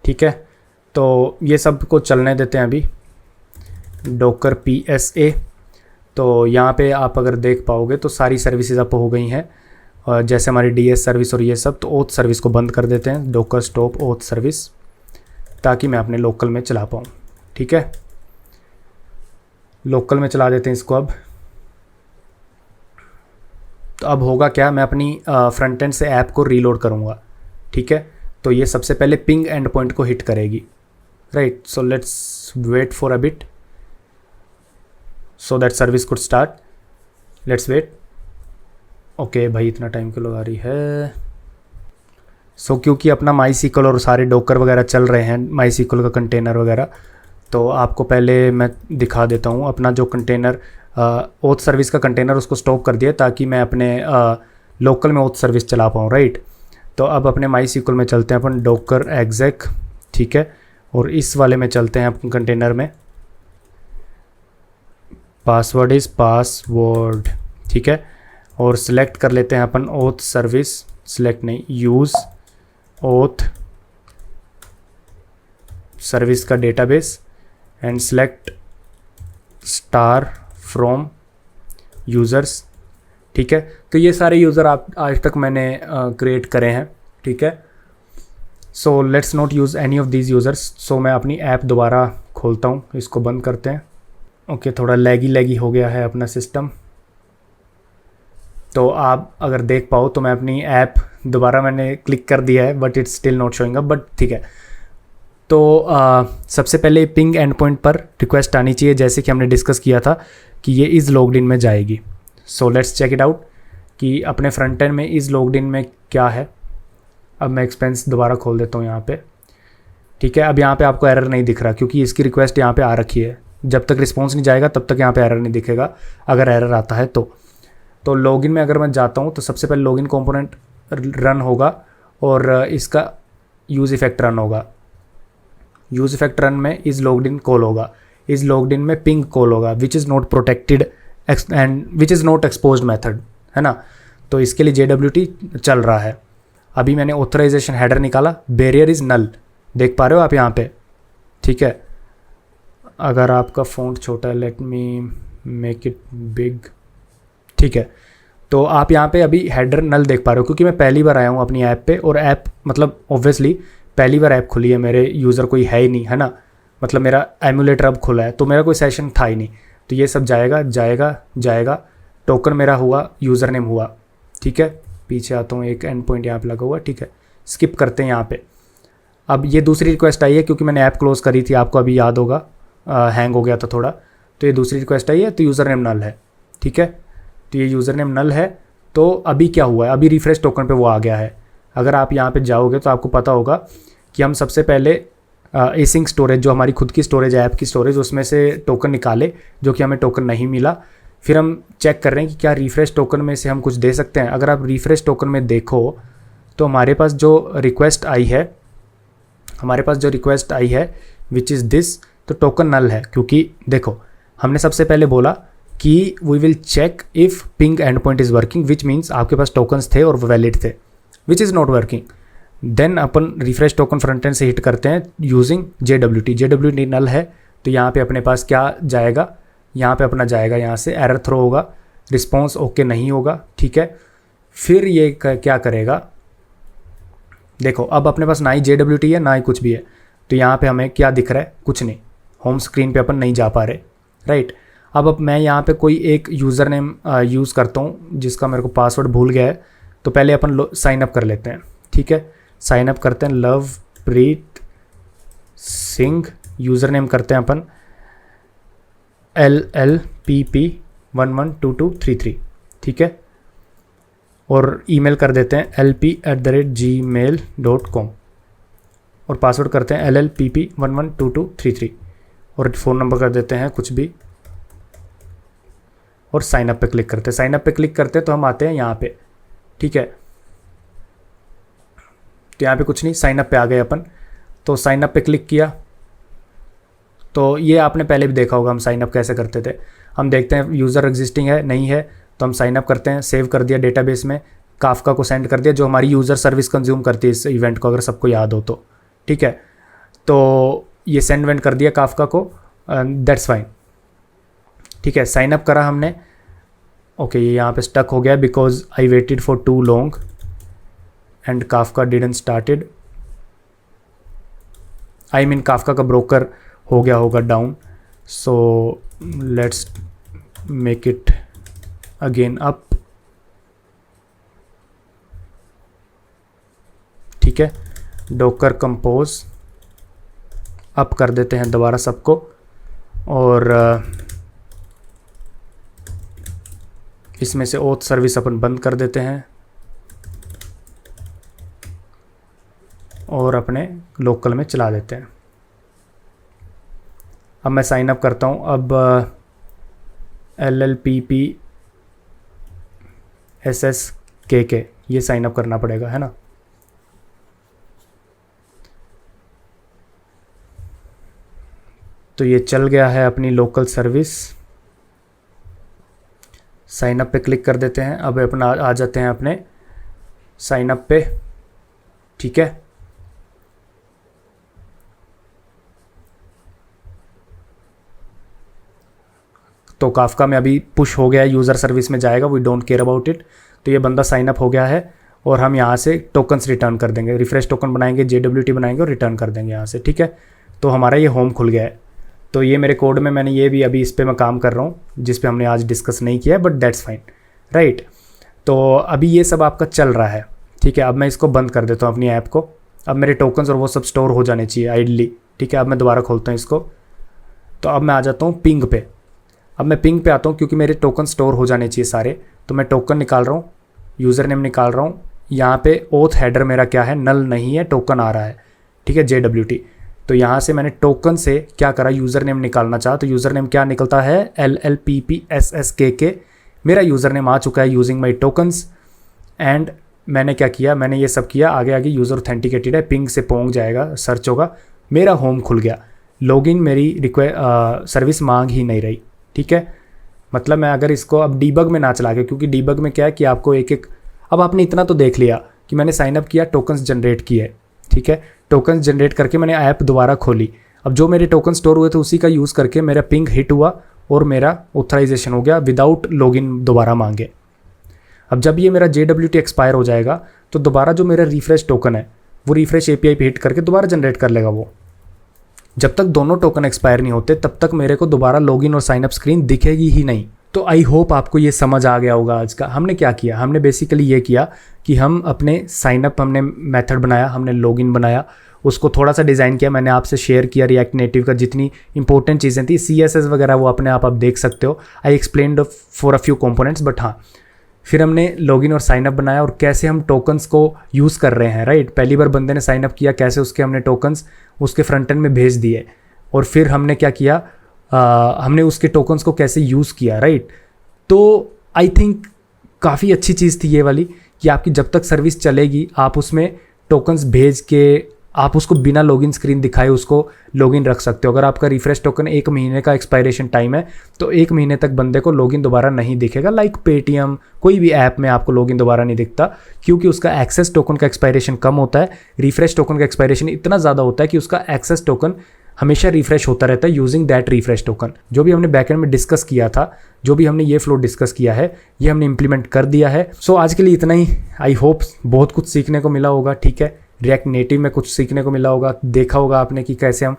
ठीक है। तो ये सब को चलने देते हैं अभी, डॉकर PSA। तो यहाँ पे आप अगर देख पाओगे तो सारी सर्विसेज अप हो गई हैं, और जैसे हमारी DS सर्विस और ये सब। तो ओथ सर्विस को बंद कर देते हैं, डॉकर स्टॉप ओथ सर्विस, ताकि मैं अपने लोकल में चला पाऊँ, ठीक है। लोकल में चला देते हैं इसको अब। तो अब होगा क्या, मैं अपनी फ्रंट एंड से ऐप को रीलोड करूँगा, ठीक है। तो ये सबसे पहले पिंग एंड पॉइंट को हिट करेगी, right. So let's wait for a bit so that service could start. Let's wait. Okay भाई, इतना टाइम क्यों लगा रही है। सो क्योंकि अपना MySQL और सारे डॉकर वगैरह चल रहे हैं, MySQL का कंटेनर वगैरह, तो आपको पहले मैं दिखा देता हूँ अपना जो कंटेनर, ओथ सर्विस का कंटेनर, उसको स्टॉप कर दिया ताकि मैं अपने लोकल में ओथ सर्विस चला पाऊँ, राइट। तो अब अपने MySQL में चलते हैं अपन, डॉकर एक्सेक, ठीक है। और इस वाले में चलते हैं अपन कंटेनर में, पासवर्ड इज़ पासवर्ड, ठीक है। और सिलेक्ट कर लेते हैं अपन ओथ सर्विस, सिलेक्ट नहीं, यूज़ ओथ सर्विस का database and select star from users, ठीक है। तो ये सारे यूज़र आप आज तक मैंने क्रिएट करे हैं, ठीक है। So let's not use any of these users. So मैं अपनी ऐप दोबारा खोलता हूँ, इसको बंद करते हैं। ओके, थोड़ा लैगी हो गया है अपना सिस्टम। तो आप अगर देख पाओ तो मैं अपनी ऐप दोबारा मैंने क्लिक कर दिया है, but it's still not showing up, but ठीक है। तो सबसे पहले पिंग एंड पॉइंट पर रिक्वेस्ट आनी चाहिए, जैसे कि हमने डिस्कस किया था कि ये इज़ लॉग्ड इन में जाएगी। So let's check it out कि अपने फ्रंट एंड में इज़ लॉग्ड इन में क्या है। अब मैं एक्सपेंस दोबारा खोल देता हूँ यहाँ पे, ठीक है। अब यहाँ पे आपको एरर नहीं दिख रहा क्योंकि इसकी रिक्वेस्ट यहाँ पे आ रखी है। जब तक रिस्पॉन्स नहीं जाएगा तब तक यहाँ पे एरर नहीं दिखेगा, अगर एरर आता है तो लॉगिन में अगर मैं जाता हूँ तो सबसे पहले लॉगिन कंपोनेंट रन होगा और इसका यूज़ इफेक्ट रन होगा। यूज़ इफेक्ट रन में इज़ लॉग्ड इन कॉल होगा, इज़ लॉग्ड इन में पिंग कॉल होगा, विच is not protected and which is not exposed method, है ना। तो इसके लिए JWT चल रहा है। अभी मैंने ऑथराइजेशन हेडर निकाला, बैरियर इज़ नल, देख पा रहे हो आप यहाँ पे, ठीक है। अगर आपका फ़ॉन्ट छोटा है, let me make it big, ठीक है। तो आप यहाँ पे अभी हेडर नल देख पा रहे हो क्योंकि मैं पहली बार आया हूँ अपनी ऐप पे, और ऐप मतलब ऑब्वियसली पहली बार ऐप खुली है, मेरे यूज़र कोई है ही नहीं, है ना। मतलब मेरा एमुलेटर अब खुला है तो मेरा कोई सेशन था ही नहीं। तो ये सब जाएगा जाएगा जाएगा, टोकन मेरा हुआ, यूज़र नेम हुआ, ठीक है। पीछे आता हूँ, एक एंड पॉइंट यहाँ पे लगा हुआ, ठीक है। स्किप करते हैं यहाँ पे। अब ये दूसरी रिक्वेस्ट आई है क्योंकि मैंने ऐप क्लोज़ करी थी, आपको अभी याद होगा, हैंग हो गया था थोड़ा। तो ये दूसरी रिक्वेस्ट आई है, तो यूज़र नेम नल है, ठीक है। तो ये यूज़र नेम नल है। तो अभी क्या हुआ है, अभी रिफ्रेश टोकन पे वो आ गया है। अगर आप यहाँ पे जाओगे तो आपको पता होगा कि हम सबसे पहले एसिंक स्टोरेज, जो हमारी खुद की स्टोरेज है, ऐप की स्टोरेज, उसमें से टोकन निकाले, जो कि हमें टोकन नहीं मिला। फिर हम चेक कर रहे हैं कि क्या रिफ्रेश टोकन में से हम कुछ दे सकते हैं। अगर आप रिफ्रेश टोकन में देखो तो हमारे पास जो रिक्वेस्ट आई है विच इज़ दिस, तो टोकन नल है। क्योंकि देखो हमने सबसे पहले बोला कि we will check if ping end point is working, which means आपके पास टोकन्स थे और वैलिड थे, which is not working. Then अपन रिफ्रेश टोकन फ्रंट एंड से हिट करते हैं यूजिंग JWT नल है। तो यहाँ पे अपने पास क्या जाएगा, यहाँ पे अपना जाएगा, यहाँ से एरर थ्रो होगा, रिस्पॉन्स ओके नहीं होगा, ठीक है। फिर ये क्या करेगा, देखो अब अपने पास ना ही JWT है ना ही कुछ भी है, तो यहाँ पे हमें क्या दिख रहा है, कुछ नहीं, होम स्क्रीन पे अपन नहीं जा पा रहे, राइट। अब मैं यहाँ पे कोई एक यूज़र नेम यूज़ करता हूँ जिसका मेरे को पासवर्ड भूल गया है, तो पहले अपन साइन अप कर लेते हैं, ठीक है। साइन अप करते हैं, लवप्रीत सिंह, यूज़र नेम करते हैं अपन LLPP112233, ठीक है। और ईमेल कर देते हैं lp@gmail.com और पासवर्ड करते हैं LLPP112233 और फ़ोन नंबर कर देते हैं कुछ भी और साइन अप पे क्लिक करते हैं। साइन अप पे क्लिक करते हैं तो हम आते हैं यहाँ पे, ठीक है। तो यहाँ पे कुछ नहीं, साइन अप पे आ गए अपन। तो साइन अप पे क्लिक किया तो ये आपने पहले भी देखा होगा हम साइन अप कैसे करते थे। हम देखते हैं यूज़र एग्जिस्टिंग है नहीं है तो हम साइन अप करते हैं, सेव कर दिया डेटाबेस में, काफका को सेंड कर दिया जो हमारी यूज़र सर्विस कंज्यूम करती है इस इवेंट को, अगर सबको याद हो तो, ठीक है। तो ये सेंड वेंड कर दिया काफका को, दैट्स फाइन, ठीक है। साइन अप करा हमने, ओके ये यहाँ पे स्टक हो गया because I waited for too long and Kafka didn't started, I mean Kafka का ब्रोकर हो गया होगा down, so let's make it again up, ठीक है। डॉकर कंपोज अप कर देते हैं दोबारा सबको और इसमें से ओथ सर्विस अपन बंद कर देते हैं और अपने लोकल में चला देते हैं। अब मैं साइन अप करता हूँ, अब LLPP/SSKK ये साइन अप करना पड़ेगा, है ना। तो ये चल गया है अपनी लोकल सर्विस। साइन अप पे क्लिक कर देते हैं, अब अपना आ जाते हैं अपने साइन अप पे, ठीक है। तो काफका में अभी पुश हो गया है, यूज़र सर्विस में जाएगा, we don't care about it. तो ये बंदा साइन अप हो गया है और हम यहाँ से टोकन्स रिटर्न कर देंगे, रिफ्रेश टोकन बनाएंगे, JWT बनाएंगे और रिटर्न कर देंगे यहाँ से, ठीक है। तो हमारा ये होम खुल गया है। तो ये मेरे कोड में मैंने ये भी अभी इस पर मैं काम कर रहा हूँ जिस पे हमने आज डिस्कस नहीं किया है, बट दैट्स फाइन, राइट। तो अभी ये सब आपका चल रहा है, ठीक है। अब मैं इसको बंद कर देता हूँ अपनी ऐप को, अब मेरे टोकन्स और वो सब स्टोर हो जाने चाहिए आइडली, ठीक है। अब मैं दोबारा खोलता हूँ इसको, तो अब मैं आ जाता हूँ पिंग पे। अब मैं पिंग पे आता हूँ क्योंकि मेरे टोकन स्टोर हो जाने चाहिए सारे, तो मैं टोकन निकाल रहा हूँ, यूज़र नेम निकाल रहा हूँ। यहाँ पे ओथ हेडर मेरा क्या है, नल नहीं है, टोकन आ रहा है, ठीक है, JWT। तो यहाँ से मैंने टोकन से क्या करा, यूज़र नेम निकालना चाहा, तो यूज़र नेम क्या निकलता है, LLPP/SSKK। मेरा यूज़र नेम आ चुका है यूजिंग माई टोकन्स एंड मैंने क्या किया, मैंने ये सब किया। आगे आगे यूज़र ऑथेंटिकेटेड है, पिंग से पोंग जाएगा, सर्च होगा, मेरा होम खुल गया। लॉगिन मेरी सर्विस मांग ही नहीं रही, ठीक है। मतलब मैं अगर इसको अब डीबग में ना चला के, क्योंकि डीबग में क्या है कि आपको एक एक, अब आपने इतना तो देख लिया कि मैंने साइन अप किया, टोकन्स जनरेट किए, ठीक है। टोकन्स जनरेट करके मैंने ऐप दोबारा खोली, अब जो मेरे टोकन स्टोर हुए थे उसी का यूज़ करके मेरा पिंग हिट हुआ और मेरा ऑथराइजेशन हो गया विदाउट लॉगिन दोबारा मांगे। अब जब ये मेरा JWT एक्सपायर हो जाएगा तो दोबारा जो मेरा रिफ्रेश टोकन है वो रिफ्रेश API पे हिट करके दोबारा जनरेट कर लेगा वो। जब तक दोनों टोकन एक्सपायर नहीं होते तब तक मेरे को दोबारा लॉगिन और साइन अप स्क्रीन दिखेगी ही नहीं। तो आई होप आपको ये समझ आ गया होगा आज का। हमने क्या किया, हमने बेसिकली ये किया कि हम अपने साइन अप हमने मेथड बनाया, हमने लॉगिन बनाया, उसको थोड़ा सा डिज़ाइन किया, मैंने आपसे शेयर किया रिएक्ट नेटिव का जितनी इंपॉर्टेंट चीज़ें थी, CSS वगैरह वो अपने आप देख सकते हो, I explained for a few components. But हाँ, फिर हमने लॉगिन और साइन अप बनाया और कैसे हम टोकन्स को यूज़ कर रहे हैं, राइट। पहली बार बंदे ने साइन अप किया, कैसे उसके हमने टोकन्स उसके फ्रंट एंड में भेज दिए और फिर हमने क्या किया, हमने उसके टोकन्स को कैसे यूज़ किया, राइट। तो आई थिंक काफ़ी अच्छी चीज़ थी ये वाली कि आपकी जब तक सर्विस चलेगी आप उसमें टोकन्स भेज के आप उसको बिना लॉगिन स्क्रीन दिखाए उसको लॉगिन रख सकते हो। अगर आपका रिफ्रेश टोकन 1 महीने का एक्सपायरेशन टाइम है तो 1 महीने तक बंदे को लॉगिन दोबारा नहीं दिखेगा। लाइक पेटीएम, कोई भी ऐप में आपको लॉगिन दोबारा नहीं दिखता क्योंकि उसका एक्सेस टोकन का एक्सपायरेशन कम होता है, रिफ्रेश टोकन का एक्सपायरेशन इतना ज़्यादा होता है कि उसका एक्सेस टोकन हमेशा रिफ्रेश होता रहता है यूजिंग दैट रिफ्रेश टोकन। जो भी हमने बैकएंड में डिस्कस किया था, जो भी हमने ये फ्लो डिस्कस किया है, ये हमने इंप्लीमेंट कर दिया है। सो आज के लिए इतना ही। आई होप बहुत कुछ सीखने को मिला होगा, ठीक है। रिएक्ट नेटिव में कुछ सीखने को मिला होगा, देखा होगा आपने कि कैसे हम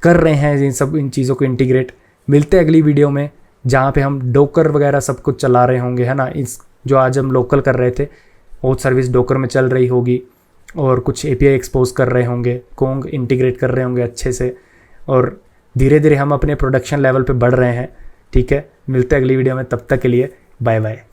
कर रहे हैं इन चीज़ों को इंटीग्रेट। मिलते हैं अगली वीडियो में जहाँ पे हम डोकर वगैरह सब कुछ चला रहे होंगे, है ना। इस जो आज हम लोकल कर रहे थे वो सर्विस डोकर में चल रही होगी, और कुछ एपीआई एक्सपोज कर रहे होंगे, कोंग इंटीग्रेट कर रहे होंगे अच्छे से, और धीरे धीरे हम अपने प्रोडक्शन लेवल पे बढ़ रहे हैं। ठीक है, मिलते हैं अगली वीडियो में, तब तक के लिए बाय बाय।